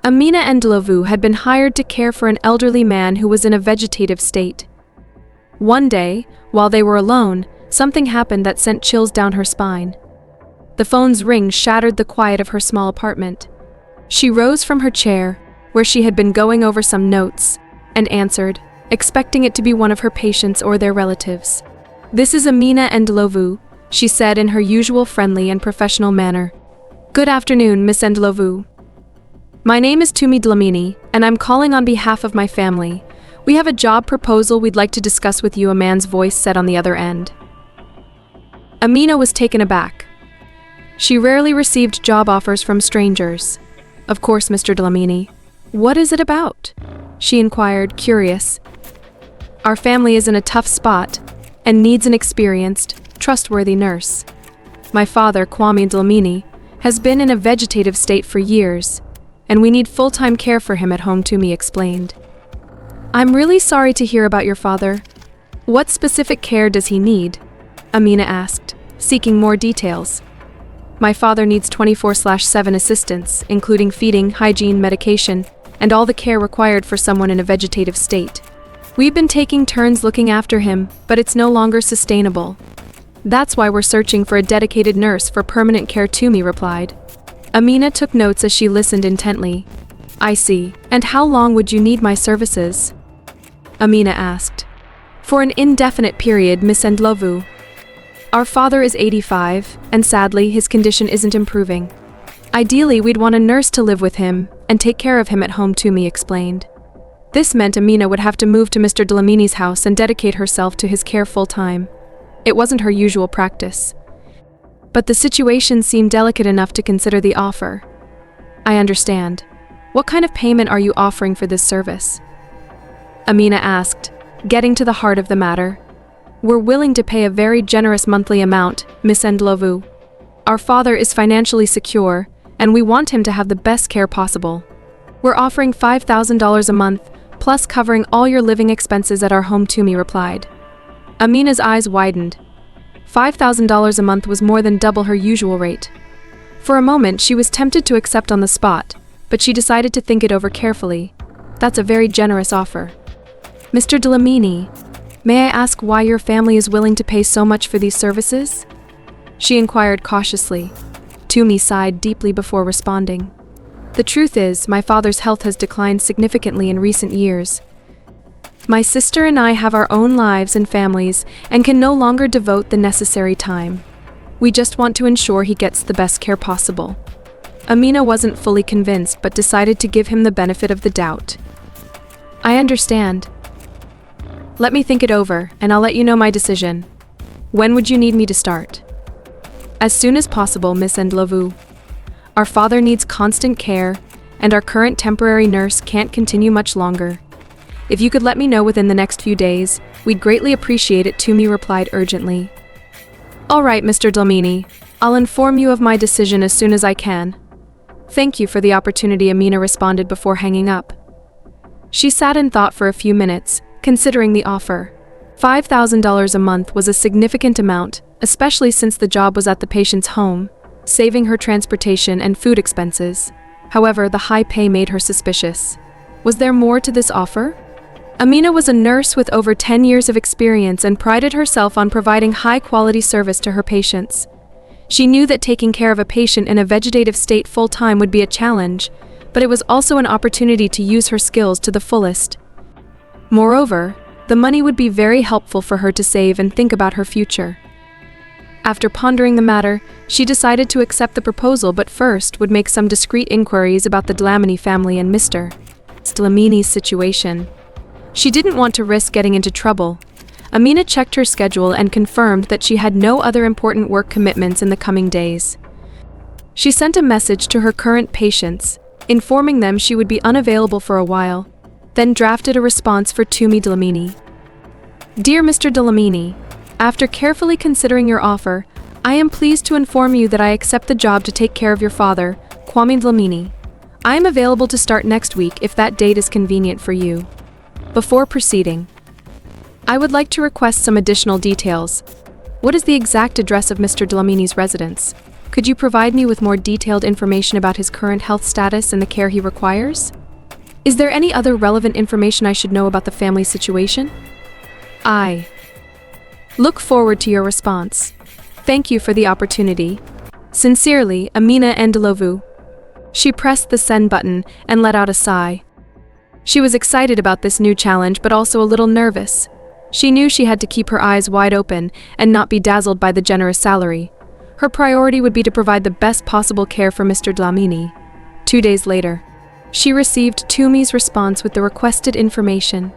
Amina and Dlovu had been hired to care for an elderly man who was in a vegetative state. One day, while they were alone, something happened that sent chills down her spine. The phone's ring shattered the quiet of her small apartment. She rose from her chair, where she had been going over some notes, and answered, expecting it to be one of her patients or their relatives. "This is Amina and Dlovu," she said in her usual friendly and professional manner. "Good afternoon, Miss Dlovu. My name is Tumi Dlamini, and I'm calling on behalf of my family. We have a job proposal we'd like to discuss with you," a man's voice said on the other end. Amina was taken aback. She rarely received job offers from strangers. "Of course, Mr. Dlamini. What is it about?" she inquired, curious. "Our family is in a tough spot and needs an experienced, trustworthy nurse. My father, Kwame Dlamini, has been in a vegetative state for years, and we need full-time care for him at home," Tumi explained. "I'm really sorry to hear about your father. What specific care does he need?" Amina asked, seeking more details. "My father needs 24/7 assistance, including feeding, hygiene, medication, and all the care required for someone in a vegetative state. We've been taking turns looking after him, but it's no longer sustainable. That's why we're searching for a dedicated nurse for permanent care," Tumi replied. Amina took notes as she listened intently. "I see. And how long would you need my services?" Amina asked. "For an indefinite period, Miss Dlovu. Our father is 85, and sadly, his condition isn't improving. Ideally, we'd want a nurse to live with him and take care of him at home," Tumi explained. This meant Amina would have to move to Mr. Dlamini's house and dedicate herself to his care full-time. It wasn't her usual practice. But the situation seemed delicate enough to consider the offer. "I understand. What kind of payment are you offering for this service?" Amina asked, getting to the heart of the matter. "We're willing to pay a very generous monthly amount, Miss Dlovu. Our father is financially secure, and we want him to have the best care possible. We're offering $5,000 a month, plus covering all your living expenses at our home," Tumi replied. Amina's eyes widened. $5,000 a month was more than double her usual rate. For a moment, she was tempted to accept on the spot, but she decided to think it over carefully. That's a very generous offer. "Mr. Dlamini, may I ask why your family is willing to pay so much for these services?" she inquired cautiously. Tumi sighed deeply before responding. "The truth is, my father's health has declined significantly in recent years. My sister and I have our own lives and families and can no longer devote the necessary time. We just want to ensure he gets the best care possible." Amina wasn't fully convinced but decided to give him the benefit of the doubt. "I understand. Let me think it over, and I'll let you know my decision. When would you need me to start?" "As soon as possible, Miss Dlovu. Our father needs constant care, and our current temporary nurse can't continue much longer. If you could let me know within the next few days, we'd greatly appreciate it," Tumi replied urgently. "All right, Mr. Dlamini. I'll inform you of my decision as soon as I can. Thank you for the opportunity," Amina responded before hanging up. She sat in thought for a few minutes, considering the offer. $5,000 a month was a significant amount, especially since the job was at the patient's home, saving her transportation and food expenses. However, the high pay made her suspicious. Was there more to this offer? Amina was a nurse with over 10 years of experience and prided herself on providing high-quality service to her patients. She knew that taking care of a patient in a vegetative state full-time would be a challenge, but it was also an opportunity to use her skills to the fullest. Moreover, the money would be very helpful for her to save and think about her future. After pondering the matter, she decided to accept the proposal, but first would make some discreet inquiries about the Dlamini family and Mr. Dlamini's situation. She didn't want to risk getting into trouble. Amina checked her schedule and confirmed that she had no other important work commitments in the coming days. She sent a message to her current patients, informing them she would be unavailable for a while, then drafted a response for Tumi Dlamini. "Dear Mr. Dlamini, after carefully considering your offer, I am pleased to inform you that I accept the job to take care of your father, Kwame Dlamini. I am available to start next week if that date is convenient for you. Before proceeding, I would like to request some additional details. What is the exact address of Mr. Dlamini's residence?" Could you provide me with more detailed information about his current health status and the care he requires? Is there any other relevant information I should know about the family situation? I look forward to your response. Thank you for the opportunity. Sincerely, Amina Endelovu. She pressed the send button and let out a sigh. She was excited about this new challenge, but also a little nervous. She knew she had to keep her eyes wide open and not be dazzled by the generous salary. Her priority would be to provide the best possible care for Mr. Dlamini. 2 days later, she received Tumi's response with the requested information.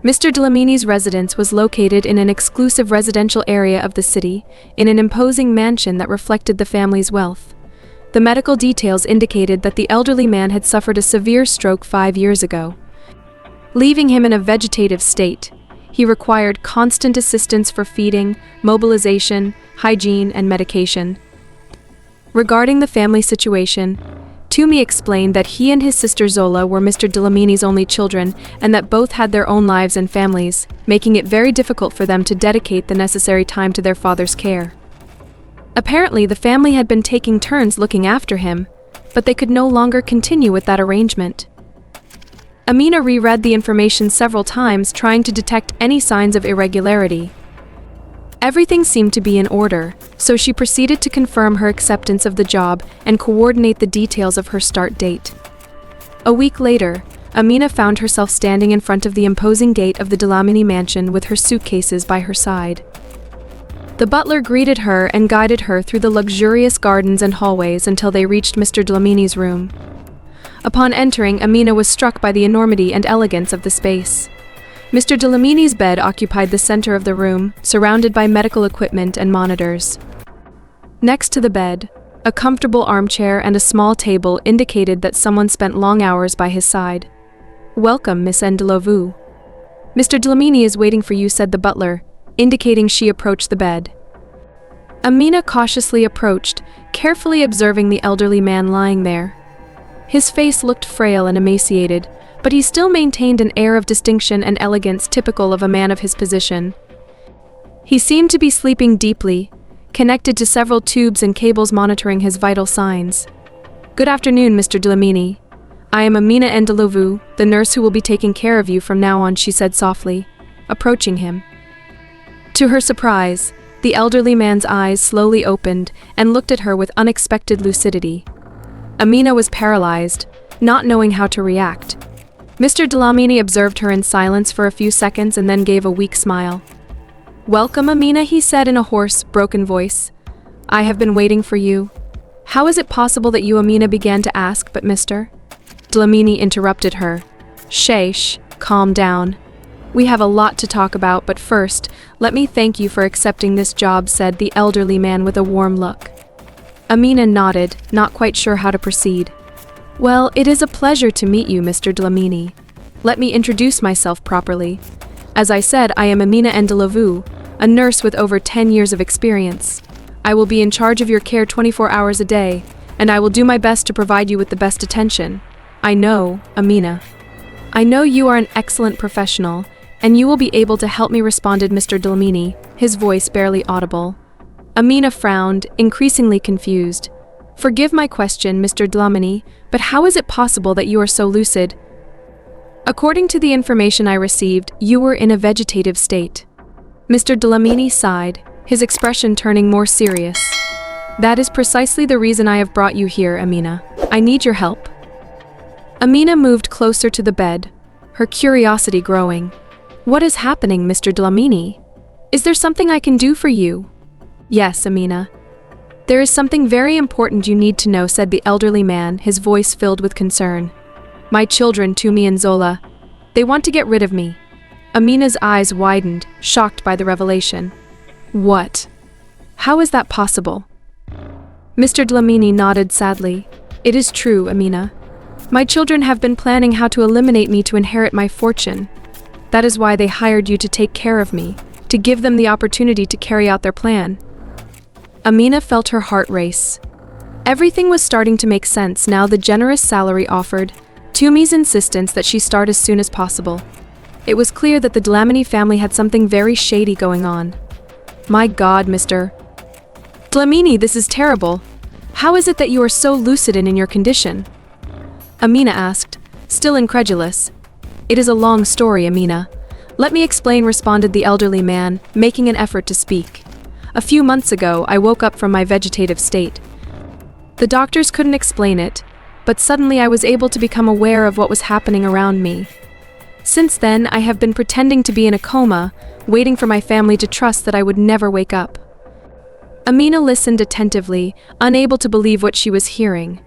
Mr. Dlamini's residence was located in an exclusive residential area of the city, in an imposing mansion that reflected the family's wealth. The medical details indicated that the elderly man had suffered a severe stroke 5 years ago, leaving him in a vegetative state. He required constant assistance for feeding, mobilization, hygiene, and medication. Regarding the family situation, Tumi explained that he and his sister Zola were Mr. Dlamini's only children and that both had their own lives and families, making it very difficult for them to dedicate the necessary time to their father's care. Apparently, the family had been taking turns looking after him, but they could no longer continue with that arrangement. Amina reread the information several times, trying to detect any signs of irregularity. Everything seemed to be in order, so she proceeded to confirm her acceptance of the job and coordinate the details of her start date. A week later, Amina found herself standing in front of the imposing gate of the Dlamini mansion with her suitcases by her side. The butler greeted her and guided her through the luxurious gardens and hallways until they reached Mr. Dlamini's room. Upon entering, Amina was struck by the enormity and elegance of the space. Mr. Dlamini's bed occupied the center of the room, surrounded by medical equipment and monitors. Next to the bed, a comfortable armchair and a small table indicated that someone spent long hours by his side. "Welcome, Miss Endelovu. Mr. Dlamini is waiting for you," said the butler, indicating she approached the bed. Amina cautiously approached, carefully observing the elderly man lying there. His face looked frail and emaciated, but he still maintained an air of distinction and elegance typical of a man of his position. He seemed to be sleeping deeply, connected to several tubes and cables monitoring his vital signs. "Good afternoon, Mr. Dlamini. I am Amina Endelovu, the nurse who will be taking care of you from now on," she said softly, approaching him. To her surprise, the elderly man's eyes slowly opened and looked at her with unexpected lucidity. Amina was paralyzed, not knowing how to react. Mr. Dlamini observed her in silence for a few seconds and then gave a weak smile. "Welcome, Amina," he said in a hoarse, broken voice. "I have been waiting for you." "How is it possible that you," Amina began to ask, but Mr. Dlamini interrupted her. "Shh, calm down. We have a lot to talk about, but first, let me thank you for accepting this job," said the elderly man with a warm look. Amina nodded, not quite sure how to proceed. "Well, it is a pleasure to meet you, Mr. Dlamini. Let me introduce myself properly. As I said, I am Amina Endelovu, a nurse with over 10 years of experience. I will be in charge of your care 24 hours a day, and I will do my best to provide you with the best attention. I know, Amina. I know you are an excellent professional, and you will be able to help me," responded Mr. Dlamini, his voice barely audible. Amina frowned, increasingly confused. "Forgive my question, Mr. Dlamini, but how is it possible that you are so lucid? According to the information I received, you were in a vegetative state." Mr. Dlamini sighed, his expression turning more serious. "That is precisely the reason I have brought you here, Amina. I need your help." Amina moved closer to the bed, her curiosity growing. "What is happening, Mr. Dlamini? Is there something I can do for you?" "Yes, Amina. There is something very important you need to know," said the elderly man, his voice filled with concern. "My children, Tumi and Zola, they want to get rid of me." Amina's eyes widened, shocked by the revelation. "What? How is that possible?" Mr. Dlamini nodded sadly. "It is true, Amina. My children have been planning how to eliminate me to inherit my fortune. That is why they hired you to take care of me, to give them the opportunity to carry out their plan." Amina felt her heart race. Everything was starting to make sense now. The generous salary offered, Tumi's insistence that she start as soon as possible. It was clear that the Dlamini family had something very shady going on. "My God, Mr. Dlamini, this is terrible. How is it that you are so lucid and in your condition? Amina asked, still incredulous. It is a long story, Amina. Let me explain, responded the elderly man, making an effort to speak. A few months ago, I woke up from my vegetative state. The doctors couldn't explain it, but suddenly I was able to become aware of what was happening around me. Since then, I have been pretending to be in a coma, waiting for my family to trust that I would never wake up. Amina listened attentively, unable to believe what she was hearing.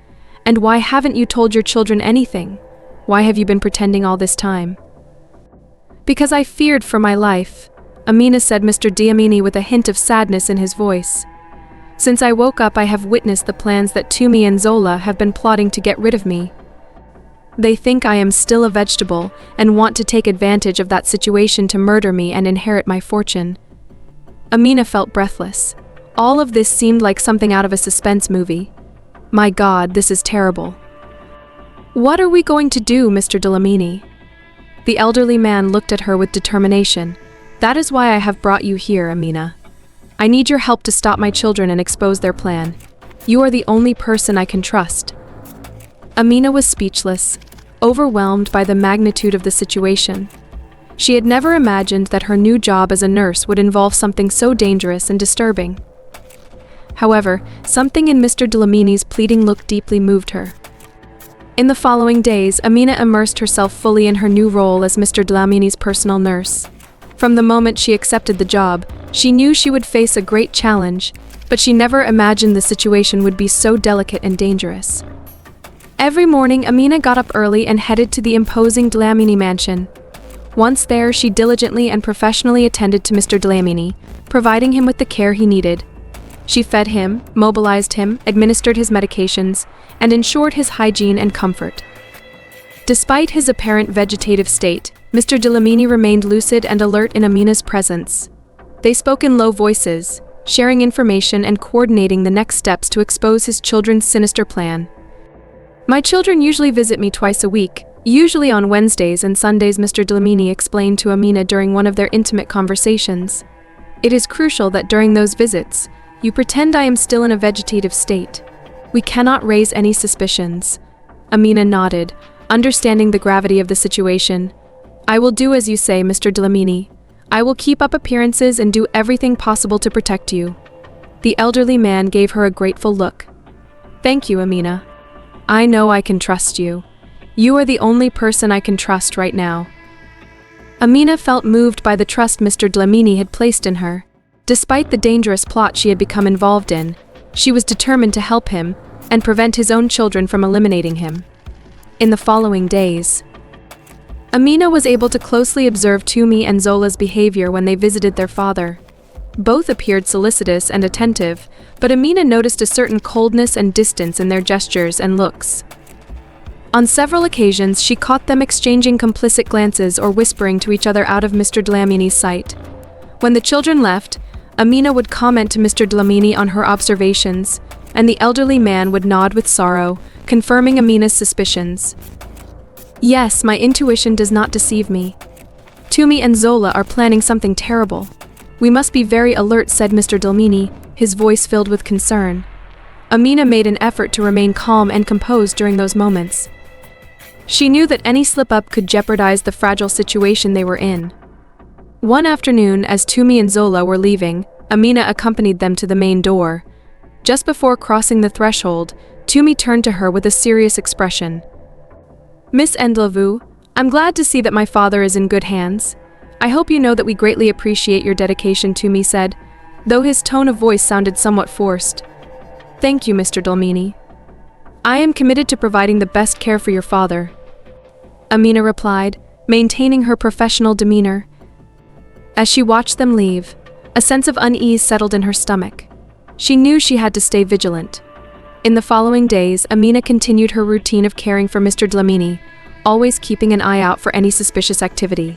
And why haven't you told your children anything? Why have you been pretending all this time? Because I feared for my life, Amina said, Mr. Dlamini with a hint of sadness in his voice. Since I woke up, I have witnessed the plans that Tumi and Zola have been plotting to get rid of me. They think I am still a vegetable and want to take advantage of that situation to murder me and inherit my fortune. Amina felt breathless. All of this seemed like something out of a suspense movie. My God, this is terrible. What are we going to do, Mr. Dlamini? The elderly man looked at her with determination. That is why I have brought you here, Amina. I need your help to stop my children and expose their plan. You are the only person I can trust. Amina was speechless, overwhelmed by the magnitude of the situation. She had never imagined that her new job as a nurse would involve something so dangerous and disturbing. However, something in Mr. Dlamini's pleading look deeply moved her. In the following days, Amina immersed herself fully in her new role as Mr. Dlamini's personal nurse. From the moment she accepted the job, she knew she would face a great challenge, but she never imagined the situation would be so delicate and dangerous. Every morning, Amina got up early and headed to the imposing Dlamini mansion. Once there, she diligently and professionally attended to Mr. Dlamini, providing him with the care he needed. She fed him, mobilized him, administered his medications, and ensured his hygiene and comfort. Despite his apparent vegetative state, Mr. Dlamini remained lucid and alert in Amina's presence. They spoke in low voices, sharing information and coordinating the next steps to expose his children's sinister plan. My children usually visit me twice a week, usually on Wednesdays and Sundays, Mr. Dlamini explained to Amina during one of their intimate conversations. It is crucial that during those visits, you pretend I am still in a vegetative state. We cannot raise any suspicions. Amina nodded, understanding the gravity of the situation. I will do as you say, Mr. Dlamini. I will keep up appearances and do everything possible to protect you. The elderly man gave her a grateful look. Thank you, Amina. I know I can trust you. You are the only person I can trust right now. Amina felt moved by the trust Mr. Dlamini had placed in her. Despite the dangerous plot she had become involved in, she was determined to help him and prevent his own children from eliminating him. In the following days, Amina was able to closely observe Tumi and Zola's behavior when they visited their father. Both appeared solicitous and attentive, but Amina noticed a certain coldness and distance in their gestures and looks. On several occasions, she caught them exchanging complicit glances or whispering to each other out of Mr. Dlamini's sight. When the children left, Amina would comment to Mr. Dlamini on her observations, and the elderly man would nod with sorrow, confirming Amina's suspicions. Yes, my intuition does not deceive me. Tumi and Zola are planning something terrible. We must be very alert, said Mr. Dlamini, his voice filled with concern. Amina made an effort to remain calm and composed during those moments. She knew that any slip-up could jeopardize the fragile situation they were in. One afternoon, as Tumi and Zola were leaving, Amina accompanied them to the main door. Just before crossing the threshold, Tumi turned to her with a serious expression. Miss Endlevu, I'm glad to see that my father is in good hands. I hope you know that we greatly appreciate your dedication, Tumi said, though his tone of voice sounded somewhat forced. Thank you, Mr. Dlamini. I am committed to providing the best care for your father, Amina replied, maintaining her professional demeanor. As she watched them leave, a sense of unease settled in her stomach. She knew she had to stay vigilant. In the following days, Amina continued her routine of caring for Mr. Dlamini, always keeping an eye out for any suspicious activity.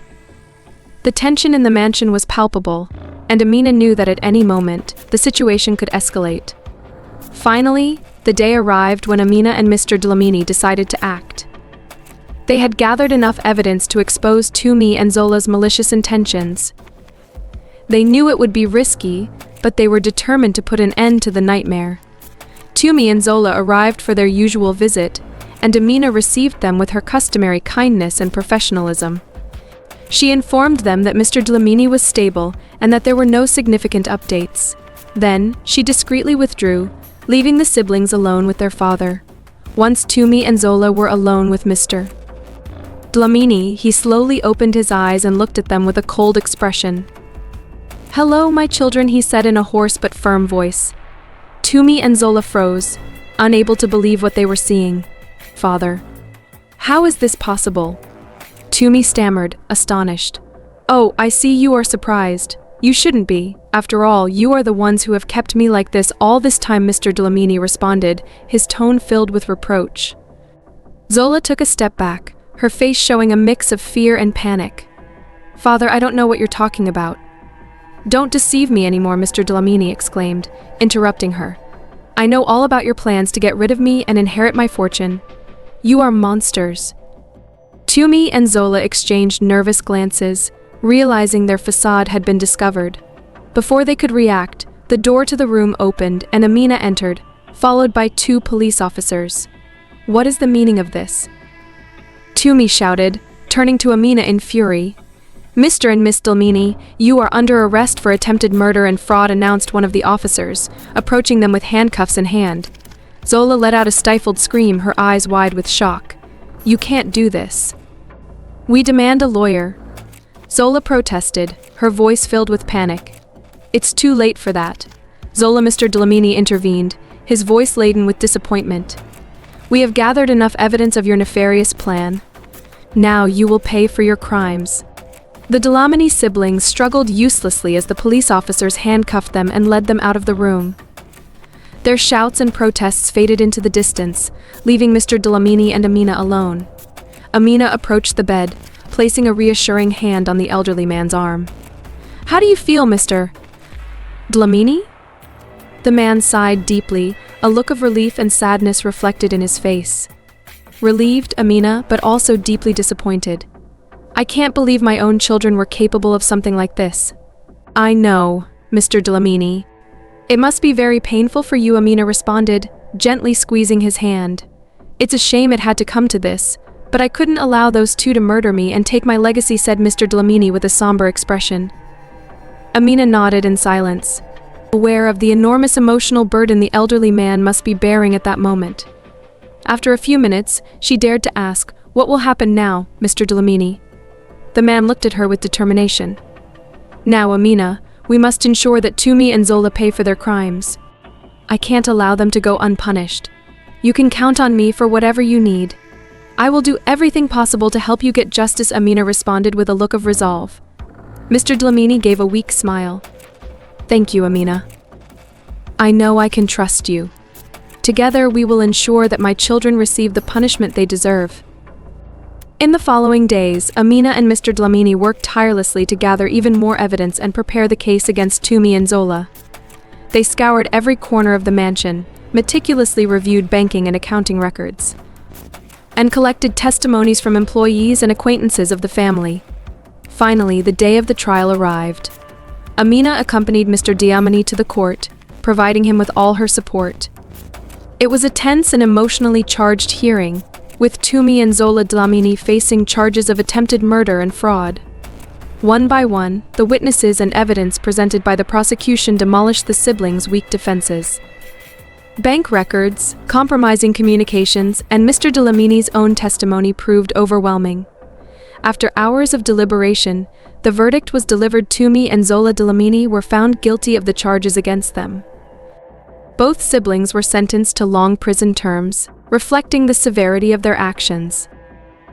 The tension in the mansion was palpable, and Amina knew that at any moment, the situation could escalate. Finally, the day arrived when Amina and Mr. Dlamini decided to act. They had gathered enough evidence to expose Tumi and Zola's malicious intentions. They knew it would be risky, but they were determined to put an end to the nightmare. Tumi and Zola arrived for their usual visit, and Amina received them with her customary kindness and professionalism. She informed them that Mr. Dlamini was stable and that there were no significant updates. Then, she discreetly withdrew, leaving the siblings alone with their father. Once Tumi and Zola were alone with Mr. Dlamini, he slowly opened his eyes and looked at them with a cold expression. "Hello, my children," he said in a hoarse but firm voice. Tumi and Zola froze, unable to believe what they were seeing. "Father, how is this possible?" Tumi stammered, astonished. "Oh, I see you are surprised. You shouldn't be. After all, you are the ones who have kept me like this all this time," Mr. Dlamini responded, his tone filled with reproach. Zola took a step back, her face showing a mix of fear and panic. "Father, I don't know what you're talking about." "Don't deceive me anymore," Mr. Dlamini exclaimed, interrupting her. "I know all about your plans to get rid of me and inherit my fortune. You are monsters." Tumi and Zola exchanged nervous glances, realizing their facade had been discovered. Before they could react, the door to the room opened and Amina entered, followed by 2 police officers. "What is the meaning of this?" Tumi shouted, turning to Amina in fury. "Mr. and Miss Dlamini, you are under arrest for attempted murder and fraud," announced one of the officers, approaching them with handcuffs in hand. Zola let out a stifled scream, her eyes wide with shock. "You can't do this. We demand a lawyer." Zola protested, her voice filled with panic. "It's too late for that." Zola, Mr. Dlamini intervened, his voice laden with disappointment. "We have gathered enough evidence of your nefarious plan. Now you will pay for your crimes." The Dlamini siblings struggled uselessly as the police officers handcuffed them and led them out of the room. Their shouts and protests faded into the distance, leaving Mr. Dlamini and Amina alone. Amina approached the bed, placing a reassuring hand on the elderly man's arm. "How do you feel, Mr. Dlamini?" The man sighed deeply, a look of relief and sadness reflected in his face. Relieved, Amina, but also deeply disappointed. "I can't believe my own children were capable of something like this." "I know, Mr. Dlamini. It must be very painful for you," Amina responded, gently squeezing his hand. "It's a shame it had to come to this, but I couldn't allow those 2 to murder me and take my legacy," said Mr. Dlamini with a somber expression. Amina nodded in silence, aware of the enormous emotional burden the elderly man must be bearing at that moment. After a few minutes, she dared to ask, "What will happen now, Mr. Dlamini?" The man looked at her with determination. "Now, Amina, we must ensure that Tumi and Zola pay for their crimes. I can't allow them to go unpunished. You can count on me for whatever you need. I will do everything possible to help you get justice," Amina responded with a look of resolve. Mr. Dlamini gave a weak smile. "Thank you, Amina. I know I can trust you. Together we will ensure that my children receive the punishment they deserve." In the following days, Amina and Mr. Dlamini worked tirelessly to gather even more evidence and prepare the case against Tumi and Zola. They scoured every corner of the mansion, meticulously reviewed banking and accounting records, and collected testimonies from employees and acquaintances of the family. Finally, the day of the trial arrived. Amina accompanied Mr. Dlamini to the court, providing him with all her support. It was a tense and emotionally charged hearing, with Tumi and Zola Dlamini facing charges of attempted murder and fraud. One by one, the witnesses and evidence presented by the prosecution demolished the siblings' weak defenses. Bank records, compromising communications, and Mr. Dlamini's own testimony proved overwhelming. After hours of deliberation, the verdict was delivered. Tumi and Zola Dlamini were found guilty of the charges against them. Both siblings were sentenced to long prison terms, reflecting the severity of their actions.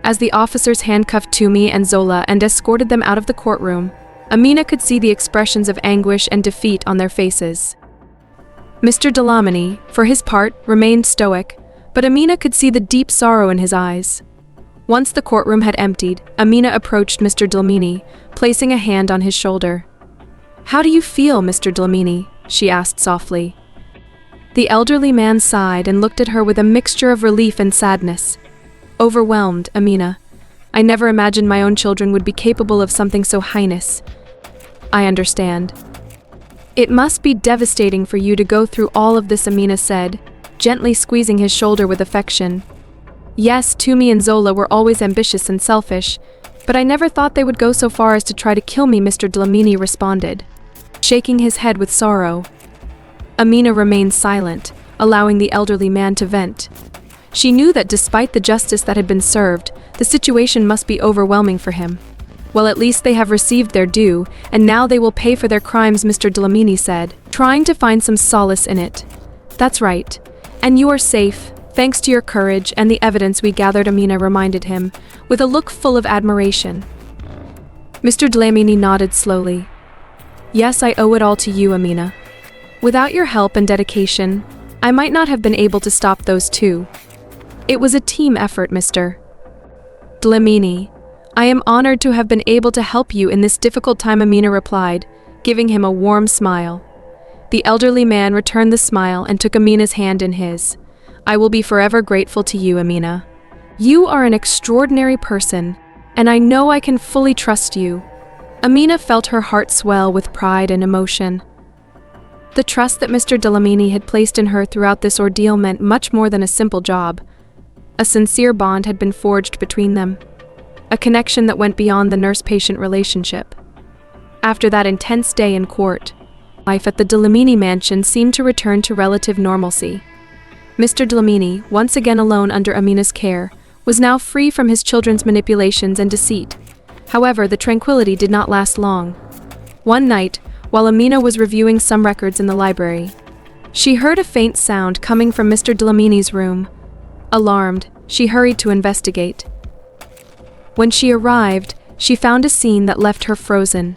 As the officers handcuffed Tumi and Zola and escorted them out of the courtroom, Amina could see the expressions of anguish and defeat on their faces. Mr. Dlamini, for his part, remained stoic, but Amina could see the deep sorrow in his eyes. Once the courtroom had emptied, Amina approached Mr. Dlamini, placing a hand on his shoulder. "How do you feel, Mr. Dlamini?" she asked softly. The elderly man sighed and looked at her with a mixture of relief and sadness. "Overwhelmed, Amina. I never imagined my own children would be capable of something so heinous. I understand. It must be devastating for you to go through all of this," Amina said, gently squeezing his shoulder with affection. Yes, Tumi and Zola were always ambitious and selfish, but I never thought they would go so far as to try to kill me, Mr. Dlamini responded, shaking his head with sorrow. Amina remained silent, allowing the elderly man to vent. She knew that despite the justice that had been served, the situation must be overwhelming for him. Well, at least they have received their due, and now they will pay for their crimes, Mr. Dlamini said, trying to find some solace in it. That's right. And you are safe, thanks to your courage and the evidence we gathered, Amina reminded him, with a look full of admiration. Mr. Dlamini nodded slowly. Yes, I owe it all to you, Amina. Without your help and dedication, I might not have been able to stop those two. It was a team effort, Mr. Dlamini. I am honored to have been able to help you in this difficult time, Amina replied, giving him a warm smile. The elderly man returned the smile and took Amina's hand in his. I will be forever grateful to you, Amina. You are an extraordinary person, and I know I can fully trust you. Amina felt her heart swell with pride and emotion. The trust that Mr. Dlamini had placed in her throughout this ordeal meant much more than a simple job. A sincere bond had been forged between them, a connection that went beyond the nurse-patient relationship. After that intense day in court, life at the Dlamini mansion seemed to return to relative normalcy. Mr. Dlamini, once again alone under Amina's care, was now free from his children's manipulations and deceit. However, the tranquility did not last long. One night, while Amina was reviewing some records in the library, she heard a faint sound coming from Mr. Dlamini's room. Alarmed, she hurried to investigate. When she arrived, she found a scene that left her frozen.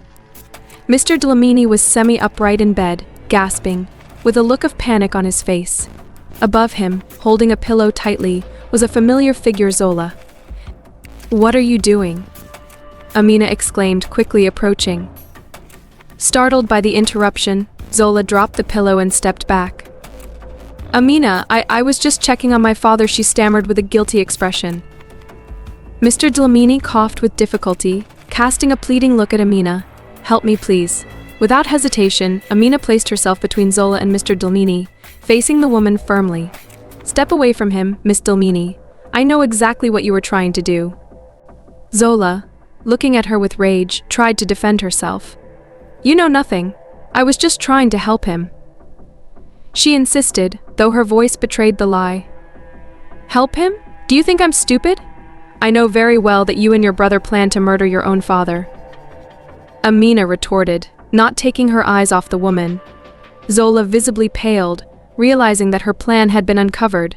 Mr. Dlamini was semi-upright in bed, gasping, with a look of panic on his face. Above him, holding a pillow tightly, was a familiar figure, Zola. What are you doing? Amina exclaimed, quickly approaching. Startled by the interruption, Zola dropped the pillow and stepped back. Amina, I was just checking on my father, she stammered with a guilty expression. Mr. Dlamini coughed with difficulty, casting a pleading look at Amina. Help me, please. Without hesitation, Amina placed herself between Zola and Mr. Dlamini, facing the woman firmly. Step away from him, Miss Dlamini. I know exactly what you were trying to do. Zola, looking at her with rage, tried to defend herself. You know nothing. I was just trying to help him. She insisted, though her voice betrayed the lie. Help him? Do you think I'm stupid? I know very well that you and your brother plan to murder your own father. Amina retorted, not taking her eyes off the woman. Zola visibly paled, realizing that her plan had been uncovered.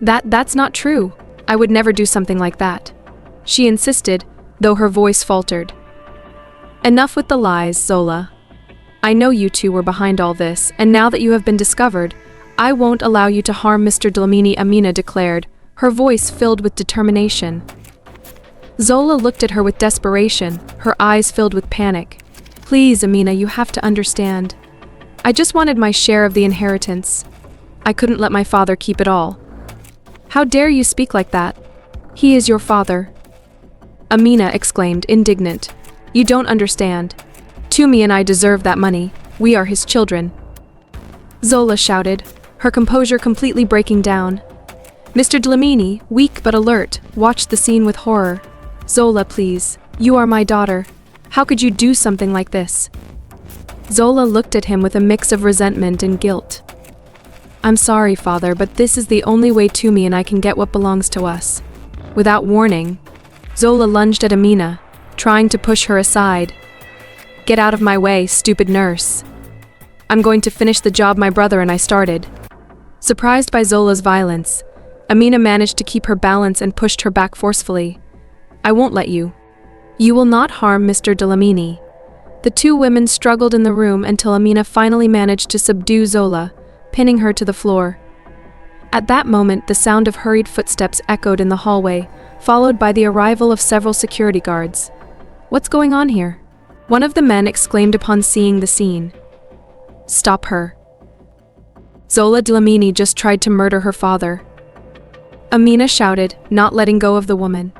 That's not true. I would never do something like that. She insisted, though her voice faltered. Enough with the lies, Zola. I know you two were behind all this, and now that you have been discovered, I won't allow you to harm Mr. Dlamini, Amina declared, her voice filled with determination. Zola looked at her with desperation, her eyes filled with panic. Please, Amina, you have to understand. I just wanted my share of the inheritance. I couldn't let my father keep it all. How dare you speak like that? He is your father. Amina exclaimed, indignant. You don't understand. Tumi and I deserve that money. We are his children. Zola shouted, her composure completely breaking down. Mr. Dlamini, weak but alert, watched the scene with horror. Zola, please. You are my daughter. How could you do something like this? Zola looked at him with a mix of resentment and guilt. I'm sorry, father, but this is the only way Tumi and I can get what belongs to us. Without warning, Zola lunged at Amina, trying to push her aside. Get out of my way, stupid nurse. I'm going to finish the job my brother and I started. Surprised by Zola's violence, Amina managed to keep her balance and pushed her back forcefully. I won't let you. You will not harm Mr. Dlamini. The two women struggled in the room until Amina finally managed to subdue Zola, pinning her to the floor. At that moment, the sound of hurried footsteps echoed in the hallway, followed by the arrival of several security guards. What's going on here? One of the men exclaimed upon seeing the scene. Stop her. Zola Dlamini just tried to murder her father. Amina shouted, not letting go of the woman.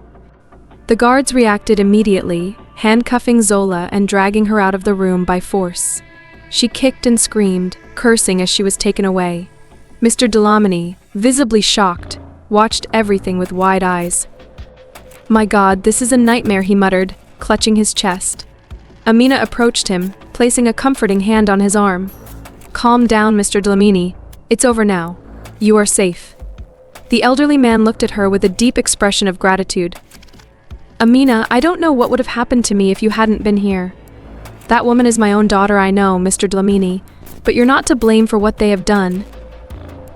The guards reacted immediately, handcuffing Zola and dragging her out of the room by force. She kicked and screamed, cursing as she was taken away. Mr. Delamini, visibly shocked, watched everything with wide eyes. "My God, this is a nightmare," he muttered, clutching his chest. Amina approached him, placing a comforting hand on his arm. "Calm down, Mr. Delamini. It's over now. You are safe." The elderly man looked at her with a deep expression of gratitude. "Amina, I don't know what would have happened to me if you hadn't been here. That woman is my own daughter, I know, Mr. Delamini, but you're not to blame for what they have done."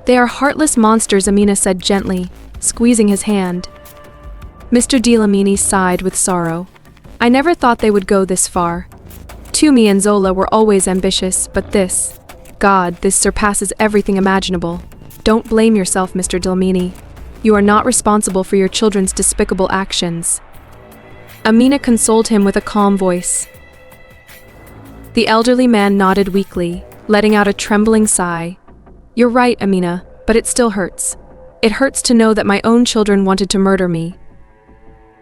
"They are heartless monsters," Amina said gently, squeezing his hand. Mr. Delamini sighed with sorrow. "I never thought they would go this far. Tumi and Zola were always ambitious, but this, God, this surpasses everything imaginable. Don't blame yourself, Mr. Delamini. You are not responsible for your children's despicable actions." Amina consoled him with a calm voice. The elderly man nodded weakly, letting out a trembling sigh. "You're right, Amina, but it still hurts. It hurts to know that my own children wanted to murder me."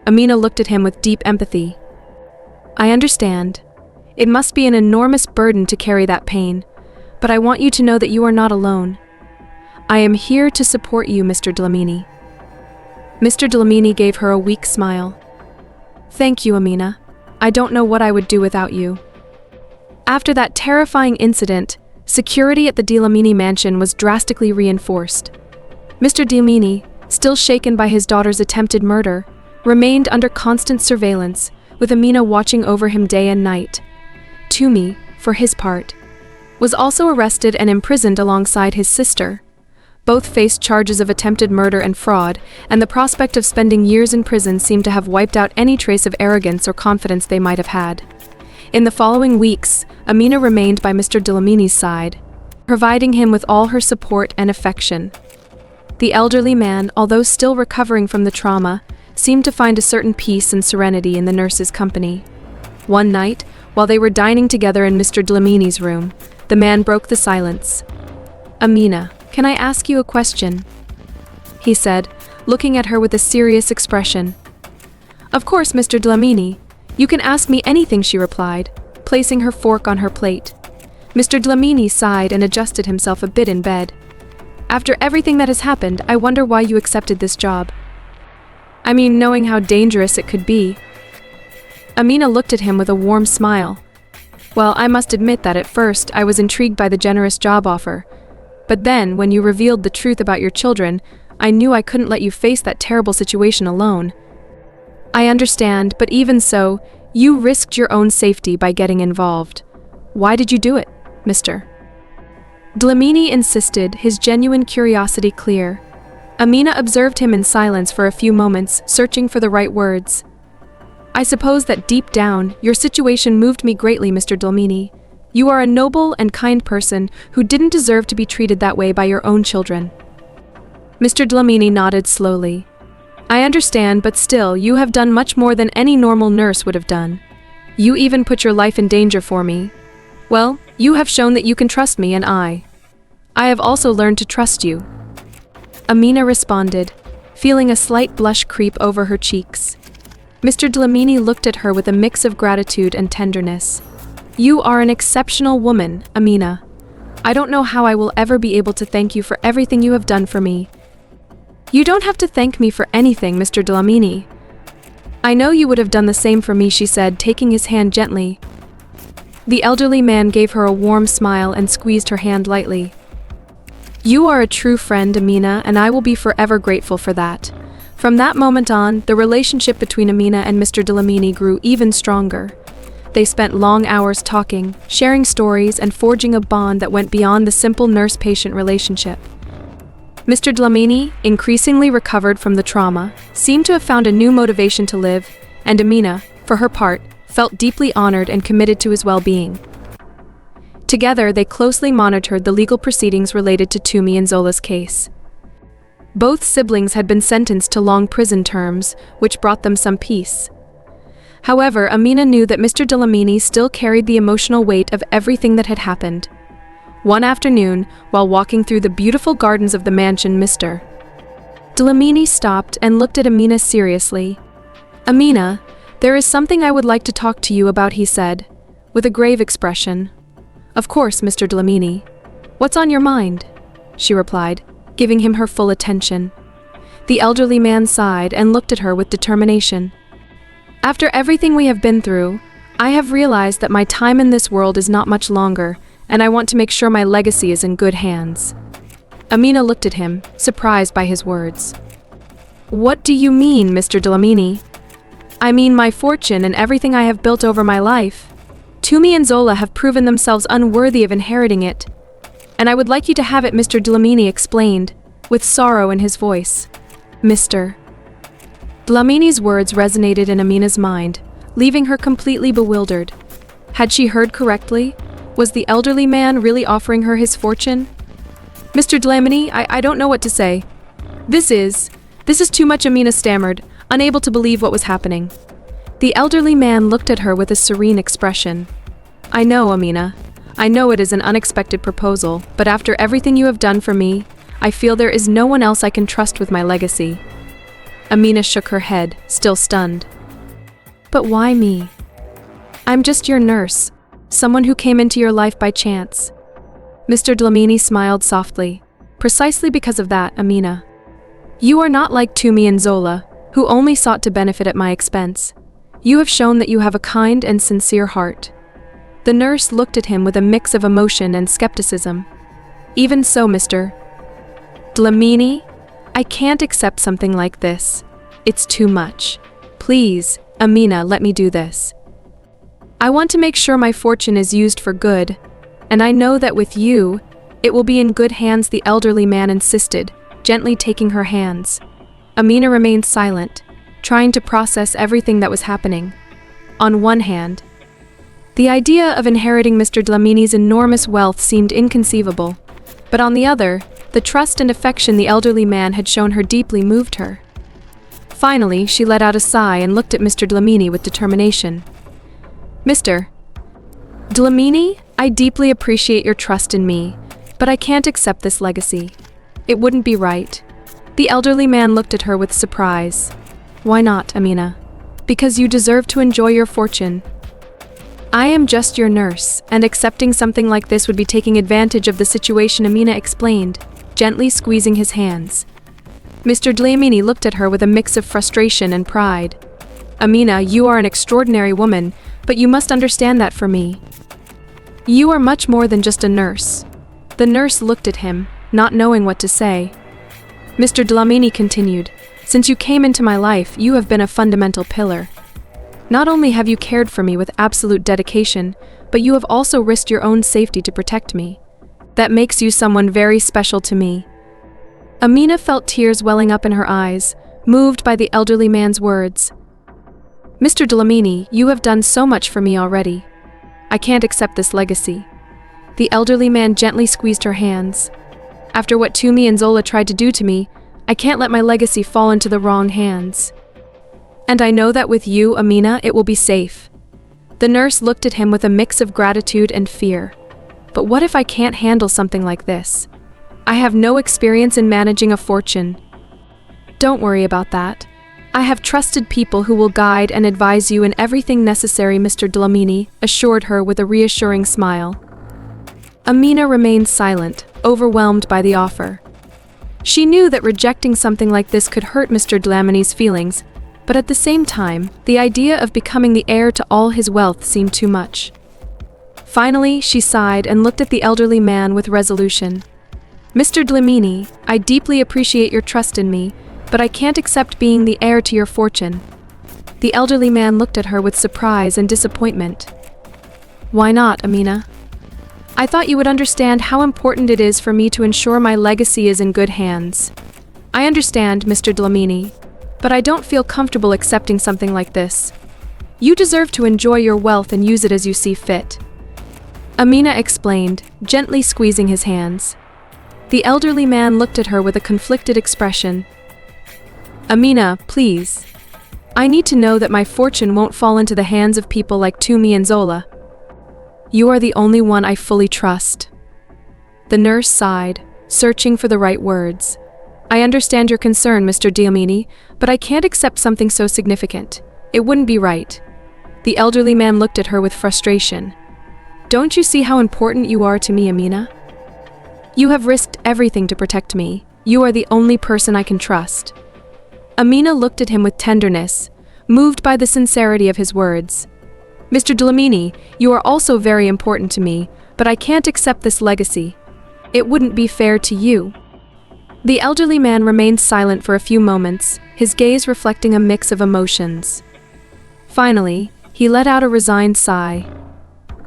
Amina looked at him with deep empathy. "I understand. It must be an enormous burden to carry that pain, but I want you to know that you are not alone. I am here to support you, Mr. Delamini." Mr. Delamini gave her a weak smile. "Thank you, Amina. I don't know what I would do without you." After that terrifying incident, security at the Delamini mansion was drastically reinforced. Mr. Delamini, still shaken by his daughter's attempted murder, remained under constant surveillance, with Amina watching over him day and night. Tumi, for his part, was also arrested and imprisoned alongside his sister. Both faced charges of attempted murder and fraud, and the prospect of spending years in prison seemed to have wiped out any trace of arrogance or confidence they might have had. In the following weeks, Amina remained by Mr. Delamini's side, providing him with all her support and affection. The elderly man, although still recovering from the trauma, seemed to find a certain peace and serenity in the nurse's company. One night, while they were dining together in Mr. Delamini's room, the man broke the silence. "Amina, can I ask you a question?" he said, looking at her with a serious expression. "Of course, Mr. Delamini. You can ask me anything," she replied, placing her fork on her plate. Mr. Delamini sighed and adjusted himself a bit in bed. "After everything that has happened, I wonder why you accepted this job." "I mean, knowing how dangerous it could be." Amina looked at him with a warm smile. "Well, I must admit that at first I was intrigued by the generous job offer. But then, when you revealed the truth about your children, I knew I couldn't let you face that terrible situation alone. I understand, but even so, you risked your own safety by getting involved. Why did you do it, Mr. Delamini insisted, his genuine curiosity clear. Amina observed him in silence for a few moments, searching for the right words. "I suppose that deep down, your situation moved me greatly, Mr. Delamini. You are a noble and kind person who didn't deserve to be treated that way by your own children." Mr. Delamini nodded slowly. "I understand, but still, you have done much more than any normal nurse would have done. You even put your life in danger for me. Well, you have shown that you can trust me, and I have also learned to trust you." Amina responded, feeling a slight blush creep over her cheeks. Mr. Delamini looked at her with a mix of gratitude and tenderness. "You are an exceptional woman, Amina. I don't know how I will ever be able to thank you for everything you have done for me." "You don't have to thank me for anything, Mr. Delamini. I know you would have done the same for me," she said, taking his hand gently. The elderly man gave her a warm smile and squeezed her hand lightly. "You are a true friend, Amina, and I will be forever grateful for that." From that moment on, the relationship between Amina and Mr. Delamini grew even stronger. They spent long hours talking, sharing stories, and forging a bond that went beyond the simple nurse-patient relationship. Mr. Delamini, increasingly recovered from the trauma, seemed to have found a new motivation to live, and Amina, for her part, felt deeply honored and committed to his well-being. Together, they closely monitored the legal proceedings related to Tumi and Zola's case. Both siblings had been sentenced to long prison terms, which brought them some peace. However, Amina knew that Mr. Delamini still carried the emotional weight of everything that had happened. One afternoon, while walking through the beautiful gardens of the mansion, Mr. Delamini stopped and looked at Amina seriously. "Amina, there is something I would like to talk to you about," he said, with a grave expression. "Of course, Mr. Delamini. What's on your mind?" she replied, giving him her full attention. The elderly man sighed and looked at her with determination. After everything we have been through, I have realized that my time in this world is not much longer, and I want to make sure my legacy is in good hands. Amina looked at him, surprised by his words. What do you mean, Mr. Dlamini? I mean my fortune and everything I have built over my life. Tumi and Zola have proven themselves unworthy of inheriting it, and I would like you to have it, Mr. Dlamini explained, with sorrow in his voice. Mr. Dlamini's words resonated in Amina's mind, leaving her completely bewildered. Had she heard correctly? Was the elderly man really offering her his fortune? Mr. Dlamini, I don't know what to say. This is too much, Amina stammered, unable to believe what was happening. The elderly man looked at her with a serene expression. I know, Amina. I know it is an unexpected proposal, but after everything you have done for me, I feel there is no one else I can trust with my legacy. Amina shook her head, still stunned. But why me? I'm just your nurse, someone who came into your life by chance. Mr. Dlamini smiled softly. Precisely because of that, Amina. You are not like Tumi and Zola, who only sought to benefit at my expense. You have shown that you have a kind and sincere heart. The nurse looked at him with a mix of emotion and skepticism. Even so, Mr. Dlamini, I can't accept something like this. It's too much. Please, Amina, let me do this. I want to make sure my fortune is used for good, and I know that with you, it will be in good hands, the elderly man insisted, gently taking her hands. Amina remained silent, trying to process everything that was happening. On one hand, the idea of inheriting Mr. Dlamini's enormous wealth seemed inconceivable, but on the other, the trust and affection the elderly man had shown her deeply moved her. Finally, she let out a sigh and looked at Mr. Dlamini with determination. Mr. Dlamini, I deeply appreciate your trust in me, but I can't accept this legacy. It wouldn't be right. The elderly man looked at her with surprise. Why not, Amina? Because you deserve to enjoy your fortune. I am just your nurse, and accepting something like this would be taking advantage of the situation, Amina explained, gently squeezing his hands. Mr. Dlamini looked at her with a mix of frustration and pride. Amina, you are an extraordinary woman, but you must understand that for me. You are much more than just a nurse. The nurse looked at him, not knowing what to say. Mr. Dlamini continued, since you came into my life, you have been a fundamental pillar. Not only have you cared for me with absolute dedication, but you have also risked your own safety to protect me. That makes you someone very special to me. Amina felt tears welling up in her eyes, moved by the elderly man's words. Mr. Dlamini, you have done so much for me already. I can't accept this legacy. The elderly man gently squeezed her hands. After what Tumi and Zola tried to do to me, I can't let my legacy fall into the wrong hands. And I know that with you, Amina, it will be safe. The nurse looked at him with a mix of gratitude and fear. But what if I can't handle something like this? I have no experience in managing a fortune. Don't worry about that. I have trusted people who will guide and advise you in everything necessary, Mr. Dlamini assured her with a reassuring smile. Amina remained silent, overwhelmed by the offer. She knew that rejecting something like this could hurt Mr. Dlamini's feelings, but at the same time, the idea of becoming the heir to all his wealth seemed too much. Finally, she sighed and looked at the elderly man with resolution. Mr. Dlamini, I deeply appreciate your trust in me, but I can't accept being the heir to your fortune. The elderly man looked at her with surprise and disappointment. Why not, Amina? I thought you would understand how important it is for me to ensure my legacy is in good hands. I understand, Mr. Dlamini, but I don't feel comfortable accepting something like this. You deserve to enjoy your wealth and use it as you see fit. Amina explained, gently squeezing his hands. The elderly man looked at her with a conflicted expression. Amina, please. I need to know that my fortune won't fall into the hands of people like Tumi and Zola. You are the only one I fully trust. The nurse sighed, searching for the right words. I understand your concern, Mr. Dlamini, but I can't accept something so significant. It wouldn't be right. The elderly man looked at her with frustration. Don't you see how important you are to me, Amina? You have risked everything to protect me. You are the only person I can trust." Amina looked at him with tenderness, moved by the sincerity of his words. "Mr. Dlamini, you are also very important to me, but I can't accept this legacy. It wouldn't be fair to you." The elderly man remained silent for a few moments, his gaze reflecting a mix of emotions. Finally, he let out a resigned sigh.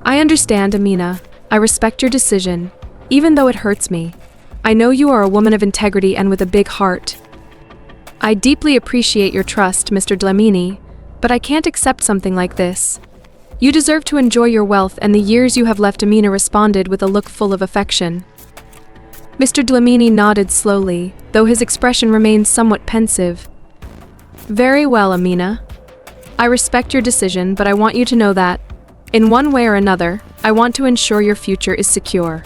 "I understand, Amina. I respect your decision, even though it hurts me. I know you are a woman of integrity and with a big heart. I deeply appreciate your trust, Mr. Dlamini, but I can't accept something like this. You deserve to enjoy your wealth and the years you have left." Amina responded with a look full of affection. Mr. Dlamini nodded slowly, though his expression remained somewhat pensive. "Very well, Amina. I respect your decision, but I want you to know that, in one way or another, I want to ensure your future is secure."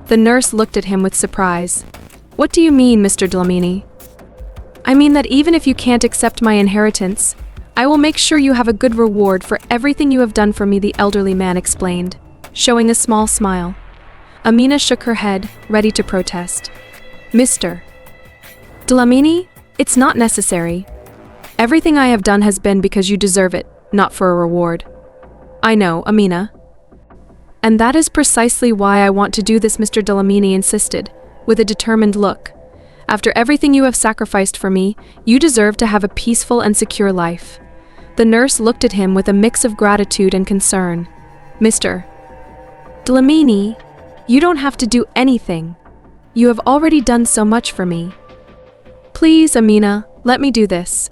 The nurse looked at him with surprise. "What do you mean, Mr. Dlamini?" "I mean that even if you can't accept my inheritance, I will make sure you have a good reward for everything you have done for me," the elderly man explained, showing a small smile. Amina shook her head, ready to protest. "Mr. Dlamini, it's not necessary. Everything I have done has been because you deserve it, not for a reward." "I know, Amina. And that is precisely why I want to do this," Mr. Dlamini insisted, with a determined look. "After everything you have sacrificed for me, you deserve to have a peaceful and secure life." The nurse looked at him with a mix of gratitude and concern. "Mr. Dlamini, you don't have to do anything. You have already done so much for me. Please, Amina, let me do this.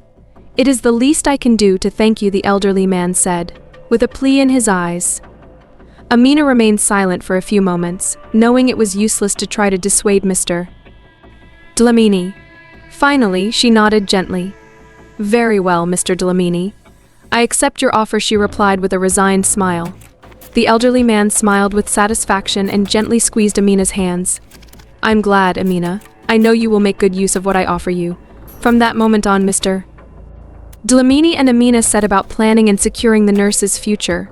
It is the least I can do to thank you," the elderly man said, with a plea in his eyes. Amina remained silent for a few moments, knowing it was useless to try to dissuade Mr. Dlamini. Finally, she nodded gently. "Very well, Mr. Dlamini. I accept your offer," she replied with a resigned smile. The elderly man smiled with satisfaction and gently squeezed Amina's hands. "I'm glad, Amina. I know you will make good use of what I offer you." From that moment on, Mr. Dlamini and Amina set about planning and securing the nurse's future.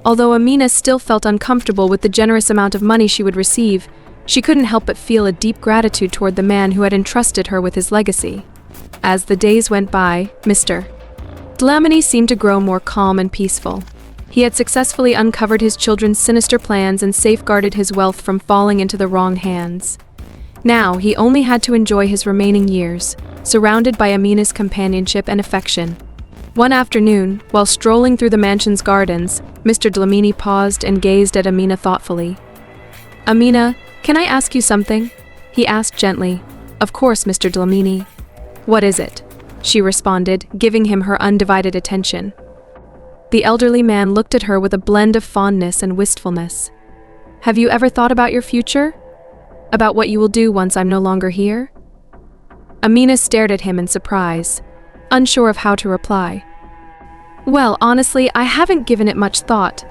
Although Amina still felt uncomfortable with the generous amount of money she would receive, she couldn't help but feel a deep gratitude toward the man who had entrusted her with his legacy. As the days went by, Mr. Dlamini seemed to grow more calm and peaceful. He had successfully uncovered his children's sinister plans and safeguarded his wealth from falling into the wrong hands. Now he only had to enjoy his remaining years, surrounded by Amina's companionship and affection. One afternoon, while strolling through the mansion's gardens, Mr. Dlamini paused and gazed at Amina thoughtfully. "Amina, can I ask you something?" he asked gently. "Of course, Mr. Dlamini." "What is it?" she responded, giving him her undivided attention. The elderly man looked at her with a blend of fondness and wistfulness. "Have you ever thought about your future? About what you will do once I'm no longer here?" Amina stared at him in surprise, unsure of how to reply. "Well, honestly, I haven't given it much thought.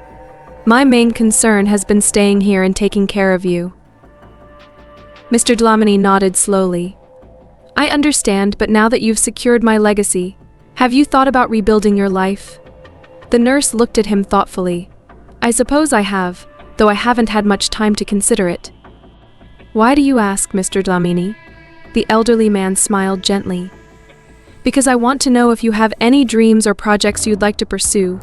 My main concern has been staying here and taking care of you." Mr. Dlamini nodded slowly. "I understand, but now that you've secured my legacy, have you thought about rebuilding your life?" The nurse looked at him thoughtfully. "I suppose I have, though I haven't had much time to consider it." "Why do you ask, Mr. Dlamini?" The elderly man smiled gently. "Because I want to know if you have any dreams or projects you'd like to pursue,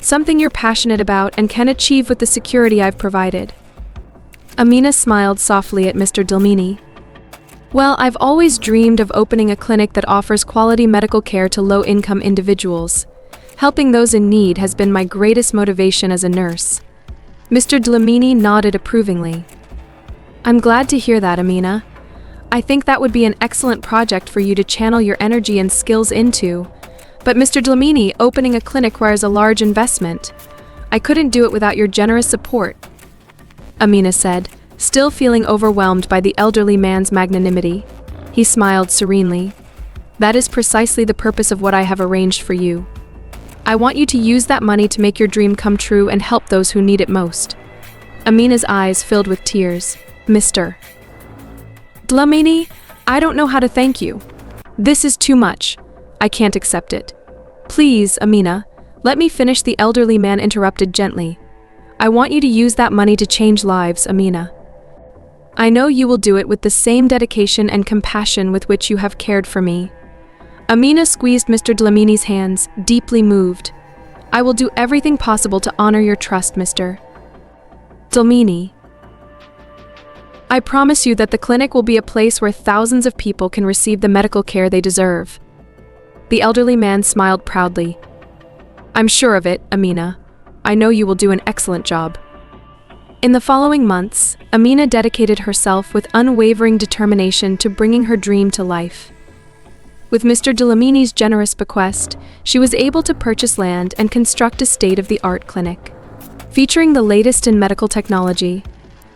something you're passionate about and can achieve with the security I've provided." Amina smiled softly at Mr. Dlamini. "Well, I've always dreamed of opening a clinic that offers quality medical care to low-income individuals. Helping those in need has been my greatest motivation as a nurse." Mr. Dlamini nodded approvingly. "I'm glad to hear that, Amina. I think that would be an excellent project for you to channel your energy and skills into. But Mr. Dlamini, opening a clinic requires a large investment. I couldn't do it without your generous support," Amina said, still feeling overwhelmed by the elderly man's magnanimity. He smiled serenely. "That is precisely the purpose of what I have arranged for you. I want you to use that money to make your dream come true and help those who need it most." Amina's eyes filled with tears. "Mr. Dlamini, I don't know how to thank you. This is too much. I can't accept it. Please, Amina, let me finish," the elderly man interrupted gently. "I want you to use that money to change lives, Amina." I know you will do it with the same dedication and compassion with which you have cared for me." Amina squeezed Mr. Dlamini's hands, deeply moved. "I will do everything possible to honor your trust, Mr. Dlamini. I promise you that the clinic will be a place where thousands of people can receive the medical care they deserve." The elderly man smiled proudly. "I'm sure of it, Amina. I know you will do an excellent job." In the following months, Amina dedicated herself with unwavering determination to bringing her dream to life. With Mr. Dlamini's generous bequest, she was able to purchase land and construct a state-of-the-art clinic. Featuring the latest in medical technology,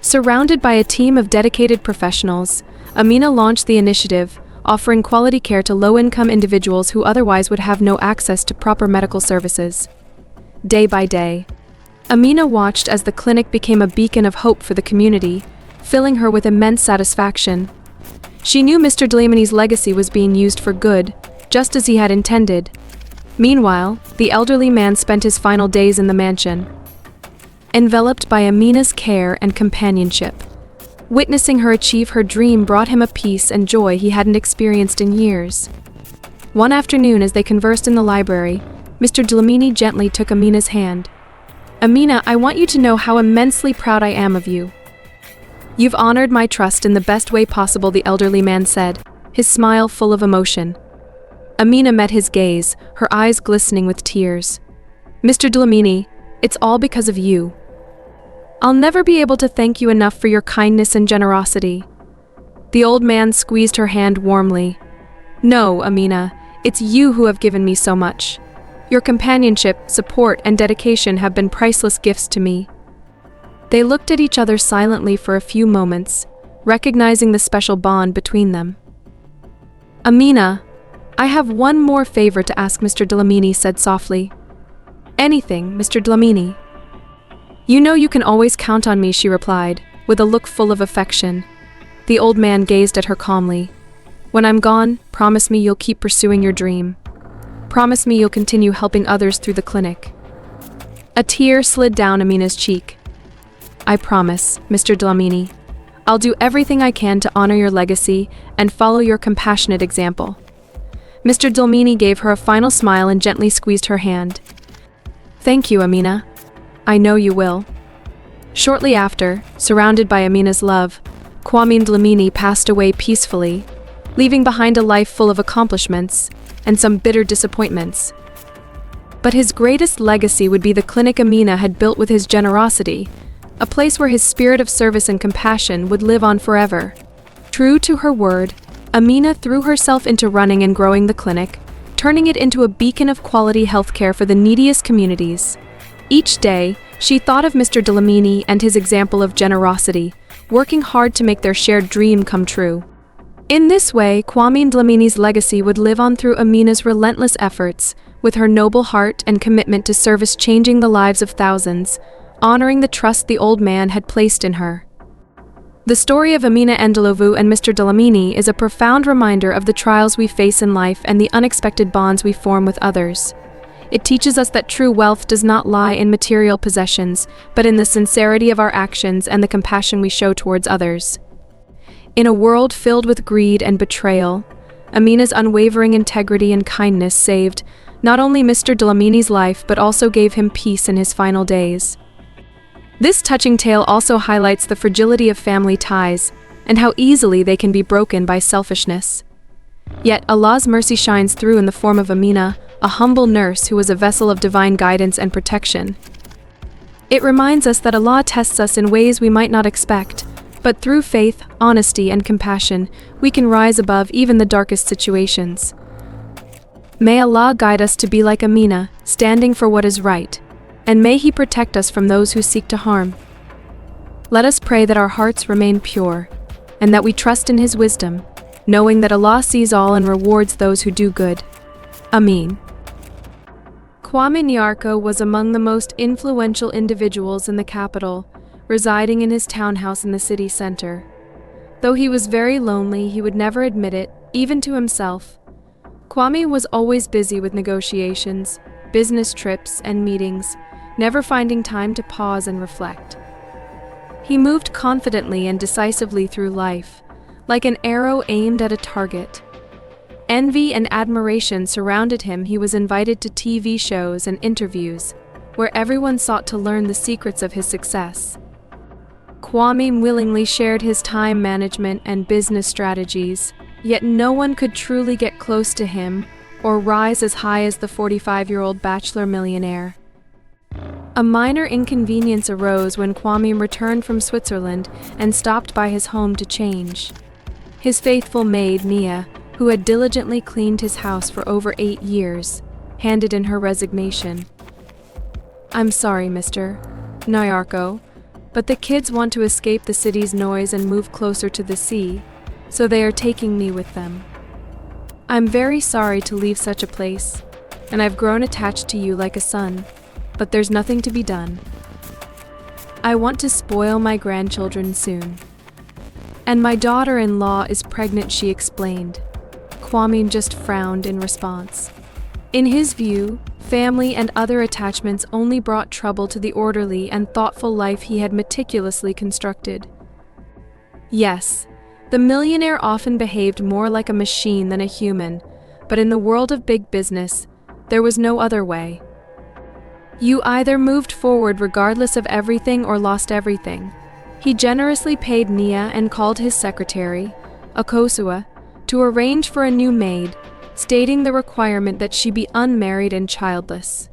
surrounded by a team of dedicated professionals, Amina launched the initiative, offering quality care to low-income individuals who otherwise would have no access to proper medical services. Day by day, Amina watched as the clinic became a beacon of hope for the community, filling her with immense satisfaction. She knew Mr. Dlamini's legacy was being used for good, just as he had intended. Meanwhile, the elderly man spent his final days in the mansion, enveloped by Amina's care and companionship. Witnessing her achieve her dream brought him a peace and joy he hadn't experienced in years. One afternoon, as they conversed in the library, Mr. Dlamini gently took Amina's hand. "Amina, I want you to know how immensely proud I am of you. You've honored my trust in the best way possible," the elderly man said, his smile full of emotion. Amina met his gaze, her eyes glistening with tears. "Mr. Dlamini, it's all because of you. I'll never be able to thank you enough for your kindness and generosity." The old man squeezed her hand warmly. "No, Amina, it's you who have given me so much. Your companionship, support, and dedication have been priceless gifts to me." They looked at each other silently for a few moments, recognizing the special bond between them. "Amina, I have one more favor to ask," Mr. Dlamini said softly. "Anything, Mr. Dlamini." "You know you can always count on me," she replied, with a look full of affection. The old man gazed at her calmly. "When I'm gone, promise me you'll keep pursuing your dream. Promise me you'll continue helping others through the clinic." A tear slid down Amina's cheek. "I promise, Mr. Dlamini. I'll do everything I can to honor your legacy and follow your compassionate example." Mr. Dlamini gave her a final smile and gently squeezed her hand. "Thank you, Amina. I know you will." Shortly after, surrounded by Amina's love, Kwame Dlamini passed away peacefully, leaving behind a life full of accomplishments and some bitter disappointments. But his greatest legacy would be the clinic Amina had built with his generosity, a place where his spirit of service and compassion would live on forever. True to her word, Amina threw herself into running and growing the clinic, turning it into a beacon of quality healthcare for the neediest communities. Each day, she thought of Mr. Dlamini and his example of generosity, working hard to make their shared dream come true. In this way, Kwame Dlamini's legacy would live on through Amina's relentless efforts, with her noble heart and commitment to service changing the lives of thousands, honoring the trust the old man had placed in her. The story of Amina Endelovu and Mr. Dlamini is a profound reminder of the trials we face in life and the unexpected bonds we form with others. It teaches us that true wealth does not lie in material possessions, but in the sincerity of our actions and the compassion we show towards others. In a world filled with greed and betrayal, Amina's unwavering integrity and kindness saved not only Mr. Dlamini's life but also gave him peace in his final days. This touching tale also highlights the fragility of family ties and how easily they can be broken by selfishness. Yet Allah's mercy shines through in the form of Amina, a humble nurse who was a vessel of divine guidance and protection. It reminds us that Allah tests us in ways we might not expect, but through faith, honesty, and compassion, we can rise above even the darkest situations. May Allah guide us to be like Amina, standing for what is right, and may He protect us from those who seek to harm. Let us pray that our hearts remain pure, and that we trust in His wisdom, knowing that Allah sees all and rewards those who do good. Ameen. Kwame Nyarko was among the most influential individuals in the capital, residing in his townhouse in the city center. Though he was very lonely, he would never admit it, even to himself. Kwame was always busy with negotiations, business trips, and meetings, never finding time to pause and reflect. He moved confidently and decisively through life, like an arrow aimed at a target. Envy and admiration surrounded him. He was invited to TV shows and interviews, where everyone sought to learn the secrets of his success. Kwame willingly shared his time management and business strategies, yet no one could truly get close to him or rise as high as the 45-year-old bachelor millionaire. A minor inconvenience arose when Kwame returned from Switzerland and stopped by his home to change. His faithful maid, Nia, who had diligently cleaned his house for over 8 years, handed in her resignation. "I'm sorry, Mr. Nyarko, but the kids want to escape the city's noise and move closer to the sea, so they are taking me with them. I'm very sorry to leave such a place, and I've grown attached to you like a son, but there's nothing to be done. I want to spoil my grandchildren soon. And my daughter-in-law is pregnant," she explained. Kwame just frowned in response. In his view, family and other attachments only brought trouble to the orderly and thoughtful life he had meticulously constructed. Yes, the millionaire often behaved more like a machine than a human, but in the world of big business, there was no other way. You either moved forward regardless of everything or lost everything. He generously paid Nia and called his secretary, Akosua, to arrange for a new maid, stating the requirement that she be unmarried and childless.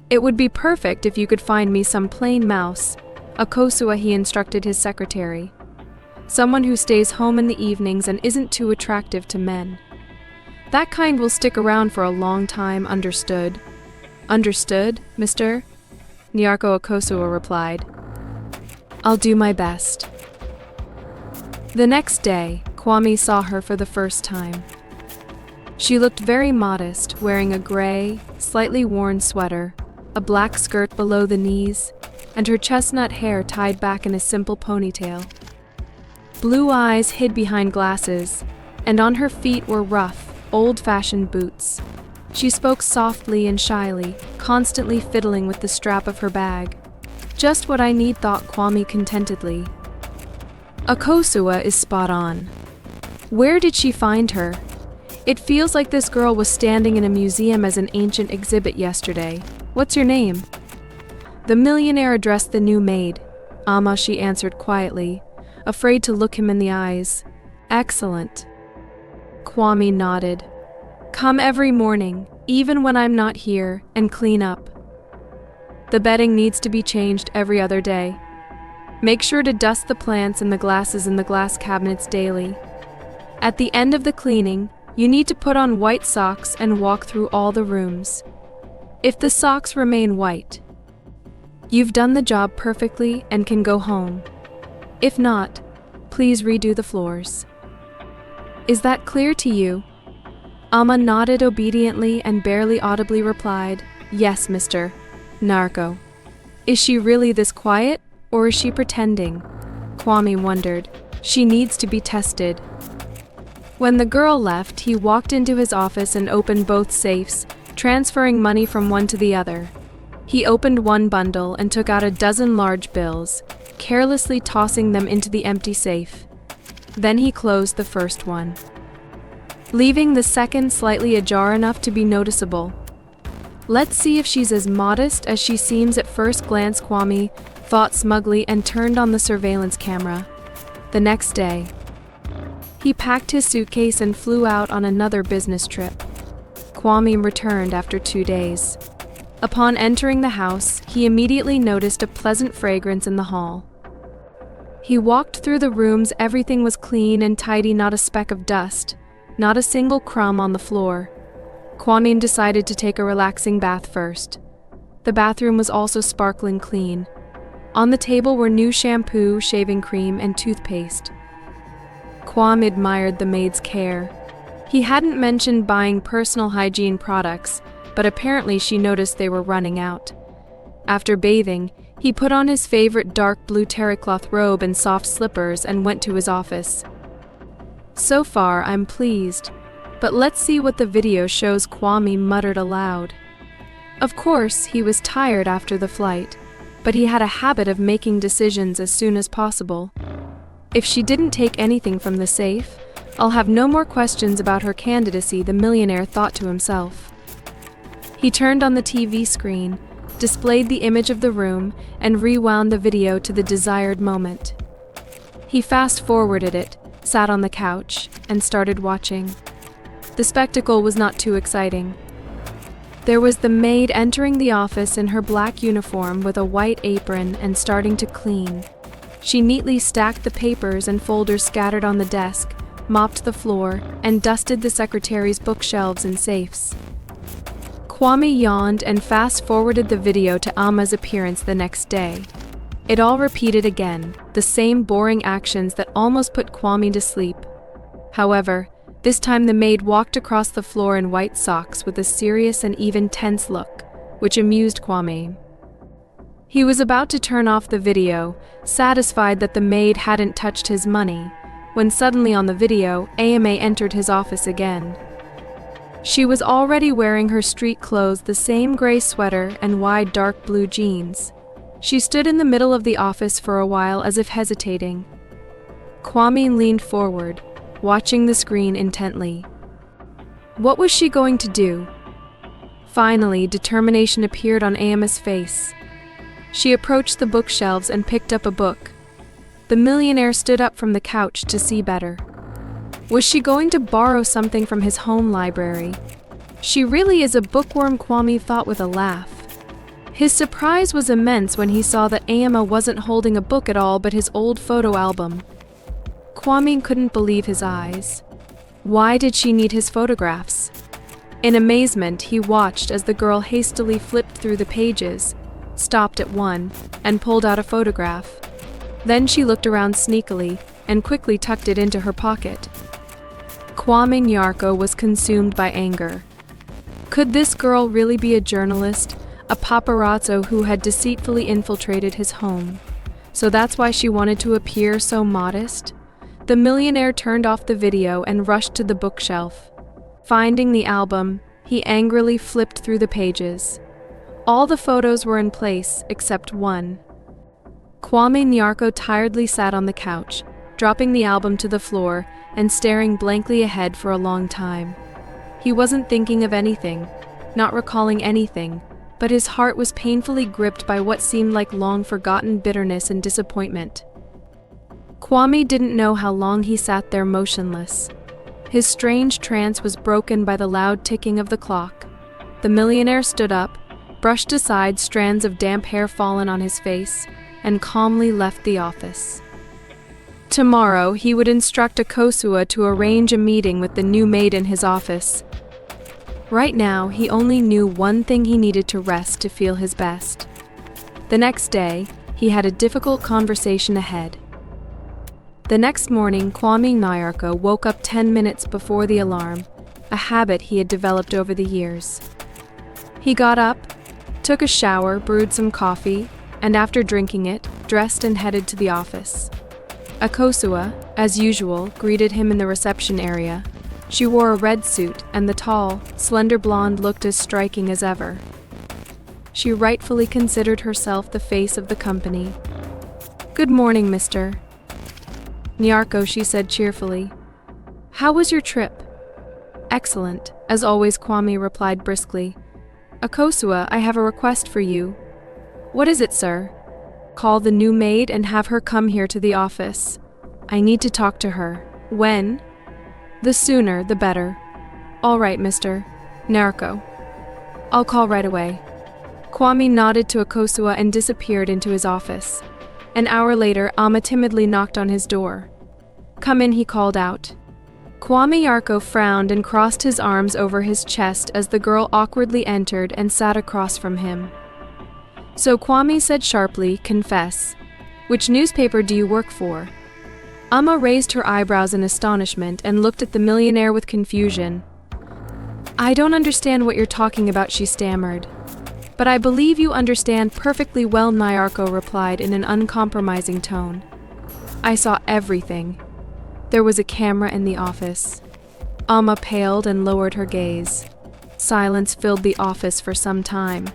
"It would be perfect if you could find me some plain mouse," Akosua, he instructed his secretary. "Someone who stays home in the evenings and isn't too attractive to men. That kind will stick around for a long time, understood?" "Understood, Mr. Nyarko," Akosua replied. "I'll do my best." The next day, Kwame saw her for the first time. She looked very modest, wearing a gray, slightly worn sweater, a black skirt below the knees, and her chestnut hair tied back in a simple ponytail. Blue eyes hid behind glasses, and on her feet were rough, old-fashioned boots. She spoke softly and shyly, constantly fiddling with the strap of her bag. "Just what I need," thought Kwame contentedly. Akosua is spot on. Where did she find her? It feels like this girl was standing in a museum as an ancient exhibit yesterday. "What's your name?" The millionaire addressed the new maid. "Amma," she answered quietly, afraid to look him in the eyes. "Excellent." Kwame nodded. "Come every morning, even when I'm not here, and clean up. The bedding needs to be changed every other day. Make sure to dust the plants and the glasses in the glass cabinets daily. At the end of the cleaning, you need to put on white socks and walk through all the rooms. If the socks remain white, you've done the job perfectly and can go home. If not, please redo the floors. Is that clear to you?" Amma nodded obediently and barely audibly replied, "Yes, Mr. Narco." Is she really this quiet, or is she pretending? Kwame wondered. She needs to be tested. When the girl left, he walked into his office and opened both safes, transferring money from one to the other. He opened one bundle and took out a dozen large bills, carelessly tossing them into the empty safe. Then he closed the first one, leaving the second slightly ajar enough to be noticeable. Let's see if she's as modest as she seems at first glance, Kwame thought smugly and turned on the surveillance camera. The next day, he packed his suitcase and flew out on another business trip. Kwame returned after 2 days. Upon entering the house, he immediately noticed a pleasant fragrance in the hall. He walked through the rooms. Everything was clean and tidy, not a speck of dust, not a single crumb on the floor. Kwame decided to take a relaxing bath first. The bathroom was also sparkling clean. On the table were new shampoo, shaving cream, and toothpaste. Kwame admired the maid's care. He hadn't mentioned buying personal hygiene products, but apparently she noticed they were running out. After bathing, he put on his favorite dark blue terrycloth robe and soft slippers and went to his office. So far, I'm pleased, but let's see what the video shows, Kwame muttered aloud. Of course, he was tired after the flight. but he had a habit of making decisions as soon as possible. If she didn't take anything from the safe, I'll have no more questions about her candidacy, the millionaire thought to himself. He turned on the TV screen, displayed the image of the room, and rewound the video to the desired moment. He fast-forwarded it, sat on the couch, and started watching. The spectacle was not too exciting. There was the maid entering the office in her black uniform with a white apron and starting to clean. She neatly stacked the papers and folders scattered on the desk, mopped the floor, and dusted the secretary's bookshelves and safes. Kwame yawned and fast-forwarded the video to Amma's appearance the next day. It all repeated again, the same boring actions that almost put Kwame to sleep. However, this time the maid walked across the floor in white socks with a serious and even tense look, which amused Kwame. He was about to turn off the video, satisfied that the maid hadn't touched his money, when suddenly on the video, Ama entered his office again. She was already wearing her street clothes, the same gray sweater and wide dark blue jeans. She stood in the middle of the office for a while as if hesitating. Kwame leaned forward, watching the screen intently. What was she going to do? Finally, determination appeared on Ama's face. She approached the bookshelves and picked up a book. The millionaire stood up from the couch to see better. Was she going to borrow something from his home library? She really is a bookworm, Kwame thought with a laugh. His surprise was immense when he saw that Ama wasn't holding a book at all but his old photo album. Kwame couldn't believe his eyes. Why did she need his photographs? In amazement, he watched as the girl hastily flipped through the pages, stopped at one, and pulled out a photograph. Then she looked around sneakily and quickly tucked it into her pocket. Kwame Nyarko was consumed by anger. Could this girl really be a journalist, a paparazzo who had deceitfully infiltrated his home? So that's why she wanted to appear so modest? The millionaire turned off the video and rushed to the bookshelf. Finding the album, he angrily flipped through the pages. All the photos were in place except one. Kwame Nyarko tiredly sat on the couch, dropping the album to the floor and staring blankly ahead for a long time. He wasn't thinking of anything, not recalling anything, but his heart was painfully gripped by what seemed like long-forgotten bitterness and disappointment. Kwame didn't know how long he sat there motionless. His strange trance was broken by the loud ticking of the clock. The millionaire stood up, brushed aside strands of damp hair fallen on his face, and calmly left the office. Tomorrow, he would instruct Akosua to arrange a meeting with the new maid in his office. Right now, he only knew one thing: he needed to rest to feel his best. The next day, he had a difficult conversation ahead. The next morning, Kwame Nyarko woke up 10 minutes before the alarm, a habit he had developed over the years. He got up, took a shower, brewed some coffee, and after drinking it, dressed and headed to the office. Akosua, as usual, greeted him in the reception area. She wore a red suit, and the tall, slender blonde looked as striking as ever. She rightfully considered herself the face of the company. "Good morning, Mr. Nyarko," she said cheerfully. "How was your trip?" "Excellent, as always," Kwame replied briskly. "Akosua, I have a request for you." "What is it, sir?" "Call the new maid and have her come here to the office. I need to talk to her." "When?" "The sooner, the better." "All right, Mr. Nyarko. I'll call right away." Kwame nodded to Akosua and disappeared into his office. An hour later, Amma timidly knocked on his door. "Come in," he called out. Kwame Nyarko frowned and crossed his arms over his chest as the girl awkwardly entered and sat across from him. So Kwame said sharply, "Confess. Which newspaper do you work for?" Amma raised her eyebrows in astonishment and looked at the millionaire with confusion. "I don't understand what you're talking about," she stammered. "But I believe you understand perfectly well," Nyarko replied in an uncompromising tone. "I saw everything." There was a camera in the office. Amma paled and lowered her gaze. Silence filled the office for some time.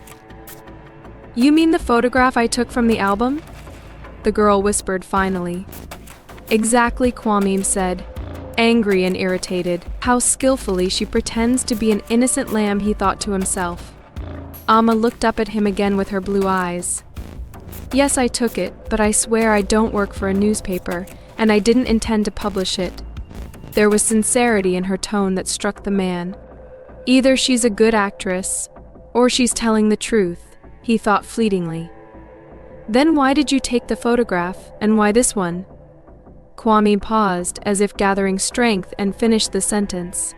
You mean the photograph I took from the album? The girl whispered finally. Exactly, Kwame said, angry and irritated. How skillfully she pretends to be an innocent lamb, he thought to himself. Amma looked up at him again with her blue eyes. Yes, I took it, but I swear I don't work for a newspaper, and I didn't intend to publish it. There was sincerity in her tone that struck the man. Either she's a good actress, or she's telling the truth, he thought fleetingly. Then why did you take the photograph, and why this one? Kwame paused, as if gathering strength, and finished the sentence.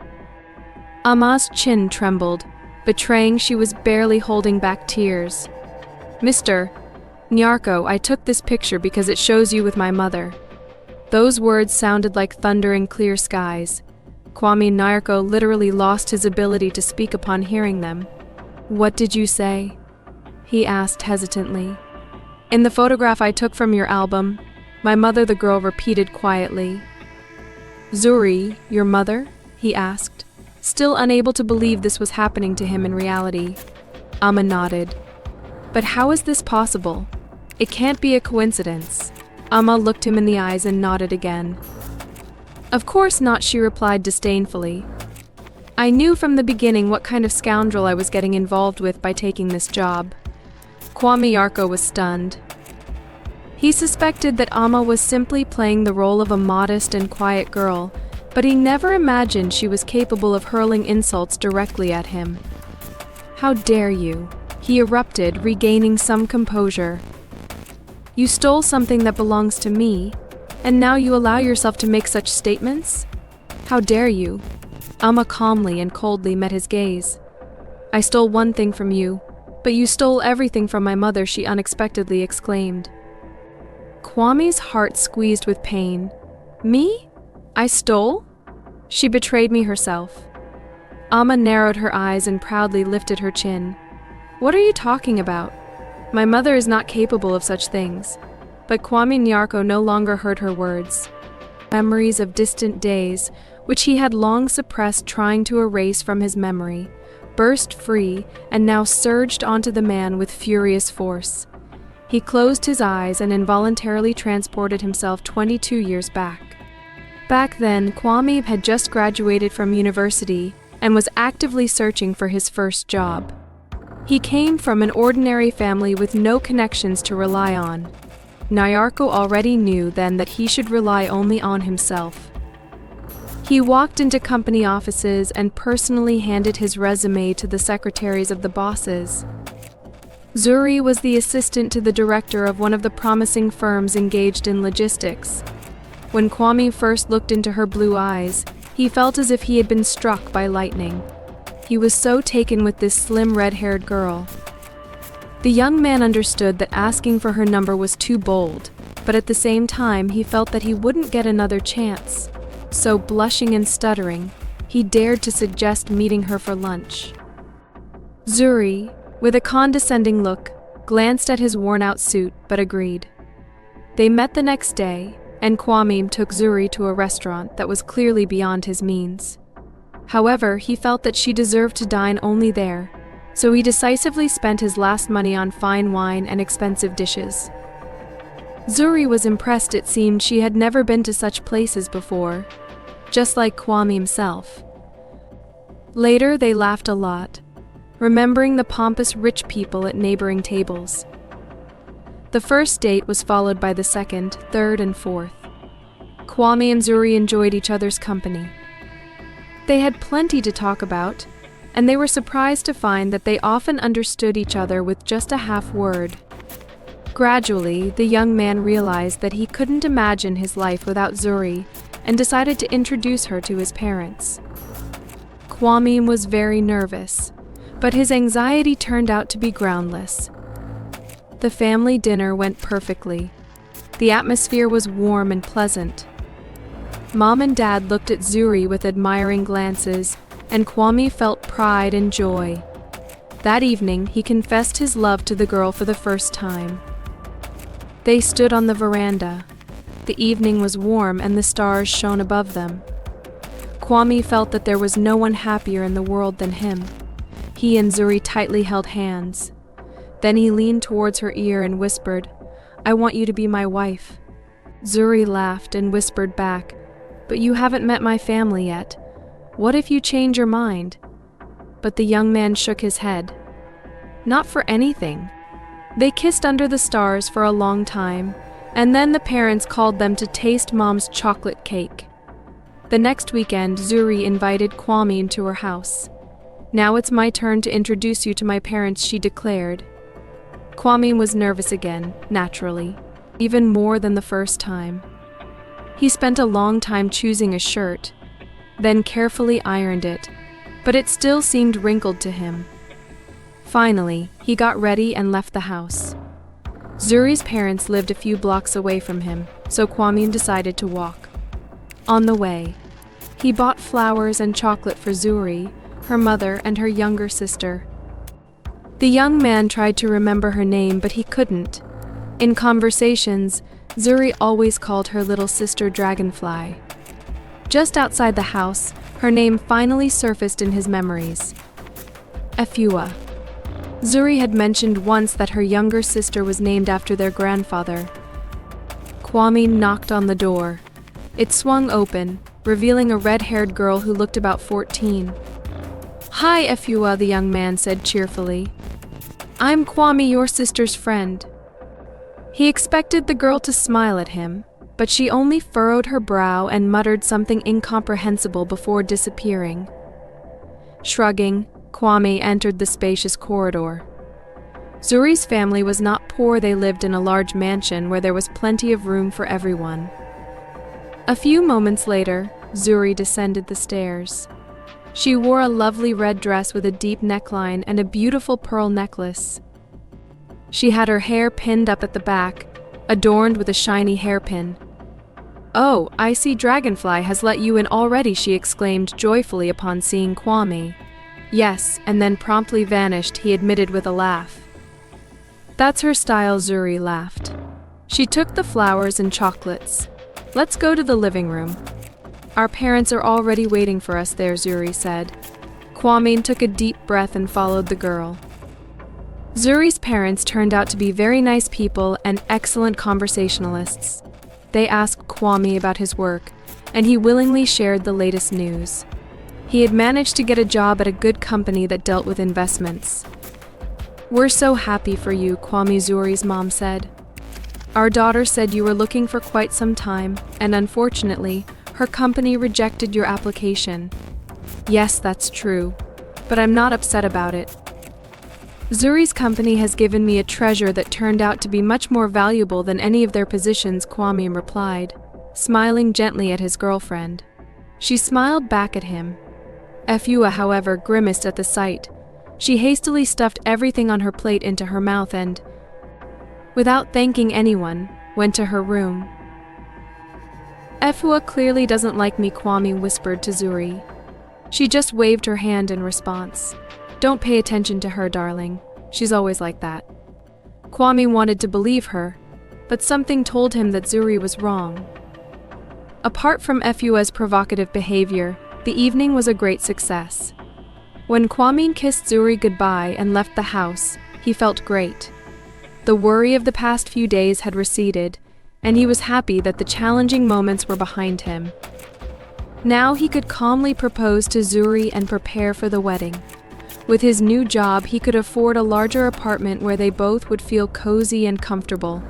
Amma's chin trembled, betraying she was barely holding back tears. Mr. Nyarko, I took this picture because it shows you with my mother. Those words sounded like thunder in clear skies. Kwame Nyarko literally lost his ability to speak upon hearing them. What did you say? He asked hesitantly. In the photograph I took from your album, my mother, the girl repeated quietly. Zuri, your mother? He asked, still unable to believe this was happening to him in reality. Amma nodded. But how is this possible? It can't be a coincidence. Amma looked him in the eyes and nodded again. Of course not, she replied disdainfully. I knew from the beginning what kind of scoundrel I was getting involved with by taking this job. Kwame Nyarko was stunned. He suspected that Amma was simply playing the role of a modest and quiet girl, but he never imagined she was capable of hurling insults directly at him. How dare you? He erupted, regaining some composure. You stole something that belongs to me, and now you allow yourself to make such statements? How dare you? Amma calmly and coldly met his gaze. I stole one thing from you, but you stole everything from my mother, she unexpectedly exclaimed. Kwame's heart squeezed with pain. Me? I stole? She betrayed me herself. Amma narrowed her eyes and proudly lifted her chin. What are you talking about? My mother is not capable of such things. But Kwame Nyarko no longer heard her words. Memories of distant days, which he had long suppressed, trying to erase from his memory, burst free and now surged onto the man with furious force. He closed his eyes and involuntarily transported himself 22 years back. Back then, Kwame had just graduated from university and was actively searching for his first job. He came from an ordinary family with no connections to rely on. Nyarko already knew then that he should rely only on himself. He walked into company offices and personally handed his resume to the secretaries of the bosses. Zuri was the assistant to the director of one of the promising firms engaged in logistics. When Kwame first looked into her blue eyes, he felt as if he had been struck by lightning. He was so taken with this slim red-haired girl. The young man understood that asking for her number was too bold, but at the same time he felt that he wouldn't get another chance. So, blushing and stuttering, he dared to suggest meeting her for lunch. Zuri, with a condescending look, glanced at his worn-out suit but agreed. They met the next day, and Kwame took Zuri to a restaurant that was clearly beyond his means. However, he felt that she deserved to dine only there, so he decisively spent his last money on fine wine and expensive dishes. Zuri was impressed. It seemed she had never been to such places before, just like Kwame himself. Later, they laughed a lot, remembering the pompous rich people at neighboring tables. The first date was followed by the second, third, and fourth. Kwame and Zuri enjoyed each other's company. They had plenty to talk about, and they were surprised to find that they often understood each other with just a half word. Gradually, the young man realized that he couldn't imagine his life without Zuri and decided to introduce her to his parents. Kwame was very nervous, but his anxiety turned out to be groundless. The family dinner went perfectly. The atmosphere was warm and pleasant. Mom and Dad looked at Zuri with admiring glances, and Kwame felt pride and joy. That evening, he confessed his love to the girl for the first time. They stood on the veranda. The evening was warm and the stars shone above them. Kwame felt that there was no one happier in the world than him. He and Zuri tightly held hands. Then he leaned towards her ear and whispered, "I want you to be my wife." Zuri laughed and whispered back, "But you haven't met my family yet. What if you change your mind?" But the young man shook his head. "Not for anything." They kissed under the stars for a long time, and then the parents called them to taste Mom's chocolate cake. The next weekend, Zuri invited Kwame into her house. "Now it's my turn to introduce you to my parents," she declared. Kwame was nervous again, naturally, even more than the first time. He spent a long time choosing a shirt, then carefully ironed it, but it still seemed wrinkled to him. Finally, he got ready and left the house. Zuri's parents lived a few blocks away from him, so Kwame decided to walk. On the way, he bought flowers and chocolate for Zuri, her mother, and her younger sister. The young man tried to remember her name, but he couldn't. In conversations, Zuri always called her little sister Dragonfly. Just outside the house, her name finally surfaced in his memories. Efua. Zuri had mentioned once that her younger sister was named after their grandfather. Kwame knocked on the door. It swung open, revealing a red-haired girl who looked about 14. "Hi, Efua," the young man said cheerfully. "I'm Kwame, your sister's friend." He expected the girl to smile at him, but she only furrowed her brow and muttered something incomprehensible before disappearing. Shrugging, Kwame entered the spacious corridor. Zuri's family was not poor. They lived in a large mansion where there was plenty of room for everyone. A few moments later, Zuri descended the stairs. She wore a lovely red dress with a deep neckline and a beautiful pearl necklace. She had her hair pinned up at the back, adorned with a shiny hairpin. "Oh, I see Dragonfly has let you in already," she exclaimed joyfully upon seeing Kwame. "Yes," and then promptly vanished, he admitted with a laugh. "That's her style," Zuri laughed. She took the flowers and chocolates. "Let's go to the living room. Our parents are already waiting for us there," Zuri said. Kwame took a deep breath and followed the girl. Zuri's parents turned out to be very nice people and excellent conversationalists. They asked Kwame about his work, and he willingly shared the latest news. He had managed to get a job at a good company that dealt with investments. "We're so happy for you," Kwame, Zuri's mom said. "Our daughter said you were looking for quite some time, and unfortunately, her company rejected your application." "Yes, that's true, but I'm not upset about it. Zuri's company has given me a treasure that turned out to be much more valuable than any of their positions," Kwame replied, smiling gently at his girlfriend. She smiled back at him. Efua, however, grimaced at the sight. She hastily stuffed everything on her plate into her mouth and, without thanking anyone, went to her room. "Efua clearly doesn't like me," Kwame whispered to Zuri. She just waved her hand in response. "Don't pay attention to her, darling. She's always like that." Kwame wanted to believe her, but something told him that Zuri was wrong. Apart from Efua's provocative behavior, the evening was a great success. When Kwame kissed Zuri goodbye and left the house, he felt great. The worry of the past few days had receded, and he was happy that the challenging moments were behind him. Now he could calmly propose to Zuri and prepare for the wedding. With his new job, he could afford a larger apartment where they both would feel cozy and comfortable.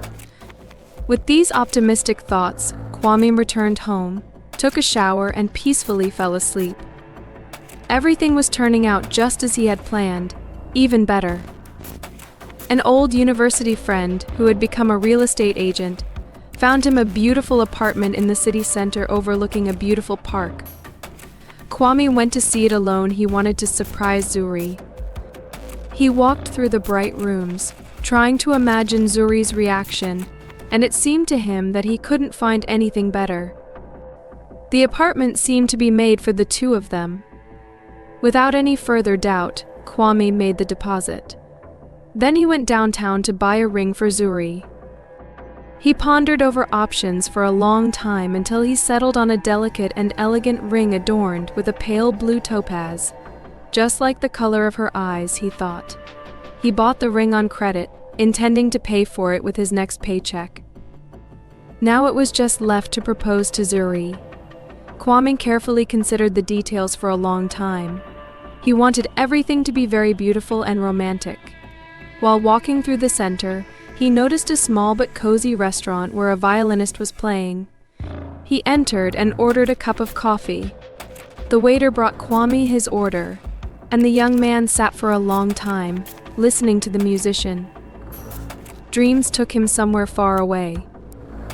With these optimistic thoughts, Kwame returned home, took a shower, and peacefully fell asleep. Everything was turning out just as he had planned, even better. An old university friend, who had become a real estate agent, found him a beautiful apartment in the city center overlooking a beautiful park. Kwame went to see it alone. He wanted to surprise Zuri. He walked through the bright rooms, trying to imagine Zuri's reaction, and it seemed to him that he couldn't find anything better. The apartment seemed to be made for the two of them. Without any further doubt, Kwame made the deposit. Then he went downtown to buy a ring for Zuri. He pondered over options for a long time until he settled on a delicate and elegant ring adorned with a pale blue topaz, just like the color of her eyes, he thought. He bought the ring on credit, intending to pay for it with his next paycheck. Now it was just left to propose to Zuri. Kwame carefully considered the details for a long time. He wanted everything to be very beautiful and romantic. While walking through the center, he noticed a small but cozy restaurant where a violinist was playing. He entered and ordered a cup of coffee. The waiter brought Kwame his order, and the young man sat for a long time, listening to the musician. Dreams took him somewhere far away.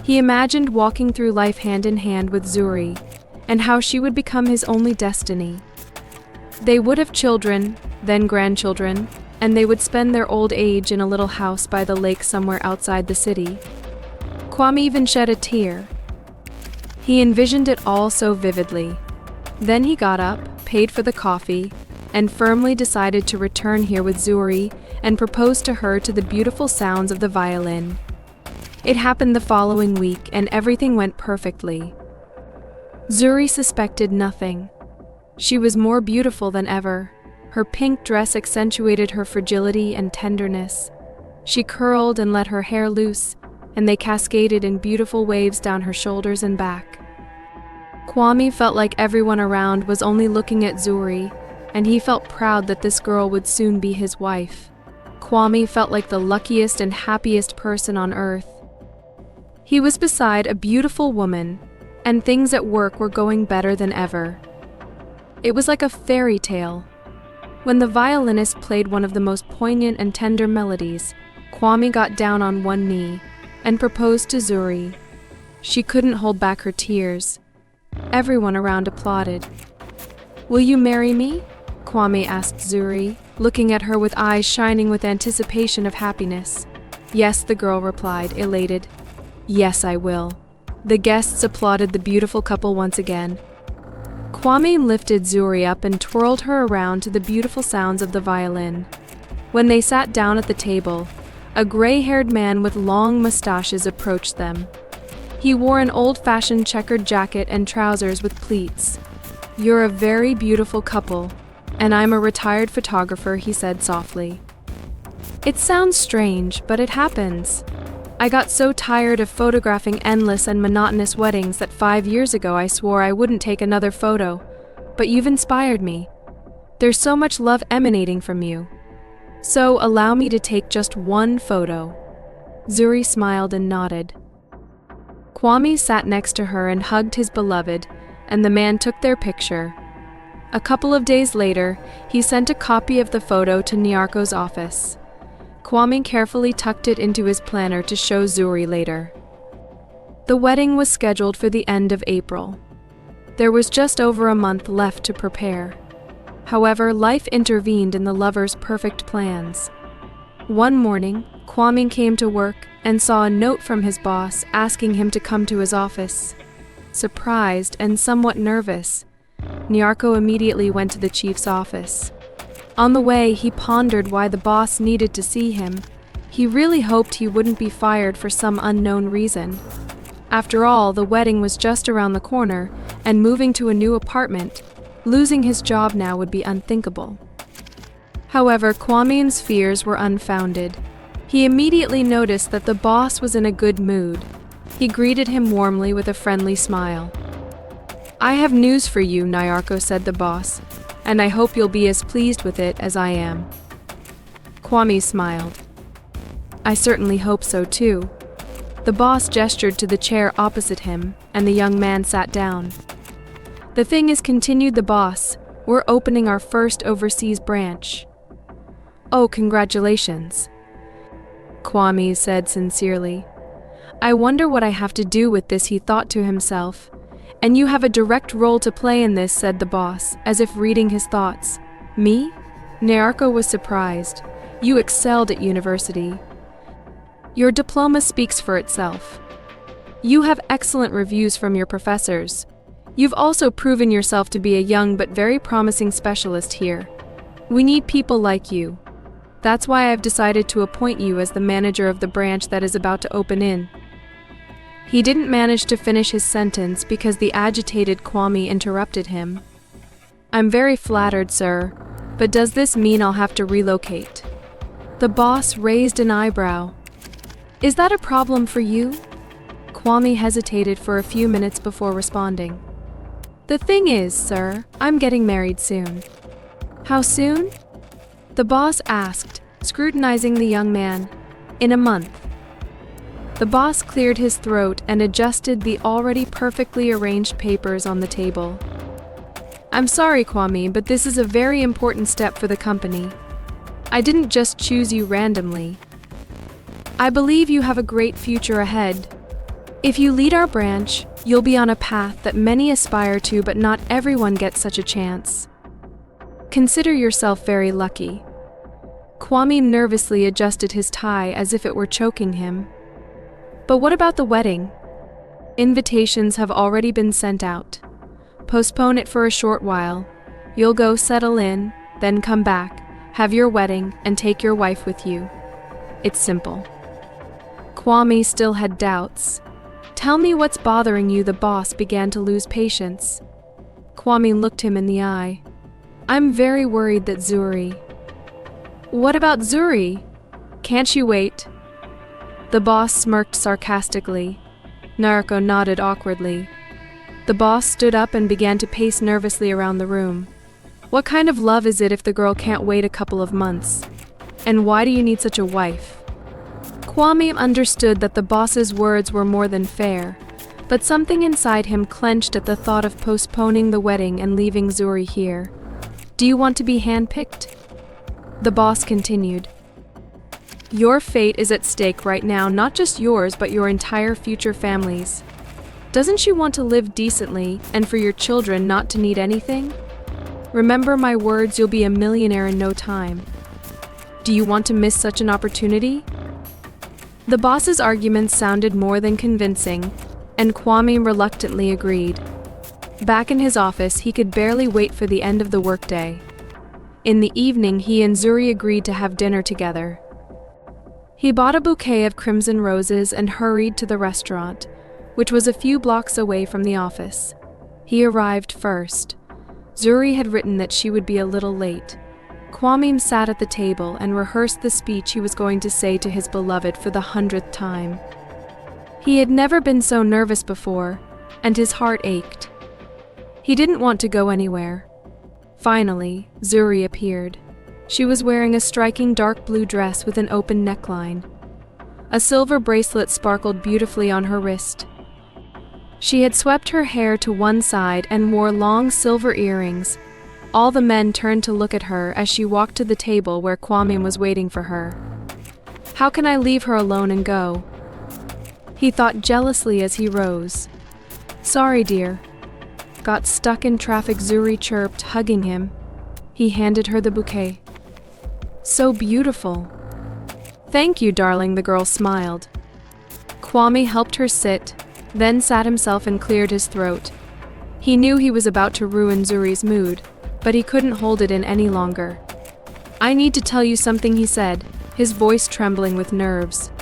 He imagined walking through life hand in hand with Zuri, and how she would become his only destiny. They would have children, then grandchildren, and they would spend their old age in a little house by the lake somewhere outside the city. Kwame even shed a tear. He envisioned it all so vividly. Then he got up, paid for the coffee, and firmly decided to return here with Zuri and propose to her to the beautiful sounds of the violin. It happened the following week, and everything went perfectly. Zuri suspected nothing. She was more beautiful than ever. Her pink dress accentuated her fragility and tenderness. She curled and let her hair loose, and they cascaded in beautiful waves down her shoulders and back. Kwame felt like everyone around was only looking at Zuri, and he felt proud that this girl would soon be his wife. Kwame felt like the luckiest and happiest person on earth. He was beside a beautiful woman, and things at work were going better than ever. It was like a fairy tale. When the violinist played one of the most poignant and tender melodies, Kwame got down on one knee and proposed to Zuri. She couldn't hold back her tears. Everyone around applauded. "Will you marry me?" Kwame asked Zuri, looking at her with eyes shining with anticipation of happiness. "Yes," the girl replied, elated. "Yes, I will." The guests applauded the beautiful couple once again. Kwame lifted Zuri up and twirled her around to the beautiful sounds of the violin. When they sat down at the table, a gray-haired man with long mustaches approached them. He wore an old-fashioned checkered jacket and trousers with pleats. "You're a very beautiful couple, and I'm a retired photographer," he said softly. "It sounds strange, but it happens. I got so tired of photographing endless and monotonous weddings that 5 years ago I swore I wouldn't take another photo, but you've inspired me. There's so much love emanating from you. So allow me to take just one photo." Zuri smiled and nodded. Kwame sat next to her and hugged his beloved, and the man took their picture. A couple of days later, he sent a copy of the photo to Nyarko's office. Kwame carefully tucked it into his planner to show Zuri later. The wedding was scheduled for the end of April. There was just over a month left to prepare. However, life intervened in the lovers' perfect plans. One morning, Kwame came to work and saw a note from his boss asking him to come to his office. Surprised and somewhat nervous, Nyarko immediately went to the chief's office. On the way, he pondered why the boss needed to see him. He really hoped he wouldn't be fired for some unknown reason. After all, the wedding was just around the corner, and moving to a new apartment, losing his job now would be unthinkable. However, Kwame's fears were unfounded. He immediately noticed that the boss was in a good mood. He greeted him warmly with a friendly smile. "I have news for you," Nyarko said, the boss, "and I hope you'll be as pleased with it as I am." Kwame smiled. "I certainly hope so too." The boss gestured to the chair opposite him, and the young man sat down. "The thing is," continued the boss, "we're opening our first overseas branch." "Oh, congratulations," Kwame said sincerely. "I wonder what I have to do with this," he thought to himself. "And you have a direct role to play in this," said the boss, as if reading his thoughts. "Me?" Nyarko was surprised. "You excelled at university. Your diploma speaks for itself. You have excellent reviews from your professors. You've also proven yourself to be a young but very promising specialist here. We need people like you. That's why I've decided to appoint you as the manager of the branch that is about to open in." He didn't manage to finish his sentence because the agitated Kwame interrupted him. "I'm very flattered, sir, but does this mean I'll have to relocate?" The boss raised an eyebrow. Is that a problem for you? Kwame hesitated for a few minutes before responding. The thing is, sir, I'm getting married soon. How soon? The boss asked, scrutinizing the young man. In a month. The boss cleared his throat and adjusted the already perfectly arranged papers on the table. I'm sorry, Kwame, but this is a very important step for the company. I didn't just choose you randomly. I believe you have a great future ahead. If you lead our branch, you'll be on a path that many aspire to, but not everyone gets such a chance. Consider yourself very lucky. Kwame nervously adjusted his tie as if it were choking him. But what about the wedding? Invitations have already been sent out. Postpone it for a short while. You'll go settle in, then come back, have your wedding, and take your wife with you. It's simple. Kwame still had doubts. Tell me what's bothering you. The boss began to lose patience. Kwame looked him in the eye. I'm very worried that Zuri. What about Zuri? Can't she wait? The boss smirked sarcastically. Naruko nodded awkwardly. The boss stood up and began to pace nervously around the room. What kind of love is it if the girl can't wait a couple of months? And why do you need such a wife? Kwame understood that the boss's words were more than fair, but something inside him clenched at the thought of postponing the wedding and leaving Zuri here. Do you want to be handpicked? The boss continued. Your fate is at stake right now, not just yours, but your entire future family's. Doesn't she want to live decently and for your children not to need anything? Remember my words, you'll be a millionaire in no time. Do you want to miss such an opportunity? The boss's arguments sounded more than convincing, and Kwame reluctantly agreed. Back in his office, he could barely wait for the end of the workday. In the evening, he and Zuri agreed to have dinner together. He bought a bouquet of crimson roses and hurried to the restaurant, which was a few blocks away from the office. He arrived first. Zuri had written that she would be a little late. Kwame sat at the table and rehearsed the speech he was going to say to his beloved for the 100th time. He had never been so nervous before, and his heart ached. He didn't want to go anywhere. Finally, Zuri appeared. She was wearing a striking dark blue dress with an open neckline. A silver bracelet sparkled beautifully on her wrist. She had swept her hair to one side and wore long silver earrings. All the men turned to look at her as she walked to the table where Kwame was waiting for her. How can I leave her alone and go? He thought jealously as he rose. Sorry, dear. Got stuck in traffic, Zuri chirped, hugging him. He handed her the bouquet. So beautiful. Thank you, darling, the girl smiled. Kwame helped her sit, then sat himself and cleared his throat. He knew he was about to ruin Zuri's mood, but he couldn't hold it in any longer. I need to tell you something, he said, his voice trembling with nerves.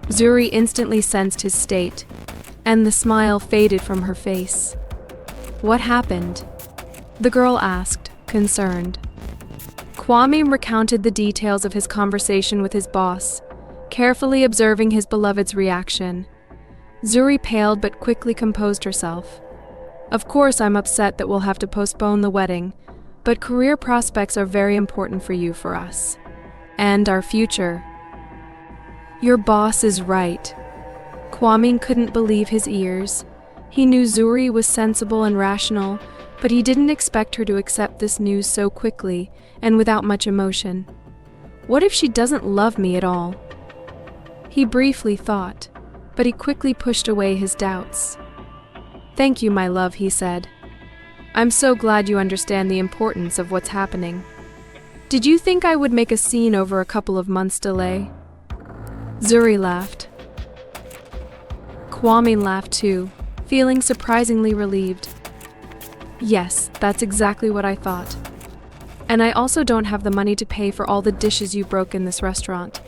Zuri instantly sensed his state, and the smile faded from her face. What happened? The girl asked, concerned. Kwame recounted the details of his conversation with his boss, carefully observing his beloved's reaction. Zuri paled but quickly composed herself. Of course, I'm upset that we'll have to postpone the wedding, but career prospects are very important for us. And our future. Your boss is right. Kwame couldn't believe his ears. He knew Zuri was sensible and rational, but he didn't expect her to accept this news so quickly and without much emotion. What if she doesn't love me at all? He briefly thought, but he quickly pushed away his doubts. Thank you, my love, he said. I'm so glad you understand the importance of what's happening. Did you think I would make a scene over a couple of months' delay? Zuri laughed. Kwame laughed too, feeling surprisingly relieved. Yes, that's exactly what I thought. And I also don't have the money to pay for all the dishes you broke in this restaurant.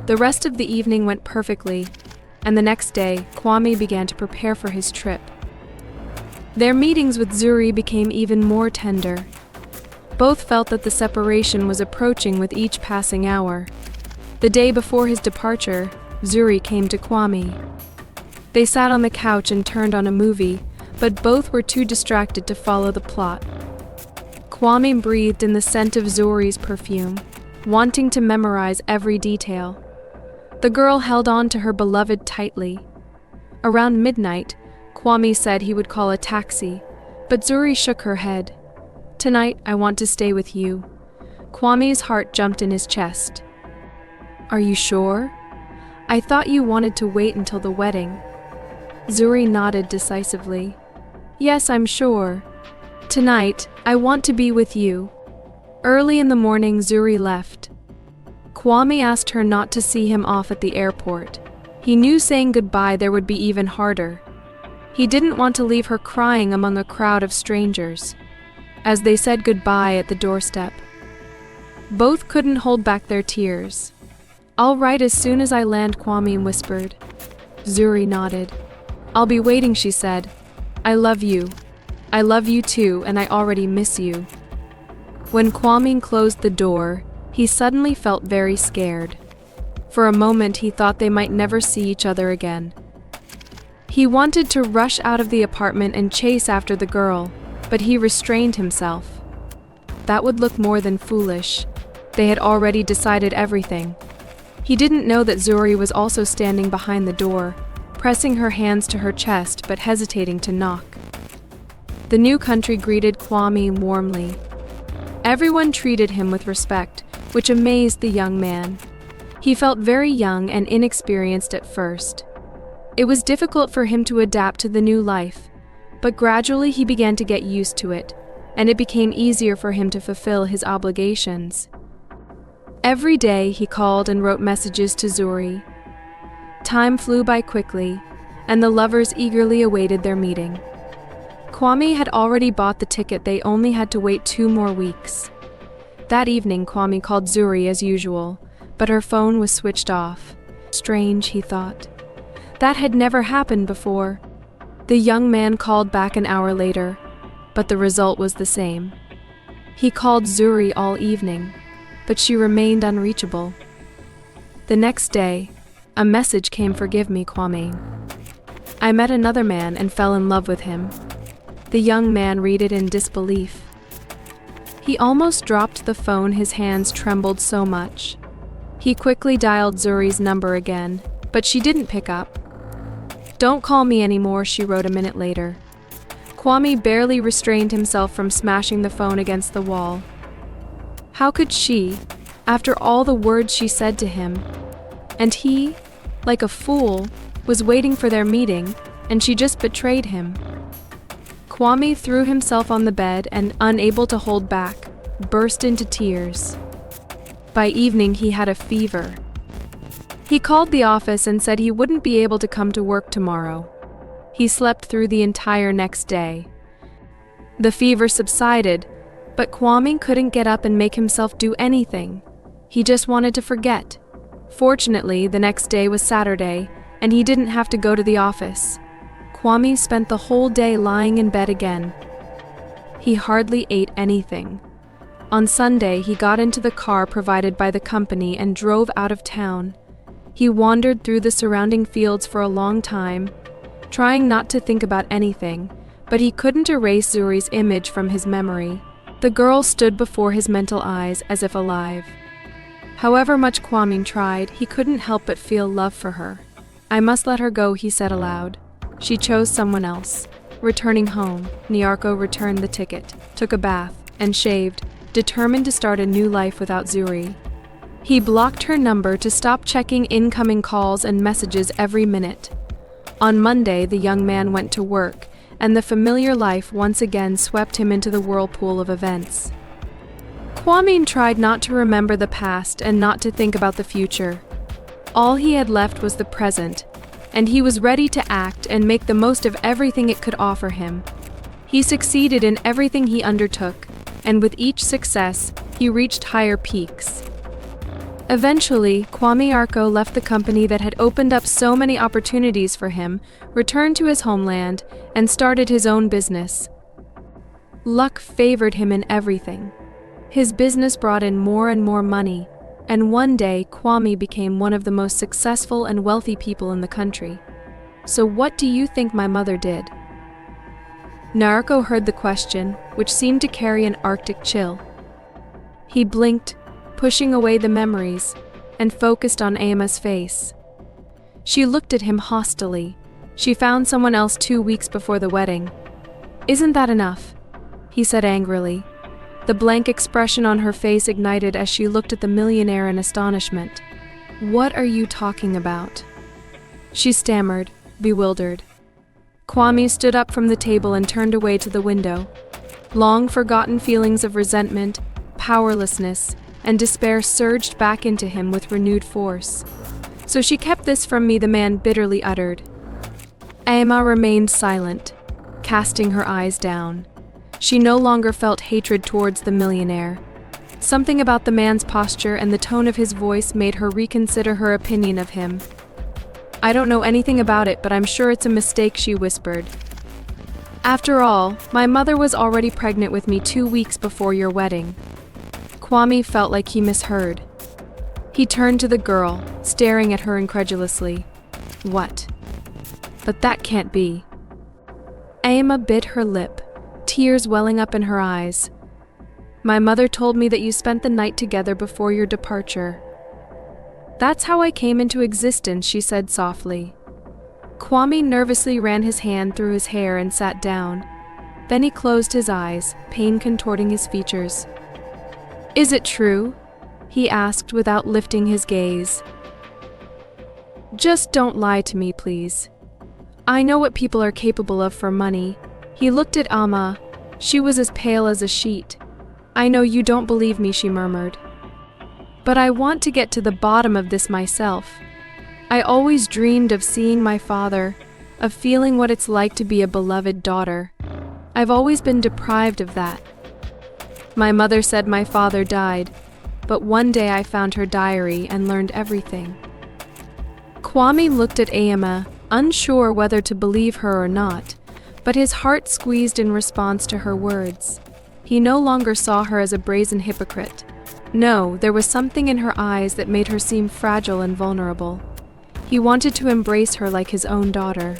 The rest of the evening went perfectly, and the next day, Kwame began to prepare for his trip. Their meetings with Zuri became even more tender. Both felt that the separation was approaching with each passing hour. The day before his departure, Zuri came to Kwame. They sat on the couch and turned on a movie, but both were too distracted to follow the plot. Kwame breathed in the scent of Zuri's perfume, wanting to memorize every detail. The girl held on to her beloved tightly. Around midnight, Kwame said he would call a taxi, but Zuri shook her head. "Tonight, I want to stay with you." Kwame's heart jumped in his chest. "Are you sure? I thought you wanted to wait until the wedding." Zuri nodded decisively. "Yes, I'm sure. Tonight, I want to be with you." Early in the morning, Zuri left. Kwame asked her not to see him off at the airport. He knew saying goodbye there would be even harder. He didn't want to leave her crying among a crowd of strangers. As they said goodbye at the doorstep, both couldn't hold back their tears. "I'll write as soon as I land," Kwame whispered. Zuri nodded. "I'll be waiting," she said. "I love you. I love you too, and I already miss you." When Kwame closed the door, he suddenly felt very scared. For a moment, he thought they might never see each other again. He wanted to rush out of the apartment and chase after the girl, but he restrained himself. That would look more than foolish. They had already decided everything. He didn't know that Zuri was also standing behind the door, pressing her hands to her chest but hesitating to knock. The new country greeted Kwame warmly. Everyone treated him with respect, which amazed the young man. He felt very young and inexperienced at first. It was difficult for him to adapt to the new life, but gradually he began to get used to it, and it became easier for him to fulfill his obligations. Every day he called and wrote messages to Zuri. Time flew by quickly, and the lovers eagerly awaited their meeting. Kwame had already bought the ticket, they only had to wait 2 more weeks. That evening, Kwame called Zuri as usual, but her phone was switched off. Strange, he thought. That had never happened before. The young man called back an hour later, but the result was the same. He called Zuri all evening, but she remained unreachable. The next day, a message came, "Forgive me, Kwame. I met another man and fell in love with him." The young man read it in disbelief. He almost dropped the phone, his hands trembled so much. He quickly dialed Zuri's number again, but she didn't pick up. "Don't call me anymore," she wrote a minute later. Kwame barely restrained himself from smashing the phone against the wall. How could she, after all the words she said to him? And he, like a fool, was waiting for their meeting, and she just betrayed him. Kwame threw himself on the bed and, unable to hold back, burst into tears. By evening, he had a fever. He called the office and said he wouldn't be able to come to work tomorrow. He slept through the entire next day. The fever subsided, but Kwame couldn't get up and make himself do anything. He just wanted to forget. Fortunately, the next day was Saturday, and he didn't have to go to the office. Kwame spent the whole day lying in bed again. He hardly ate anything. On Sunday, he got into the car provided by the company and drove out of town. He wandered through the surrounding fields for a long time, trying not to think about anything, but he couldn't erase Zuri's image from his memory. The girl stood before his mental eyes as if alive. However much Kwame tried, he couldn't help but feel love for her. "I must let her go," he said aloud. She chose someone else. Returning home, Nyarko returned the ticket, took a bath, and shaved, determined to start a new life without Zuri. He blocked her number to stop checking incoming calls and messages every minute. On Monday, the young man went to work, and the familiar life once again swept him into the whirlpool of events. Kwame tried not to remember the past and not to think about the future. All he had left was the present, and he was ready to act and make the most of everything it could offer him. He succeeded in everything he undertook, and with each success, he reached higher peaks. Eventually, Kwame Arko left the company that had opened up so many opportunities for him, returned to his homeland, and started his own business. Luck favored him in everything. His business brought in more and more money, and one day Kwame became one of the most successful and wealthy people in the country. So what do you think my mother did? Narco heard the question, which seemed to carry an Arctic chill. He blinked, pushing away the memories, and focused on Emma's face. She looked at him hostilely. She found someone else 2 weeks before the wedding. Isn't that enough? He said angrily. The blank expression on her face ignited as she looked at the millionaire in astonishment. What are you talking about? She stammered, bewildered. Kwame stood up from the table and turned away to the window. Long-forgotten feelings of resentment, powerlessness, and despair surged back into him with renewed force. So she kept this from me, the man bitterly uttered. Emma remained silent, casting her eyes down. She no longer felt hatred towards the millionaire. Something about the man's posture and the tone of his voice made her reconsider her opinion of him. I don't know anything about it, but I'm sure it's a mistake, she whispered. After all, my mother was already pregnant with me 2 weeks before your wedding. Kwame felt like he misheard. He turned to the girl, staring at her incredulously. What? But that can't be. Emma bit her lip, tears welling up in her eyes. My mother told me that you spent the night together before your departure. That's how I came into existence, she said softly. Kwame nervously ran his hand through his hair and sat down. Then he closed his eyes, pain contorting his features. Is it true? He asked without lifting his gaze. Just don't lie to me, please. I know what people are capable of for money. He looked at Amma. She was as pale as a sheet. I know you don't believe me, she murmured. But I want to get to the bottom of this myself. I always dreamed of seeing my father, of feeling what it's like to be a beloved daughter. I've always been deprived of that. My mother said my father died, but one day I found her diary and learned everything. Kwame looked at Emma, unsure whether to believe her or not, but his heart squeezed in response to her words. He no longer saw her as a brazen hypocrite. No, there was something in her eyes that made her seem fragile and vulnerable. He wanted to embrace her like his own daughter,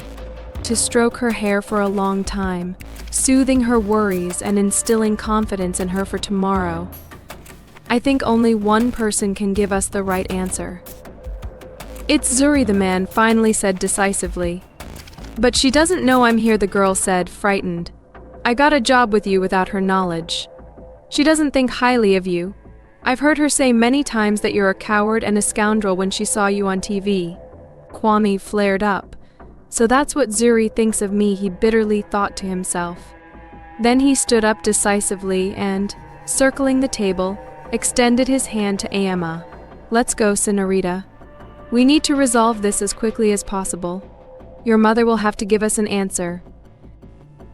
to stroke her hair for a long time, soothing her worries and instilling confidence in her for tomorrow. I think only one person can give us the right answer. It's Zuri, the man finally said decisively. But she doesn't know I'm here, the girl said, frightened. I got a job with you without her knowledge. She doesn't think highly of you. I've heard her say many times that you're a coward and a scoundrel when she saw you on TV. Kwame flared up. So that's what Zuri thinks of me, he bitterly thought to himself. Then he stood up decisively and, circling the table, extended his hand to Emma. Let's go, senorita. We need to resolve this as quickly as possible. Your mother will have to give us an answer.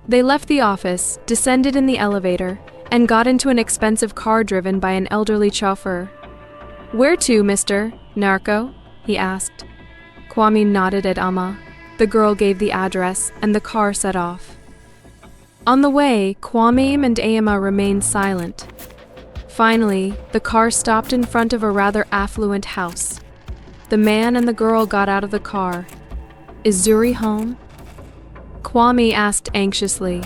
They left the office, descended in the elevator, and got into an expensive car driven by an elderly chauffeur. Where to, Mr. Narco? He asked. Kwame nodded at Amma. The girl gave the address, and the car set off. On the way, Kwame and Emma remained silent. Finally, the car stopped in front of a rather affluent house. The man and the girl got out of the car. Is Zuri home? Kwame asked anxiously.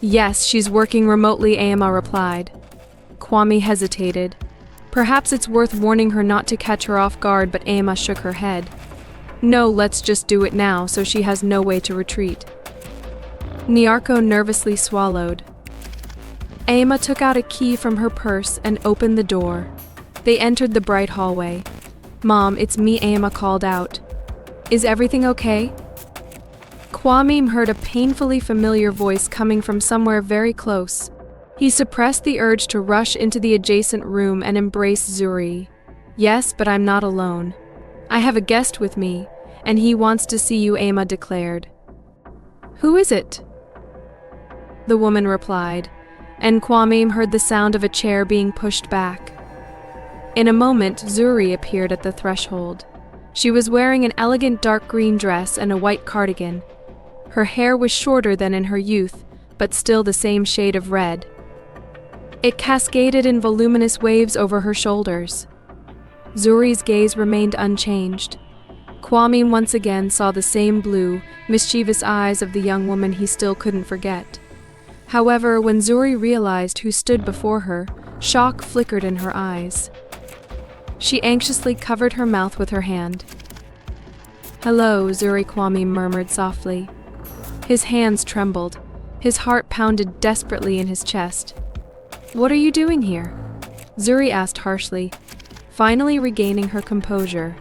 Yes, she's working remotely, Emma replied. Kwame hesitated. Perhaps it's worth warning her not to catch her off guard, but Emma shook her head. No, let's just do it now so she has no way to retreat. Nyarko nervously swallowed. Emma took out a key from her purse and opened the door. They entered the bright hallway. Mom, it's me, Emma called out. Is everything okay? Kwame heard a painfully familiar voice coming from somewhere very close. He suppressed the urge to rush into the adjacent room and embrace Zuri. Yes, but I'm not alone. I have a guest with me, and he wants to see you, Emma declared. Who is it? The woman replied, and Kwame heard the sound of a chair being pushed back. In a moment, Zuri appeared at the threshold. She was wearing an elegant dark green dress and a white cardigan. Her hair was shorter than in her youth, but still the same shade of red. It cascaded in voluminous waves over her shoulders. Zuri's gaze remained unchanged. Kwame once again saw the same blue, mischievous eyes of the young woman he still couldn't forget. However, when Zuri realized who stood before her, shock flickered in her eyes. She anxiously covered her mouth with her hand. "Hello," Zuri, Kwame murmured softly. His hands trembled. His heart pounded desperately in his chest. "What are you doing here?" Zuri asked harshly, finally regaining her composure.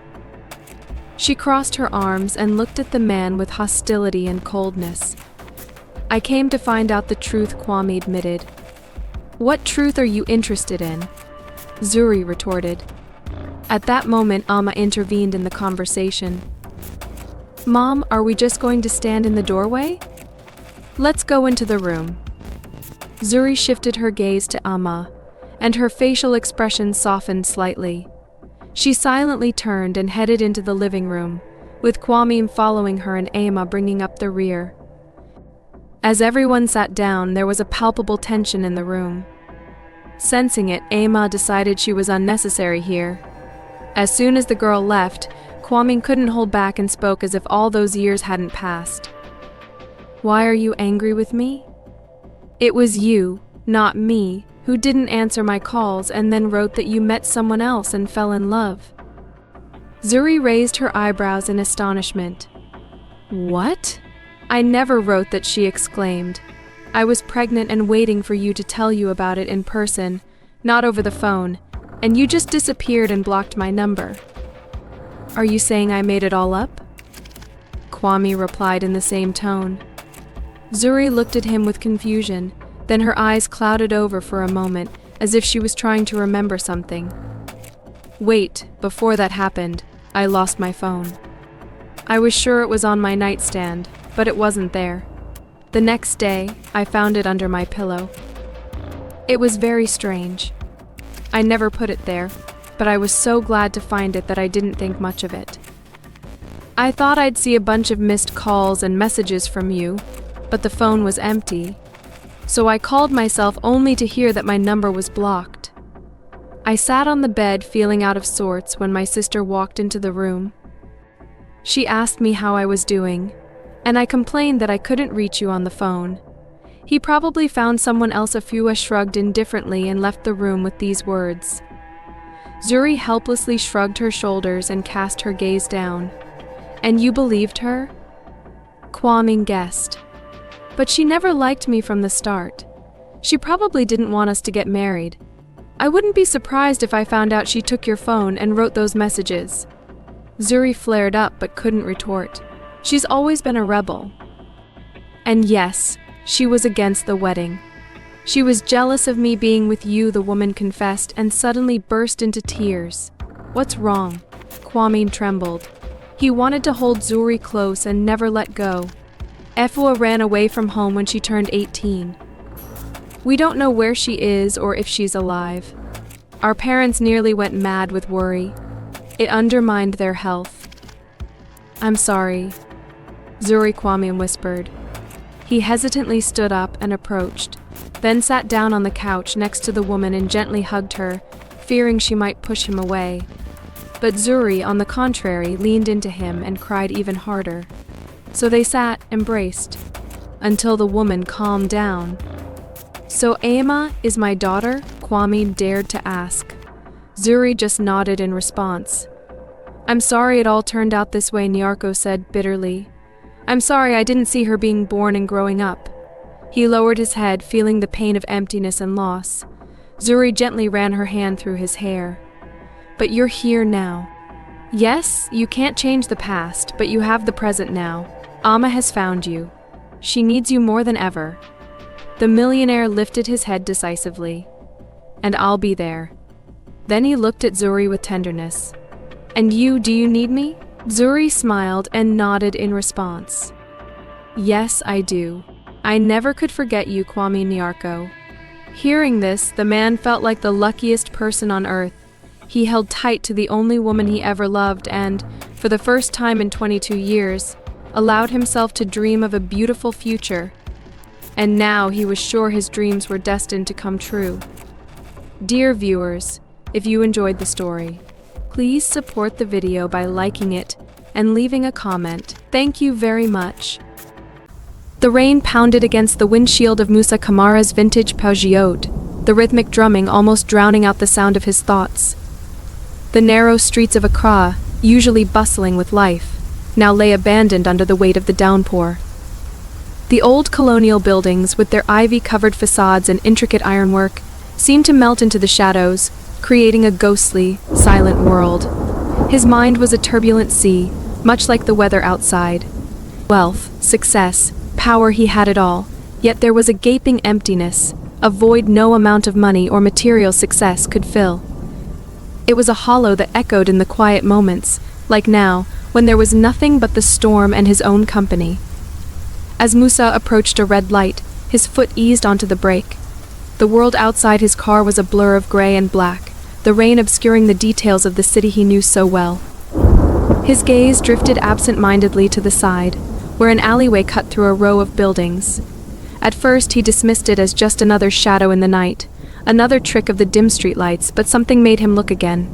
She crossed her arms and looked at the man with hostility and coldness. "I came to find out the truth," Kwame admitted. "What truth are you interested in?" Zuri retorted. At that moment, Amma intervened in the conversation. "Mom, are we just going to stand in the doorway? Let's go into the room." Zuri shifted her gaze to Amma, and her facial expression softened slightly. She silently turned and headed into the living room, with Kwame following her and Amma bringing up the rear. As everyone sat down, there was a palpable tension in the room. Sensing it, Amma decided she was unnecessary here. As soon as the girl left, Kwame couldn't hold back and spoke as if all those years hadn't passed. "Why are you angry with me? It was you, not me, who didn't answer my calls and then wrote that you met someone else and fell in love." Zuri raised her eyebrows in astonishment. "What? I never wrote that," she exclaimed. "I was pregnant and waiting for you to tell you about it in person, not over the phone, and you just disappeared and blocked my number." "Are you saying I made it all up?" Kwame replied in the same tone. Zuri looked at him with confusion, then her eyes clouded over for a moment, as if she was trying to remember something. "Wait, before that happened, I lost my phone. I was sure it was on my nightstand, but it wasn't there. The next day, I found it under my pillow. It was very strange. I never put it there, but I was so glad to find it that I didn't think much of it. I thought I'd see a bunch of missed calls and messages from you, but the phone was empty. So I called myself only to hear that my number was blocked. I sat on the bed feeling out of sorts when my sister walked into the room. She asked me how I was doing, and I complained that I couldn't reach you on the phone. He probably found someone else." Afua shrugged indifferently and left the room with these words. Zuri helplessly shrugged her shoulders and cast her gaze down. "And you believed her?" Kwame guessed. "But she never liked me from the start. She probably didn't want us to get married. I wouldn't be surprised if I found out she took your phone and wrote those messages." Zuri flared up but couldn't retort. She's always been a rebel. "And yes, she was against the wedding. She was jealous of me being with you," the woman confessed and suddenly burst into tears. "What's wrong?" Kwame trembled. He wanted to hold Zuri close and never let go. Efua ran away from home when she turned 18. "We don't know where she is or if she's alive. Our parents nearly went mad with worry. It undermined their health." "I'm sorry," Zuri, Kwame whispered. He hesitantly stood up and approached, then sat down on the couch next to the woman and gently hugged her, fearing she might push him away. But Zuri, on the contrary, leaned into him and cried even harder. So they sat, embraced, until the woman calmed down. "So Amma is my daughter?" Kwame dared to ask. Zuri just nodded in response. "I'm sorry it all turned out this way," Nyarko said bitterly. "I'm sorry I didn't see her being born and growing up." He lowered his head, feeling the pain of emptiness and loss. Zuri gently ran her hand through his hair. "But you're here now. Yes, you can't change the past, but you have the present now. Amma has found you. She needs you more than ever." The millionaire lifted his head decisively. "And I'll be there." Then he looked at Zuri with tenderness. "And you, do you need me?" Zuri smiled and nodded in response. "Yes, I do. I never could forget you, Kwame Nyarko." Hearing this, the man felt like the luckiest person on earth. He held tight to the only woman he ever loved and, for the first time in 22 years, allowed himself to dream of a beautiful future. And now he was sure his dreams were destined to come true. Dear viewers, if you enjoyed the story, please support the video by liking it and leaving a comment. Thank you very much. The rain pounded against the windshield of Musa Kamara's vintage Peugeot, the rhythmic drumming almost drowning out the sound of his thoughts. The narrow streets of Accra, usually bustling with life, now lay abandoned under the weight of the downpour. The old colonial buildings, with their ivy-covered facades and intricate ironwork, seemed to melt into the shadows, creating a ghostly, silent world. His mind was a turbulent sea, much like the weather outside. Wealth, success, power, he had it all, yet there was a gaping emptiness, a void no amount of money or material success could fill. It was a hollow that echoed in the quiet moments, like now, when there was nothing but the storm and his own company. As Musa approached a red light, his foot eased onto the brake. The world outside his car was a blur of gray and black, the rain obscuring the details of the city he knew so well. His gaze drifted absent-mindedly to the side, where an alleyway cut through a row of buildings. At first he dismissed it as just another shadow in the night, another trick of the dim streetlights, but something made him look again.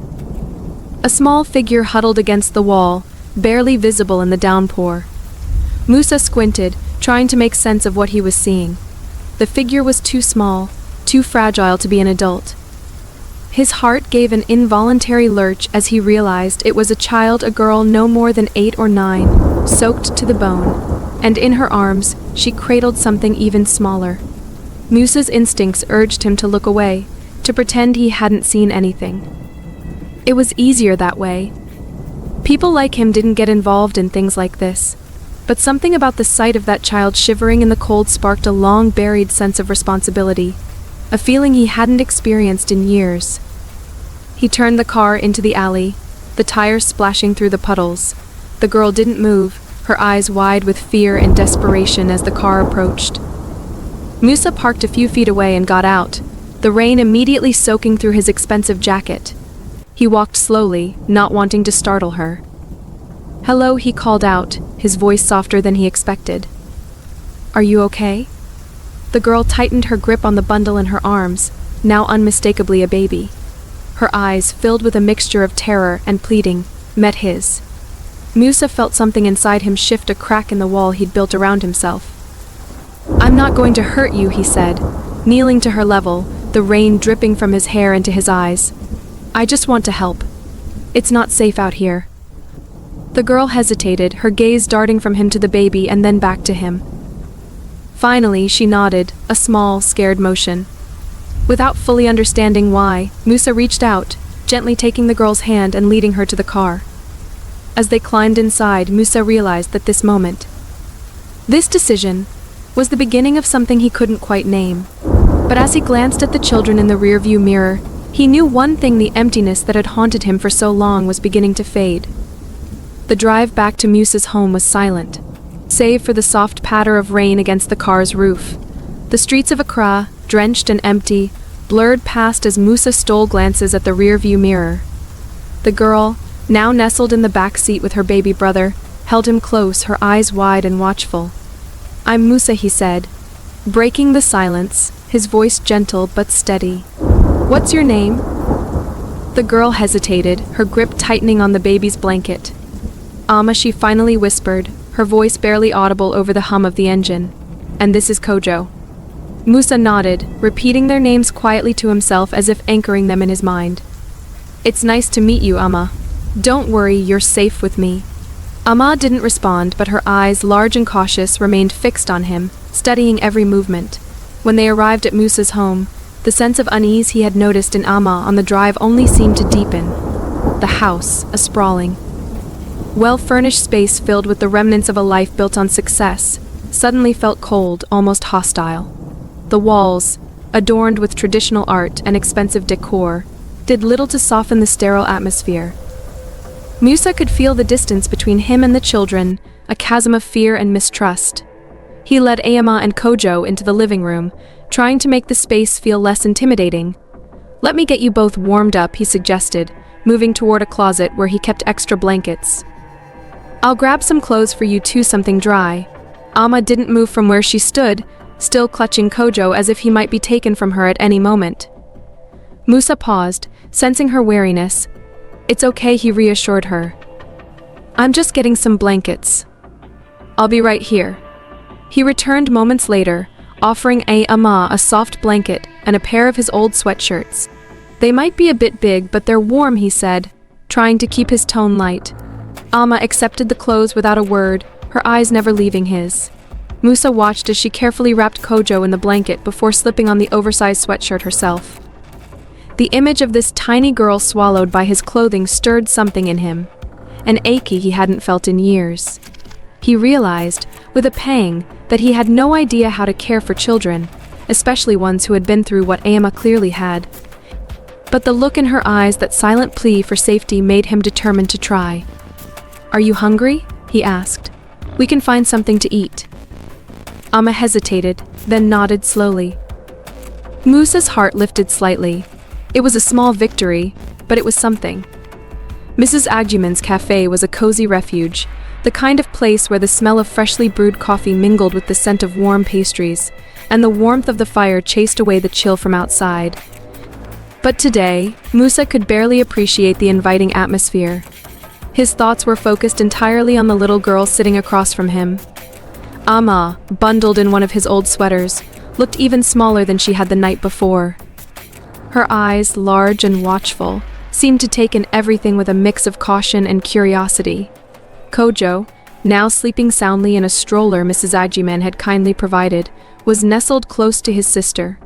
A small figure huddled against the wall, barely visible in the downpour. Musa squinted, trying to make sense of what he was seeing. The figure was too small, too fragile to be an adult. His heart gave an involuntary lurch as he realized it was a child, a girl no more than 8 or 9, soaked to the bone, and in her arms she cradled something even smaller. Musa's instincts urged him to look away, to pretend he hadn't seen anything. It was easier that way. People like him didn't get involved in things like this. But something about the sight of that child shivering in the cold sparked a long-buried sense of responsibility, a feeling he hadn't experienced in years. He turned the car into the alley, the tires splashing through the puddles. The girl didn't move, her eyes wide with fear and desperation as the car approached. Musa parked a few feet away and got out, the rain immediately soaking through his expensive jacket. He walked slowly, not wanting to startle her. "Hello," he called out, his voice softer than he expected. "Are you okay?" The girl tightened her grip on the bundle in her arms, now unmistakably a baby. Her eyes, filled with a mixture of terror and pleading, met his. Musa felt something inside him shift a crack in the wall he'd built around himself. "I'm not going to hurt you," he said, kneeling to her level, the rain dripping from his hair into his eyes. "I just want to help. It's not safe out here." The girl hesitated, her gaze darting from him to the baby and then back to him. Finally, she nodded, a small, scared motion. Without fully understanding why, Musa reached out, gently taking the girl's hand and leading her to the car. As they climbed inside, Musa realized that this moment, this decision, was the beginning of something he couldn't quite name. But as he glanced at the children in the rearview mirror, he knew one thing: the emptiness that had haunted him for so long was beginning to fade. The drive back to Musa's home was silent, save for the soft patter of rain against the car's roof. The streets of Accra, drenched and empty, blurred past as Musa stole glances at the rearview mirror. The girl, now nestled in the back seat with her baby brother, held him close, her eyes wide and watchful. "I'm Musa," he said, breaking the silence, his voice gentle but steady. "What's your name?" The girl hesitated, her grip tightening on the baby's blanket. "Amma," she finally whispered, her voice barely audible over the hum of the engine. "And this is Kojo." Musa nodded, repeating their names quietly to himself as if anchoring them in his mind. "It's nice to meet you, Amma. Don't worry, you're safe with me." Amma didn't respond, but her eyes, large and cautious, remained fixed on him, studying every movement. When they arrived at Musa's home, the sense of unease he had noticed in Amma on the drive only seemed to deepen. The house, a sprawling, well-furnished space filled with the remnants of a life built on success, suddenly felt cold, almost hostile. The walls, adorned with traditional art and expensive decor, did little to soften the sterile atmosphere. Musa could feel the distance between him and the children, a chasm of fear and mistrust. He led Amma and Kojo into the living room, trying to make the space feel less intimidating. "Let me get you both warmed up," he suggested, moving toward a closet where he kept extra blankets. "I'll grab some clothes for you too, something dry." Amma didn't move from where she stood, still clutching Kojo as if he might be taken from her at any moment. Musa paused, sensing her wariness. "It's okay," he reassured her. "I'm just getting some blankets. I'll be right here." He returned moments later, offering Ama a soft blanket and a pair of his old sweatshirts. "They might be a bit big, but they're warm," he said, trying to keep his tone light. Ama accepted the clothes without a word, her eyes never leaving his. Musa watched as she carefully wrapped Kojo in the blanket before slipping on the oversized sweatshirt herself. The image of this tiny girl swallowed by his clothing stirred something in him, an ache he hadn't felt in years. He realized, with a pang, that he had no idea how to care for children, especially ones who had been through what Ama clearly had. But the look in her eyes, that silent plea for safety, made him determined to try. "Are you hungry?" he asked. "We can find something to eat." Ama hesitated, then nodded slowly. Musa's heart lifted slightly. It was a small victory, but it was something. Mrs. Agyeman's cafe was a cozy refuge, the kind of place where the smell of freshly brewed coffee mingled with the scent of warm pastries, and the warmth of the fire chased away the chill from outside. But today, Musa could barely appreciate the inviting atmosphere. His thoughts were focused entirely on the little girl sitting across from him. Ama, bundled in one of his old sweaters, looked even smaller than she had the night before. Her eyes, large and watchful, seemed to take in everything with a mix of caution and curiosity. Kojo, now sleeping soundly in a stroller Mrs. Agyeman had kindly provided, was nestled close to his sister.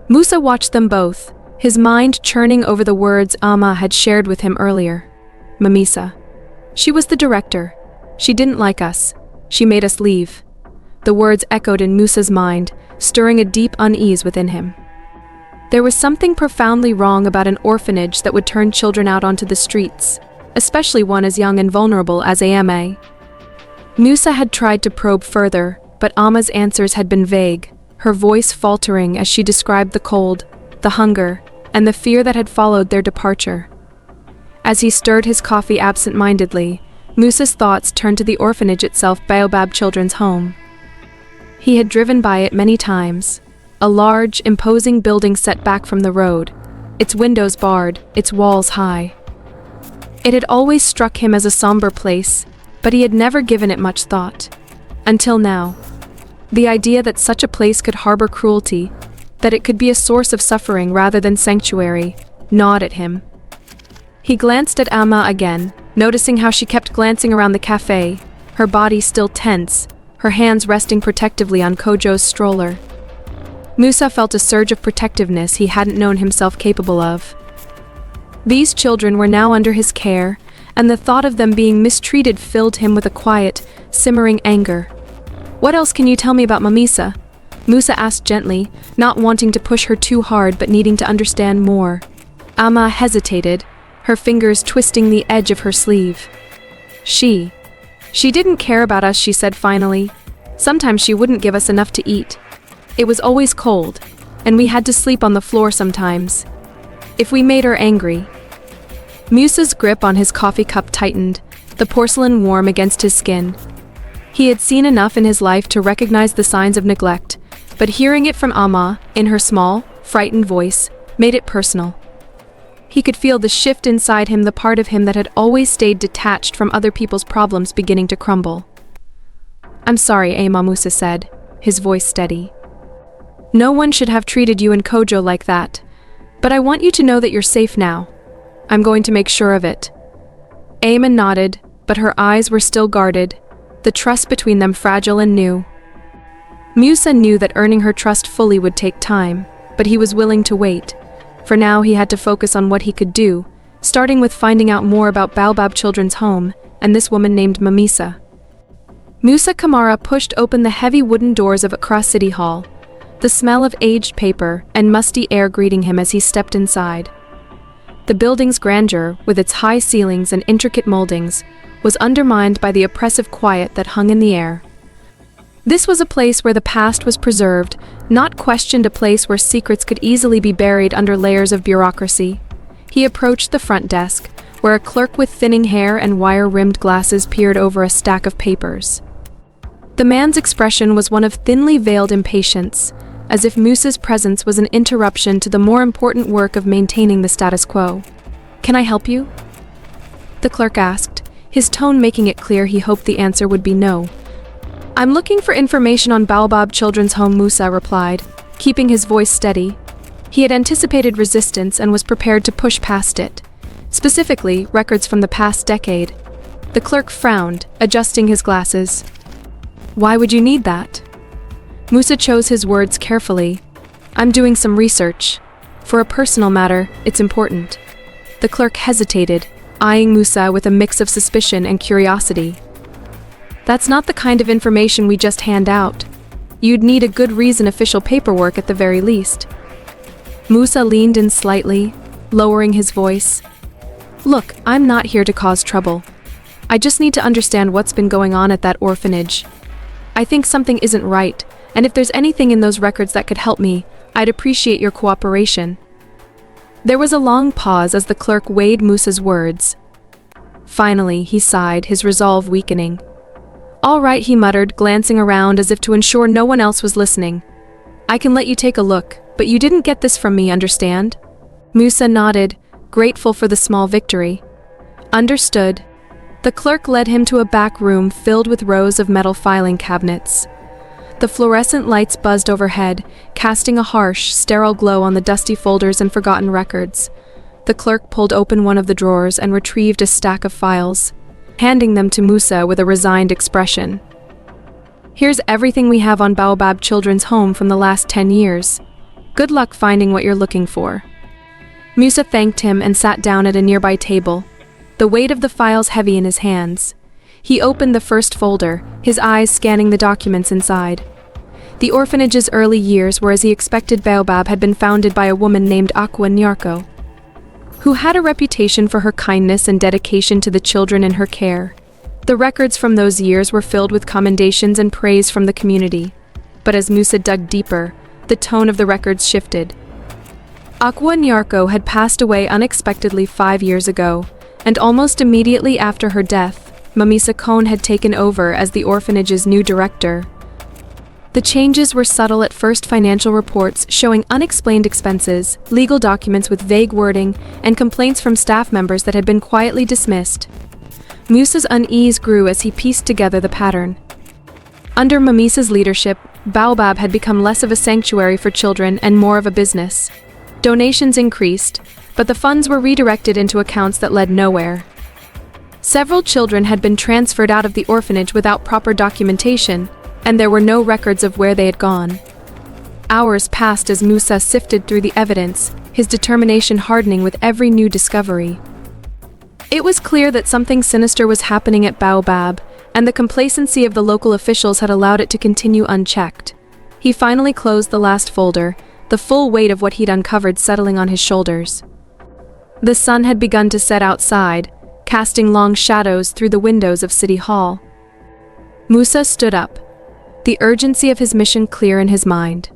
Musa watched them both, his mind churning over the words Ama had shared with him earlier. Mamisa. She was the director. She didn't like us. She made us leave. The words echoed in Musa's mind, stirring a deep unease within him. There was something profoundly wrong about an orphanage that would turn children out onto the streets, especially one as young and vulnerable as Ama. Musa had tried to probe further, but Ama's answers had been vague, her voice faltering as she described the cold, the hunger, and the fear that had followed their departure. As he stirred his coffee absent-mindedly, Musa's thoughts turned to the orphanage itself, Baobab Children's Home. He had driven by it many times, a large, imposing building set back from the road, its windows barred, its walls high. It had always struck him as a somber place, but he had never given it much thought. Until now. The idea that such a place could harbor cruelty, that it could be a source of suffering rather than sanctuary, gnawed at him. He glanced at Ama again, noticing how she kept glancing around the cafe, her body still tense, her hands resting protectively on Kojo's stroller. Musa felt a surge of protectiveness he hadn't known himself capable of. These children were now under his care, and the thought of them being mistreated filled him with a quiet, simmering anger. "What else can you tell me about Mamisa?" Musa asked gently, not wanting to push her too hard but needing to understand more. Ama hesitated, her fingers twisting the edge of her sleeve. She didn't care about us," she said finally. "Sometimes she wouldn't give us enough to eat. It was always cold, and we had to sleep on the floor sometimes. If we made her angry." Musa's grip on his coffee cup tightened, the porcelain warm against his skin. He had seen enough in his life to recognize the signs of neglect, but hearing it from Ama, in her small, frightened voice, made it personal. He could feel the shift inside him, the part of him that had always stayed detached from other people's problems beginning to crumble. "I'm sorry," Ama, Musa said, his voice steady. "No one should have treated you and Kojo like that, but I want you to know that you're safe now. I'm going to make sure of it." Ama nodded, but her eyes were still guarded, the trust between them fragile and new. Musa knew that earning her trust fully would take time, but he was willing to wait. For now he had to focus on what he could do, starting with finding out more about Baobab Children's Home and this woman named Mamisa. Musa Kamara pushed open the heavy wooden doors of Accra City Hall, the smell of aged paper and musty air greeting him as he stepped inside. The building's grandeur, with its high ceilings and intricate moldings, was undermined by the oppressive quiet that hung in the air. This was a place where the past was preserved, not questioned, a place where secrets could easily be buried under layers of bureaucracy. He approached the front desk, where a clerk with thinning hair and wire-rimmed glasses peered over a stack of papers. The man's expression was one of thinly veiled impatience, as if Musa's presence was an interruption to the more important work of maintaining the status quo. "Can I help you?" the clerk asked, his tone making it clear he hoped the answer would be no. "I'm looking for information on Baobab Children's Home," Musa replied, keeping his voice steady. He had anticipated resistance and was prepared to push past it, specifically records from the past decade. The clerk frowned, adjusting his glasses. "Why would you need that?" Musa chose his words carefully. "I'm doing some research. For a personal matter, it's important." The clerk hesitated, eyeing Musa with a mix of suspicion and curiosity. "That's not the kind of information we just hand out. You'd need a good reason, official paperwork at the very least." Musa leaned in slightly, lowering his voice. "Look, I'm not here to cause trouble. I just need to understand what's been going on at that orphanage. I think something isn't right, and if there's anything in those records that could help me, I'd appreciate your cooperation." There was a long pause as the clerk weighed Musa's words. Finally, he sighed, his resolve weakening. "All right," he muttered, glancing around as if to ensure no one else was listening. "I can let you take a look, but you didn't get this from me, understand?" Musa nodded, grateful for the small victory. "Understood." The clerk led him to a back room filled with rows of metal filing cabinets. The fluorescent lights buzzed overhead, casting a harsh, sterile glow on the dusty folders and forgotten records. The clerk pulled open one of the drawers and retrieved a stack of files, handing them to Musa with a resigned expression. "Here's everything we have on Baobab Children's Home from the last 10 years. Good luck finding what you're looking for." Musa thanked him and sat down at a nearby table, the weight of the files heavy in his hands. He opened the first folder, his eyes scanning the documents inside. The orphanage's early years were as he expected. Baobab had been founded by a woman named Aqua Nyarko, who had a reputation for her kindness and dedication to the children in her care. The records from those years were filled with commendations and praise from the community. But as Musa dug deeper, the tone of the records shifted. Aqua Nyarko had passed away unexpectedly 5 years ago, and almost immediately after her death, Mamisa Kohn had taken over as the orphanage's new director. The changes were subtle at first: financial reports showing unexplained expenses, legal documents with vague wording, and complaints from staff members that had been quietly dismissed. Musa's unease grew as he pieced together the pattern. Under Mamisa's leadership, Baobab had become less of a sanctuary for children and more of a business. Donations increased, but the funds were redirected into accounts that led nowhere. Several children had been transferred out of the orphanage without proper documentation, and there were no records of where they had gone. Hours passed as Musa sifted through the evidence, his determination hardening with every new discovery. It was clear that something sinister was happening at Baobab, and the complacency of the local officials had allowed it to continue unchecked. He finally closed the last folder, the full weight of what he'd uncovered settling on his shoulders. The sun had begun to set outside, casting long shadows through the windows of City Hall. Musa stood up, the urgency of his mission clear in his mind.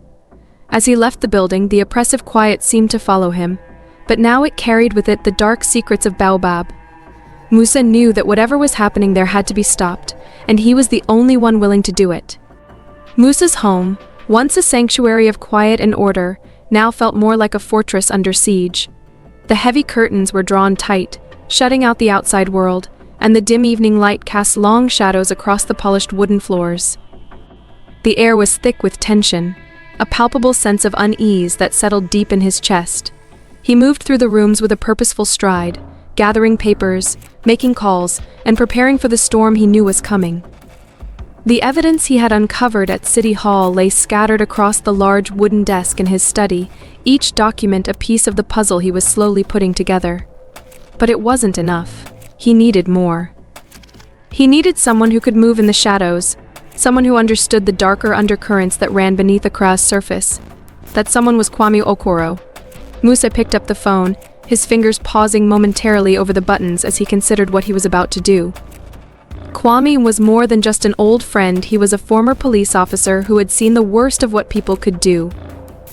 As he left the building, the oppressive quiet seemed to follow him, but now it carried with it the dark secrets of Baobab. Musa knew that whatever was happening there had to be stopped, and he was the only one willing to do it. Musa's home, once a sanctuary of quiet and order, now felt more like a fortress under siege. The heavy curtains were drawn tight, shutting out the outside world, and the dim evening light cast long shadows across the polished wooden floors. The air was thick with tension, a palpable sense of unease that settled deep in his chest. He moved through the rooms with a purposeful stride, gathering papers, making calls, and preparing for the storm he knew was coming. The evidence he had uncovered at City Hall lay scattered across the large wooden desk in his study, each document a piece of the puzzle he was slowly putting together. But it wasn't enough. He needed more. He needed someone who could move in the shadows, someone who understood the darker undercurrents that ran beneath Akra's surface. That someone was Kwame Okoro. Musa picked up the phone, his fingers pausing momentarily over the buttons as he considered what he was about to do. Kwame was more than just an old friend. He was a former police officer who had seen the worst of what people could do.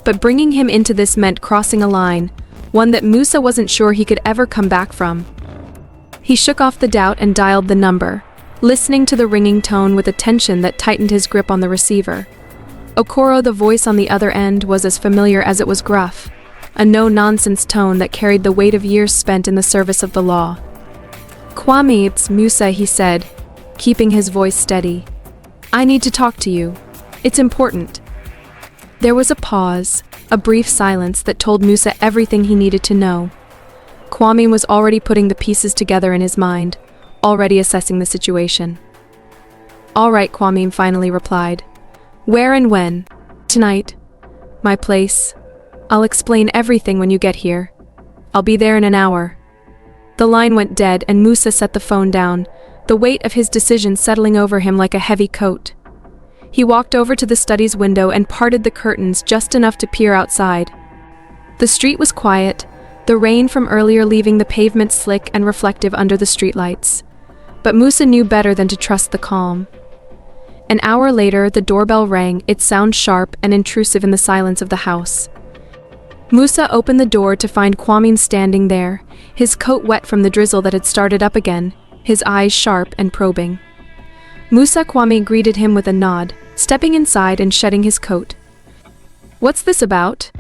But bringing him into this meant crossing a line, one that Musa wasn't sure he could ever come back from. He shook off the doubt and dialed the number, listening to the ringing tone with a tension that tightened his grip on the receiver. Okoro, the voice on the other end, was as familiar as it was gruff, a no-nonsense tone that carried the weight of years spent in the service of the law. "Kwame, it's Musa," he said, keeping his voice steady. "I need to talk to you. It's important." There was a pause, a brief silence that told Musa everything he needed to know. Kwame was already putting the pieces together in his mind, already assessing the situation. "All right," Kwame finally replied. "Where and when?" "Tonight. My place. I'll explain everything when you get here. I'll be there in an hour." The line went dead and Musa set the phone down, the weight of his decision settling over him like a heavy coat. He walked over to the study's window and parted the curtains just enough to peer outside. The street was quiet, the rain from earlier leaving the pavement slick and reflective under the streetlights. But Musa knew better than to trust the calm. An hour later, the doorbell rang, its sound sharp and intrusive in the silence of the house. Musa opened the door to find Kwame standing there, his coat wet from the drizzle that had started up again, his eyes sharp and probing. Kwame greeted him with a nod, stepping inside and shedding his coat. "What's this about?"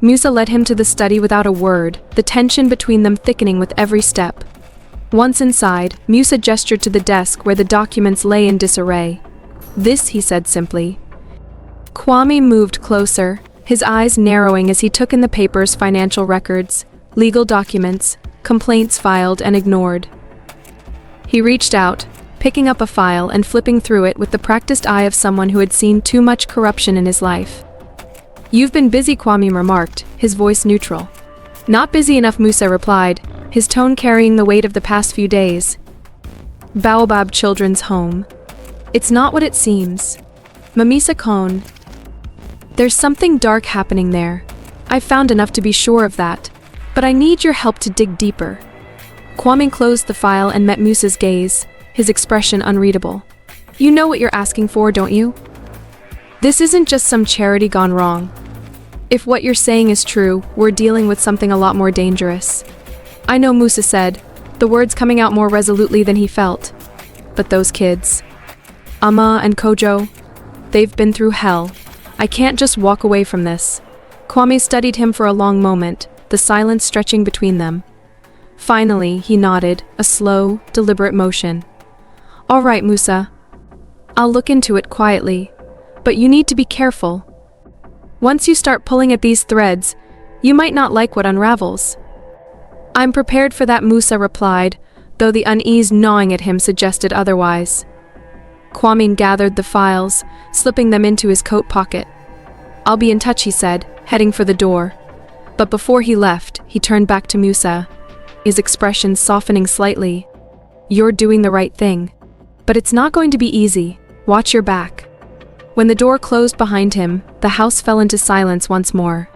Musa led him to the study without a word, the tension between them thickening with every step. Once inside, Musa gestured to the desk where the documents lay in disarray. "This," he said simply. Kwame moved closer, his eyes narrowing as he took in the papers, financial records, legal documents, complaints filed and ignored. He reached out, picking up a file and flipping through it with the practiced eye of someone who had seen too much corruption in his life. "You've been busy," Kwame remarked, his voice neutral. "Not busy enough," Musa replied, his tone carrying the weight of the past few days. "Baobab Children's Home. It's not what it seems. Mamisa Kone. There's something dark happening there. I've found enough to be sure of that, but I need your help to dig deeper." Kwame closed the file and met Musa's gaze, his expression unreadable. "You know what you're asking for, don't you? This isn't just some charity gone wrong. If what you're saying is true, we're dealing with something a lot more dangerous." "I know," Musa said, the words coming out more resolutely than he felt. "But those kids, Amma and Kojo, they've been through hell. I can't just walk away from this." Kwame studied him for a long moment, the silence stretching between them. Finally, he nodded, a slow, deliberate motion. "All right, Musa. I'll look into it quietly, but you need to be careful. Once you start pulling at these threads, you might not like what unravels." "I'm prepared for that," Musa replied, though the unease gnawing at him suggested otherwise. Kwame gathered the files, slipping them into his coat pocket. "I'll be in touch," he said, heading for the door. But before he left, he turned back to Musa, his expression softening slightly. "You're doing the right thing. But it's not going to be easy. Watch your back." When the door closed behind him, the house fell into silence once more.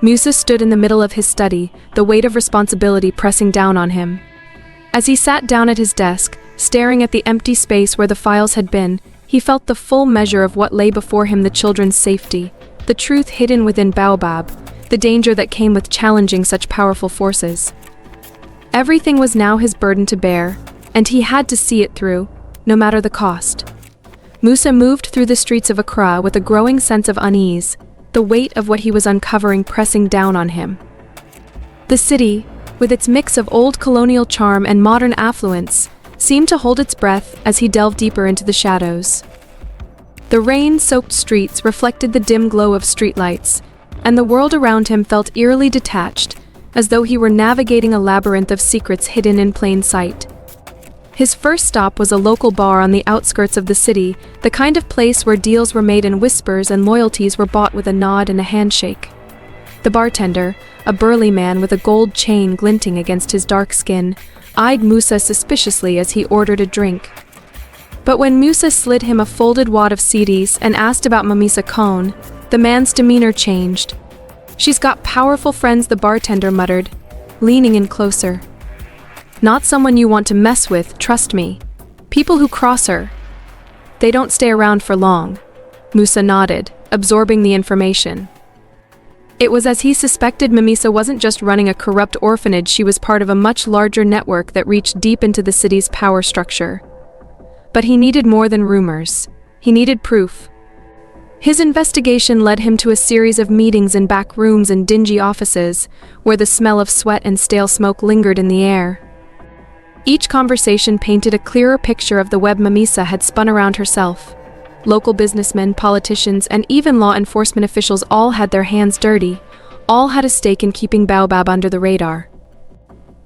Musa stood in the middle of his study, the weight of responsibility pressing down on him. As he sat down at his desk, staring at the empty space where the files had been, he felt the full measure of what lay before him: the children's safety, the truth hidden within Baobab, the danger that came with challenging such powerful forces. Everything was now his burden to bear, and he had to see it through, no matter the cost. Musa moved through the streets of Accra with a growing sense of unease, the weight of what he was uncovering pressing down on him. The city, with its mix of old colonial charm and modern affluence, seemed to hold its breath as he delved deeper into the shadows. The rain-soaked streets reflected the dim glow of streetlights, and the world around him felt eerily detached, as though he were navigating a labyrinth of secrets hidden in plain sight. His first stop was a local bar on the outskirts of the city, the kind of place where deals were made in whispers and loyalties were bought with a nod and a handshake. The bartender, a burly man with a gold chain glinting against his dark skin, eyed Musa suspiciously as he ordered a drink. But when Musa slid him a folded wad of CDs and asked about Mamisa Kone, the man's demeanor changed. "She's got powerful friends," the bartender muttered, leaning in closer. "Not someone you want to mess with, trust me. People who cross her, they don't stay around for long." Musa nodded, absorbing the information. It was as he suspected. Mamisa wasn't just running a corrupt orphanage, she was part of a much larger network that reached deep into the city's power structure. But he needed more than rumors. He needed proof. His investigation led him to a series of meetings in back rooms and dingy offices, where the smell of sweat and stale smoke lingered in the air. Each conversation painted a clearer picture of the web Mamisa had spun around herself. Local businessmen, politicians, and even law enforcement officials all had their hands dirty, all had a stake in keeping Baobab under the radar.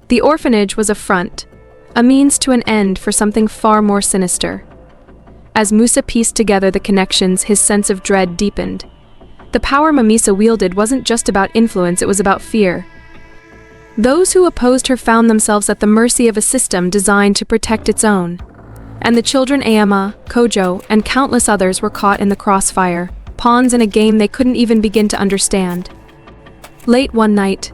The orphanage was a front, a means to an end for something far more sinister. As Musa pieced together the connections, his sense of dread deepened. The power Mamisa wielded wasn't just about influence, it was about fear. Those who opposed her found themselves at the mercy of a system designed to protect its own. And the children Ayama, Kojo, and countless others were caught in the crossfire, pawns in a game they couldn't even begin to understand. Late one night,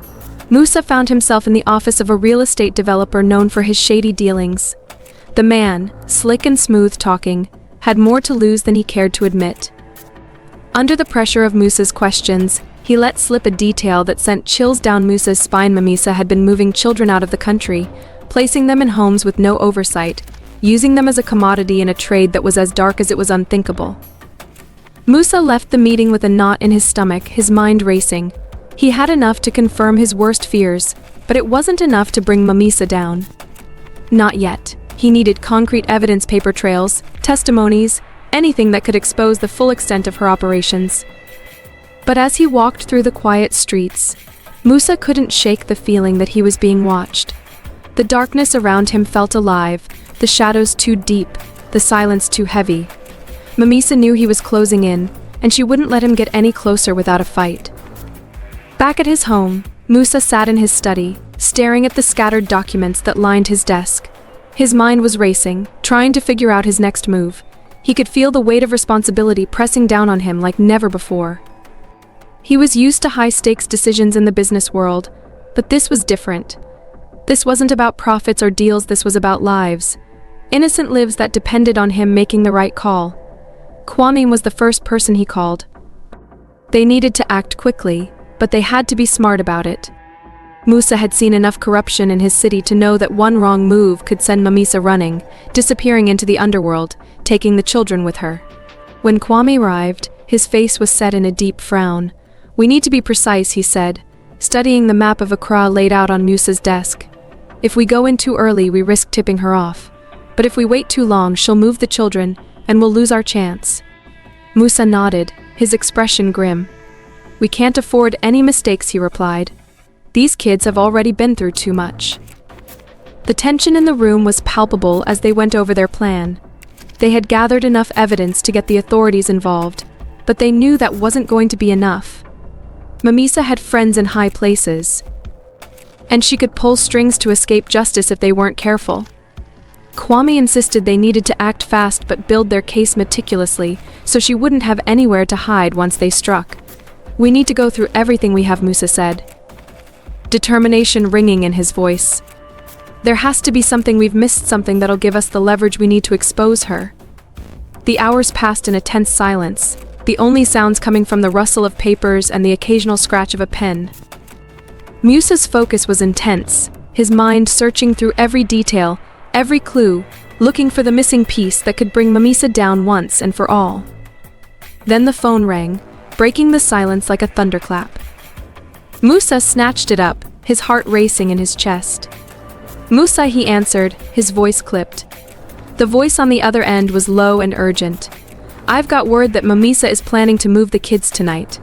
Musa found himself in the office of a real estate developer known for his shady dealings. The man, slick and smooth-talking, had more to lose than he cared to admit. Under the pressure of Musa's questions, he let slip a detail that sent chills down Musa's spine. Mamisa had been moving children out of the country, placing them in homes with no oversight, using them as a commodity in a trade that was as dark as it was unthinkable. Musa left the meeting with a knot in his stomach, his mind racing. He had enough to confirm his worst fears, but it wasn't enough to bring Mamisa down. Not yet. He needed concrete evidence, paper trails, testimonies, anything that could expose the full extent of her operations. But as he walked through the quiet streets, Musa couldn't shake the feeling that he was being watched. The darkness around him felt alive, the shadows too deep, the silence too heavy. Mamisa knew he was closing in, and she wouldn't let him get any closer without a fight. Back at his home, Musa sat in his study, staring at the scattered documents that lined his desk. His mind was racing, trying to figure out his next move. He could feel the weight of responsibility pressing down on him like never before. He was used to high-stakes decisions in the business world, but this was different. This wasn't about profits or deals, this was about lives. Innocent lives that depended on him making the right call. Kwame was the first person he called. They needed to act quickly, but they had to be smart about it. Musa had seen enough corruption in his city to know that one wrong move could send Mamisa running, disappearing into the underworld, taking the children with her. When Kwame arrived, his face was set in a deep frown. "We need to be precise," he said, studying the map of Accra laid out on Musa's desk. "If we go in too early, we risk tipping her off. But if we wait too long, she'll move the children, and we'll lose our chance." Musa nodded, his expression grim. "We can't afford any mistakes," he replied. "These kids have already been through too much." The tension in the room was palpable as they went over their plan. They had gathered enough evidence to get the authorities involved, but they knew that wasn't going to be enough. Mamisa had friends in high places, and she could pull strings to escape justice if they weren't careful. Kwame insisted they needed to act fast but build their case meticulously, so she wouldn't have anywhere to hide once they struck. "We need to go through everything we have," Musa said, determination ringing in his voice. "There has to be something we've missed, something that'll give us the leverage we need to expose her." The hours passed in a tense silence, the only sounds coming from the rustle of papers and the occasional scratch of a pen. Musa's focus was intense, his mind searching through every detail, every clue, looking for the missing piece that could bring Mamisa down once and for all. Then the phone rang, breaking the silence like a thunderclap. Musa snatched it up, his heart racing in his chest. "Musa," he answered, his voice clipped. The voice on the other end was low and urgent. "I've got word that Mamisa is planning to move the kids tonight.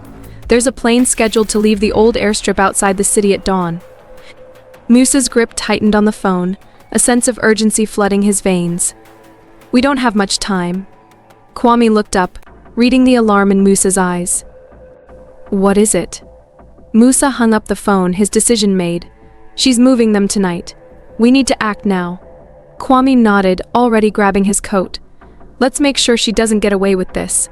There's a plane scheduled to leave the old airstrip outside the city at dawn." Musa's grip tightened on the phone, a sense of urgency flooding his veins. "We don't have much time." Kwame looked up, reading the alarm in Musa's eyes. "What is it?" Musa hung up the phone, his decision made. "She's moving them tonight. We need to act now." Kwame nodded, already grabbing his coat. "Let's make sure she doesn't get away with this."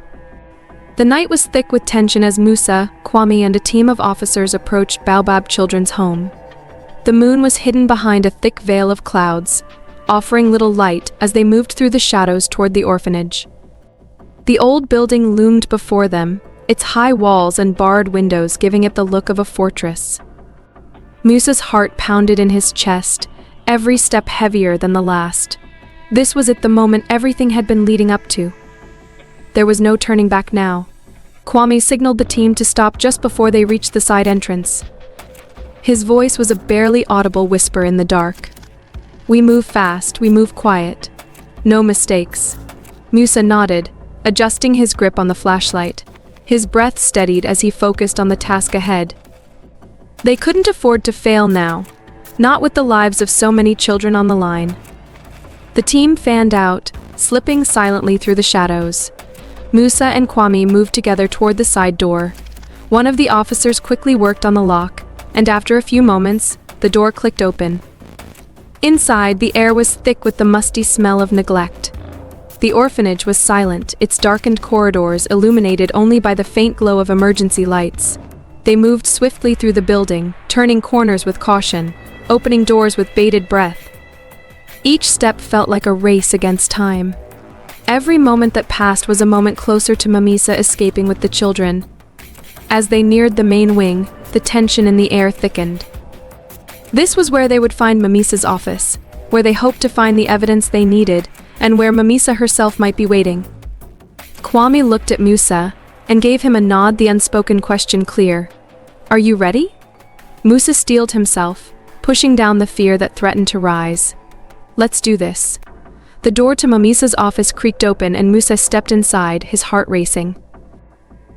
The night was thick with tension as Musa, Kwame, and a team of officers approached Baobab Children's home. The moon was hidden behind a thick veil of clouds, offering little light as they moved through the shadows toward the orphanage. The old building loomed before them, its high walls and barred windows giving it the look of a fortress. Musa's heart pounded in his chest, every step heavier than the last. This was it, the moment everything had been leading up to. There was no turning back now. Kwame signaled the team to stop just before they reached the side entrance. His voice was a barely audible whisper in the dark. "We move fast, we move quiet. No mistakes." Musa nodded, adjusting his grip on the flashlight. His breath steadied as he focused on the task ahead. They couldn't afford to fail now, not with the lives of so many children on the line. The team fanned out, slipping silently through the shadows. Musa and Kwame moved together toward the side door. One of the officers quickly worked on the lock, and after a few moments, the door clicked open. Inside, the air was thick with the musty smell of neglect. The orphanage was silent, its darkened corridors illuminated only by the faint glow of emergency lights. They moved swiftly through the building, turning corners with caution, opening doors with bated breath. Each step felt like a race against time. Every moment that passed was a moment closer to Mamisa escaping with the children. As they neared the main wing, the tension in the air thickened. This was where they would find Mamisa's office, where they hoped to find the evidence they needed, and where Mamisa herself might be waiting. Kwame looked at Musa and gave him a nod, the unspoken question clear. "Are you ready?" Musa steeled himself, pushing down the fear that threatened to rise. "Let's do this." The door to Mamisa's office creaked open and Musa stepped inside, his heart racing.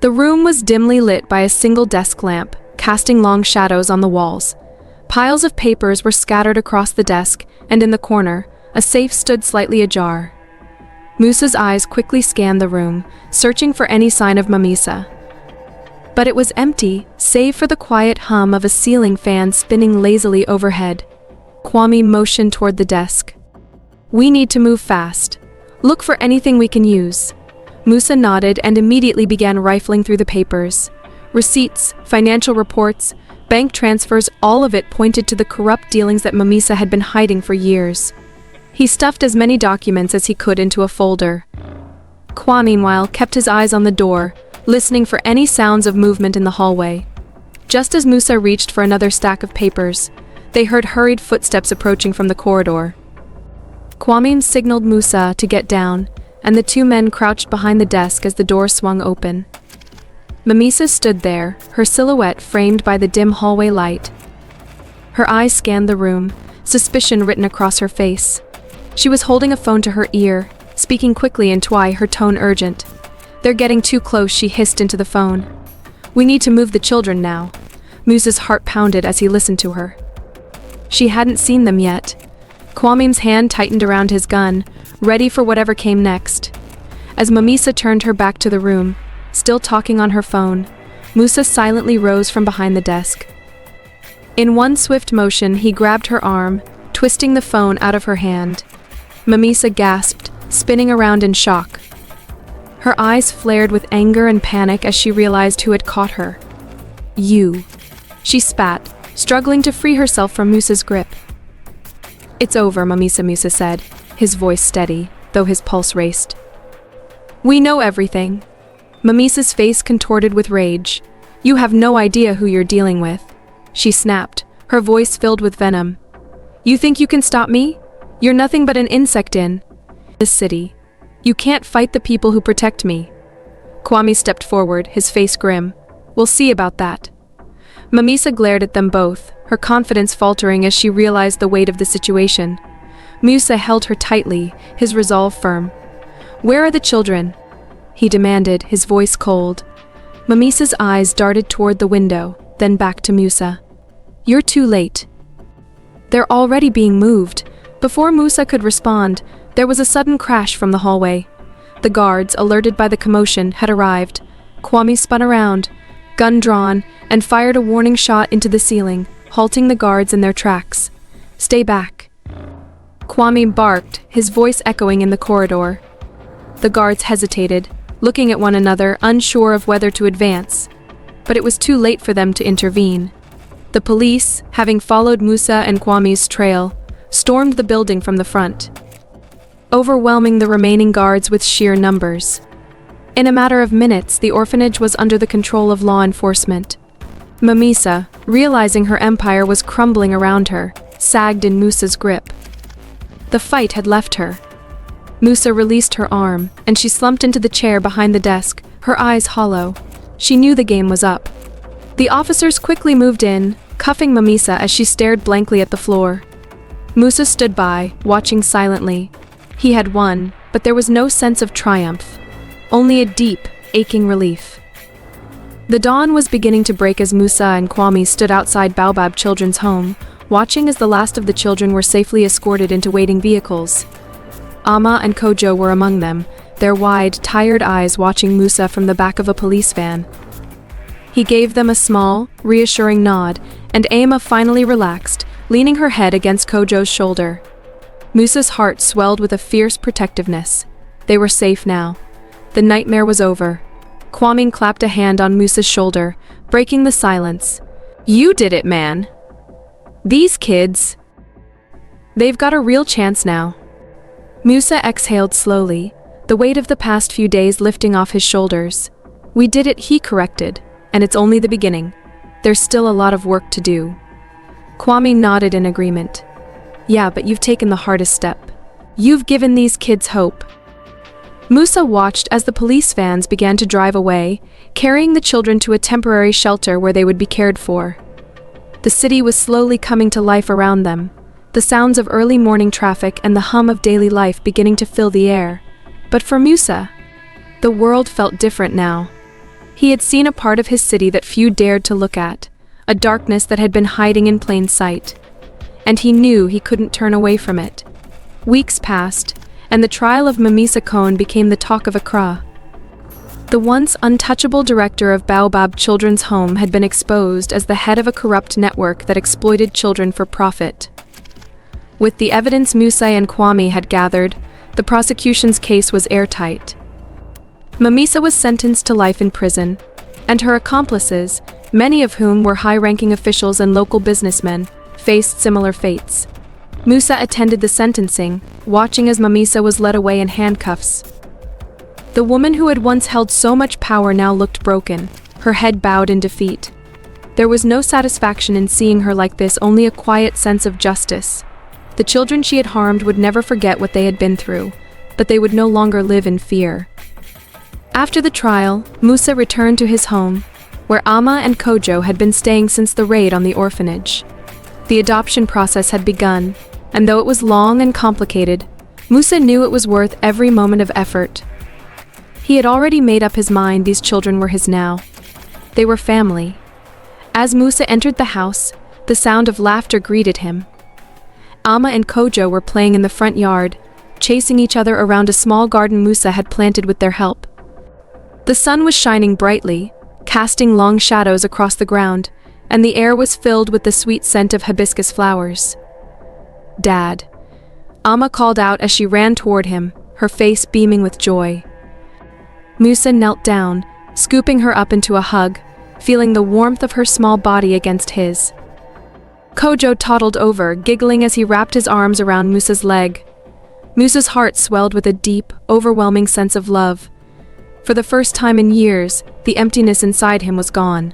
The room was dimly lit by a single desk lamp, casting long shadows on the walls. Piles of papers were scattered across the desk, and in the corner, a safe stood slightly ajar. Musa's eyes quickly scanned the room, searching for any sign of Mamisa. But it was empty, save for the quiet hum of a ceiling fan spinning lazily overhead. Kwame motioned toward the desk. "We need to move fast. Look for anything we can use." Musa nodded and immediately began rifling through the papers. Receipts, financial reports, bank transfers, all of it pointed to the corrupt dealings that Mamisa had been hiding for years. He stuffed as many documents as he could into a folder. Kwame, meanwhile, kept his eyes on the door, listening for any sounds of movement in the hallway. Just as Musa reached for another stack of papers, they heard hurried footsteps approaching from the corridor. Kwame signaled Musa to get down, and the two men crouched behind the desk as the door swung open. Mamisa stood there, her silhouette framed by the dim hallway light. Her eyes scanned the room, suspicion written across her face. She was holding a phone to her ear, speaking quickly and her tone urgent. "They're getting too close," she hissed into the phone. "We need to move the children now." Musa's heart pounded as he listened to her. She hadn't seen them yet. Kwame's hand tightened around his gun, ready for whatever came next. As Mamisa turned her back to the room, still talking on her phone, Musa silently rose from behind the desk. In one swift motion, he grabbed her arm, twisting the phone out of her hand. Mamisa gasped, spinning around in shock. Her eyes flared with anger and panic as she realized who had caught her. "You," she spat, struggling to free herself from Musa's grip. "It's over, Musa said, his voice steady, though his pulse raced. "We know everything." Mamisa's face contorted with rage. "You have no idea who you're dealing with," she snapped, her voice filled with venom. "You think you can stop me? You're nothing but an insect in this city. You can't fight the people who protect me." Kwame stepped forward, his face grim. "We'll see about that." Mamisa glared at them both, her confidence faltering as she realized the weight of the situation. Musa held her tightly, his resolve firm. "Where are the children?" he demanded, his voice cold. Mamisa's eyes darted toward the window, then back to Musa. "You're too late." "They're already being moved." Before Musa could respond, there was a sudden crash from the hallway. The guards, alerted by the commotion, had arrived. Kwame spun around, gun drawn, and fired a warning shot into the ceiling, halting the guards in their tracks. "Stay back." Kwame barked, his voice echoing in the corridor. The guards hesitated, looking at one another, unsure of whether to advance. But it was too late for them to intervene. The police, having followed Musa and Kwame's trail, stormed the building from the front, overwhelming the remaining guards with sheer numbers. In a matter of minutes, the orphanage was under the control of law enforcement. Mamisa, realizing her empire was crumbling around her, sagged in Musa's grip. The fight had left her. Musa released her arm, and she slumped into the chair behind the desk, her eyes hollow. She knew the game was up. The officers quickly moved in, cuffing Mamisa as she stared blankly at the floor. Musa stood by, watching silently. He had won, but there was no sense of triumph. Only a deep, aching relief. The dawn was beginning to break as Musa and Kwame stood outside Baobab Children's home, watching as the last of the children were safely escorted into waiting vehicles. Amma and Kojo were among them, their wide, tired eyes watching Musa from the back of a police van. He gave them a small, reassuring nod, and Amma finally relaxed, leaning her head against Kojo's shoulder. Musa's heart swelled with a fierce protectiveness. They were safe now. The nightmare was over. Kwame clapped a hand on Musa's shoulder, breaking the silence. "You did it, man. These kids, they've got a real chance now." Musa exhaled slowly, the weight of the past few days lifting off his shoulders. "We did it," he corrected, "and it's only the beginning. There's still a lot of work to do." Kwame nodded in agreement. "Yeah, but you've taken the hardest step. You've given these kids hope." Musa watched as the police vans began to drive away, carrying the children to a temporary shelter where they would be cared for. The city was slowly coming to life around them, the sounds of early morning traffic and the hum of daily life beginning to fill the air. But for Musa, the world felt different now. He had seen a part of his city that few dared to look at, a darkness that had been hiding in plain sight. And he knew he couldn't turn away from it. Weeks passed, and the trial of Mamisa Kone became the talk of Accra. The once untouchable director of Baobab Children's Home had been exposed as the head of a corrupt network that exploited children for profit. With the evidence Musa and Kwame had gathered, the prosecution's case was airtight. Mamisa was sentenced to life in prison, and her accomplices, many of whom were high-ranking officials and local businessmen, faced similar fates. Musa attended the sentencing, watching as Mamisa was led away in handcuffs. The woman who had once held so much power now looked broken, her head bowed in defeat. There was no satisfaction in seeing her like this, only a quiet sense of justice. The children she had harmed would never forget what they had been through, but they would no longer live in fear. After the trial, Musa returned to his home, where Amma and Kojo had been staying since the raid on the orphanage. The adoption process had begun, and though it was long and complicated, Musa knew it was worth every moment of effort. He had already made up his mind these children were his now. They were family. As Musa entered the house, the sound of laughter greeted him. Amma and Kojo were playing in the front yard, chasing each other around a small garden Musa had planted with their help. The sun was shining brightly, casting long shadows across the ground, and the air was filled with the sweet scent of hibiscus flowers. "Dad," Amma called out as she ran toward him, her face beaming with joy. Musa knelt down, scooping her up into a hug, feeling the warmth of her small body against his. Kojo toddled over, giggling as he wrapped his arms around Musa's leg. Musa's heart swelled with a deep, overwhelming sense of love. For the first time in years, the emptiness inside him was gone.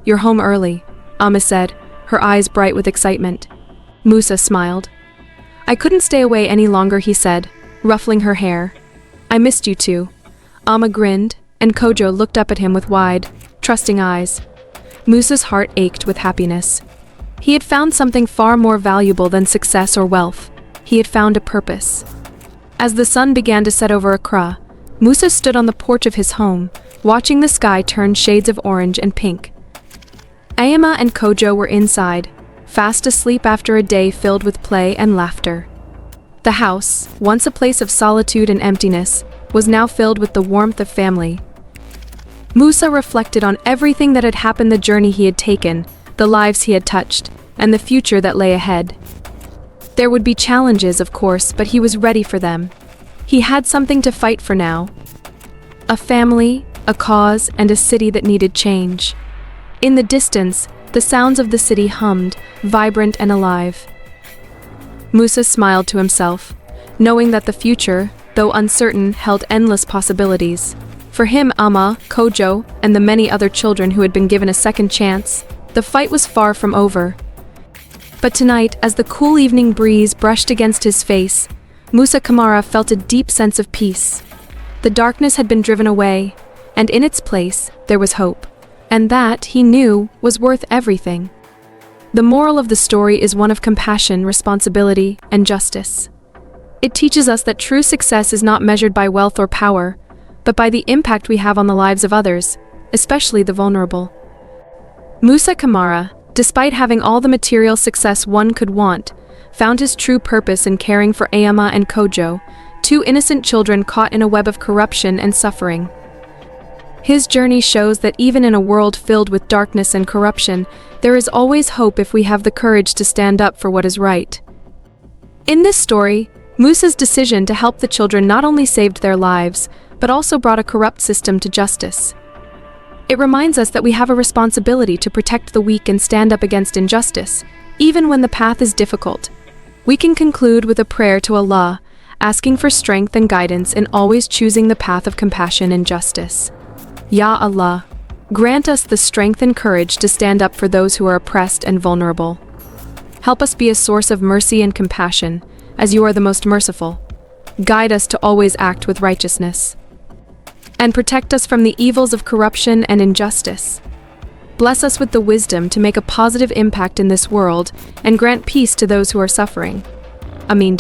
"You're home early," Amma said, her eyes bright with excitement. Musa smiled. "I couldn't stay away any longer," he said, ruffling her hair. "I missed you too." Amma grinned, and Kojo looked up at him with wide, trusting eyes. Musa's heart ached with happiness. He had found something far more valuable than success or wealth. He had found a purpose. As the sun began to set over Accra, Musa stood on the porch of his home, watching the sky turn shades of orange and pink. Ayama and Kojo were inside, fast asleep after a day filled with play and laughter. The house, once a place of solitude and emptiness, was now filled with the warmth of family. Musa reflected on everything that had happened, the journey he had taken, the lives he had touched, and the future that lay ahead. There would be challenges, of course, but he was ready for them. He had something to fight for now. A family, a cause, and a city that needed change. In the distance, the sounds of the city hummed, vibrant and alive. Musa smiled to himself, knowing that the future, though uncertain, held endless possibilities. For him, Amma, Kojo, and the many other children who had been given a second chance, the fight was far from over. But tonight, as the cool evening breeze brushed against his face, Musa Kamara felt a deep sense of peace. The darkness had been driven away, and in its place, there was hope. And that, he knew, was worth everything. The moral of the story is one of compassion, responsibility, and justice. It teaches us that true success is not measured by wealth or power, but by the impact we have on the lives of others, especially the vulnerable. Musa Kamara, despite having all the material success one could want, found his true purpose in caring for Ayama and Kojo, two innocent children caught in a web of corruption and suffering. His journey shows that even in a world filled with darkness and corruption, there is always hope if we have the courage to stand up for what is right. In this story, Musa's decision to help the children not only saved their lives, but also brought a corrupt system to justice. It reminds us that we have a responsibility to protect the weak and stand up against injustice, even when the path is difficult. We can conclude with a prayer to Allah, asking for strength and guidance in always choosing the path of compassion and justice. Ya Allah, grant us the strength and courage to stand up for those who are oppressed and vulnerable. Help us be a source of mercy and compassion, as you are the most merciful. Guide us to always act with righteousness. And protect us from the evils of corruption and injustice. Bless us with the wisdom to make a positive impact in this world and grant peace to those who are suffering. Amin.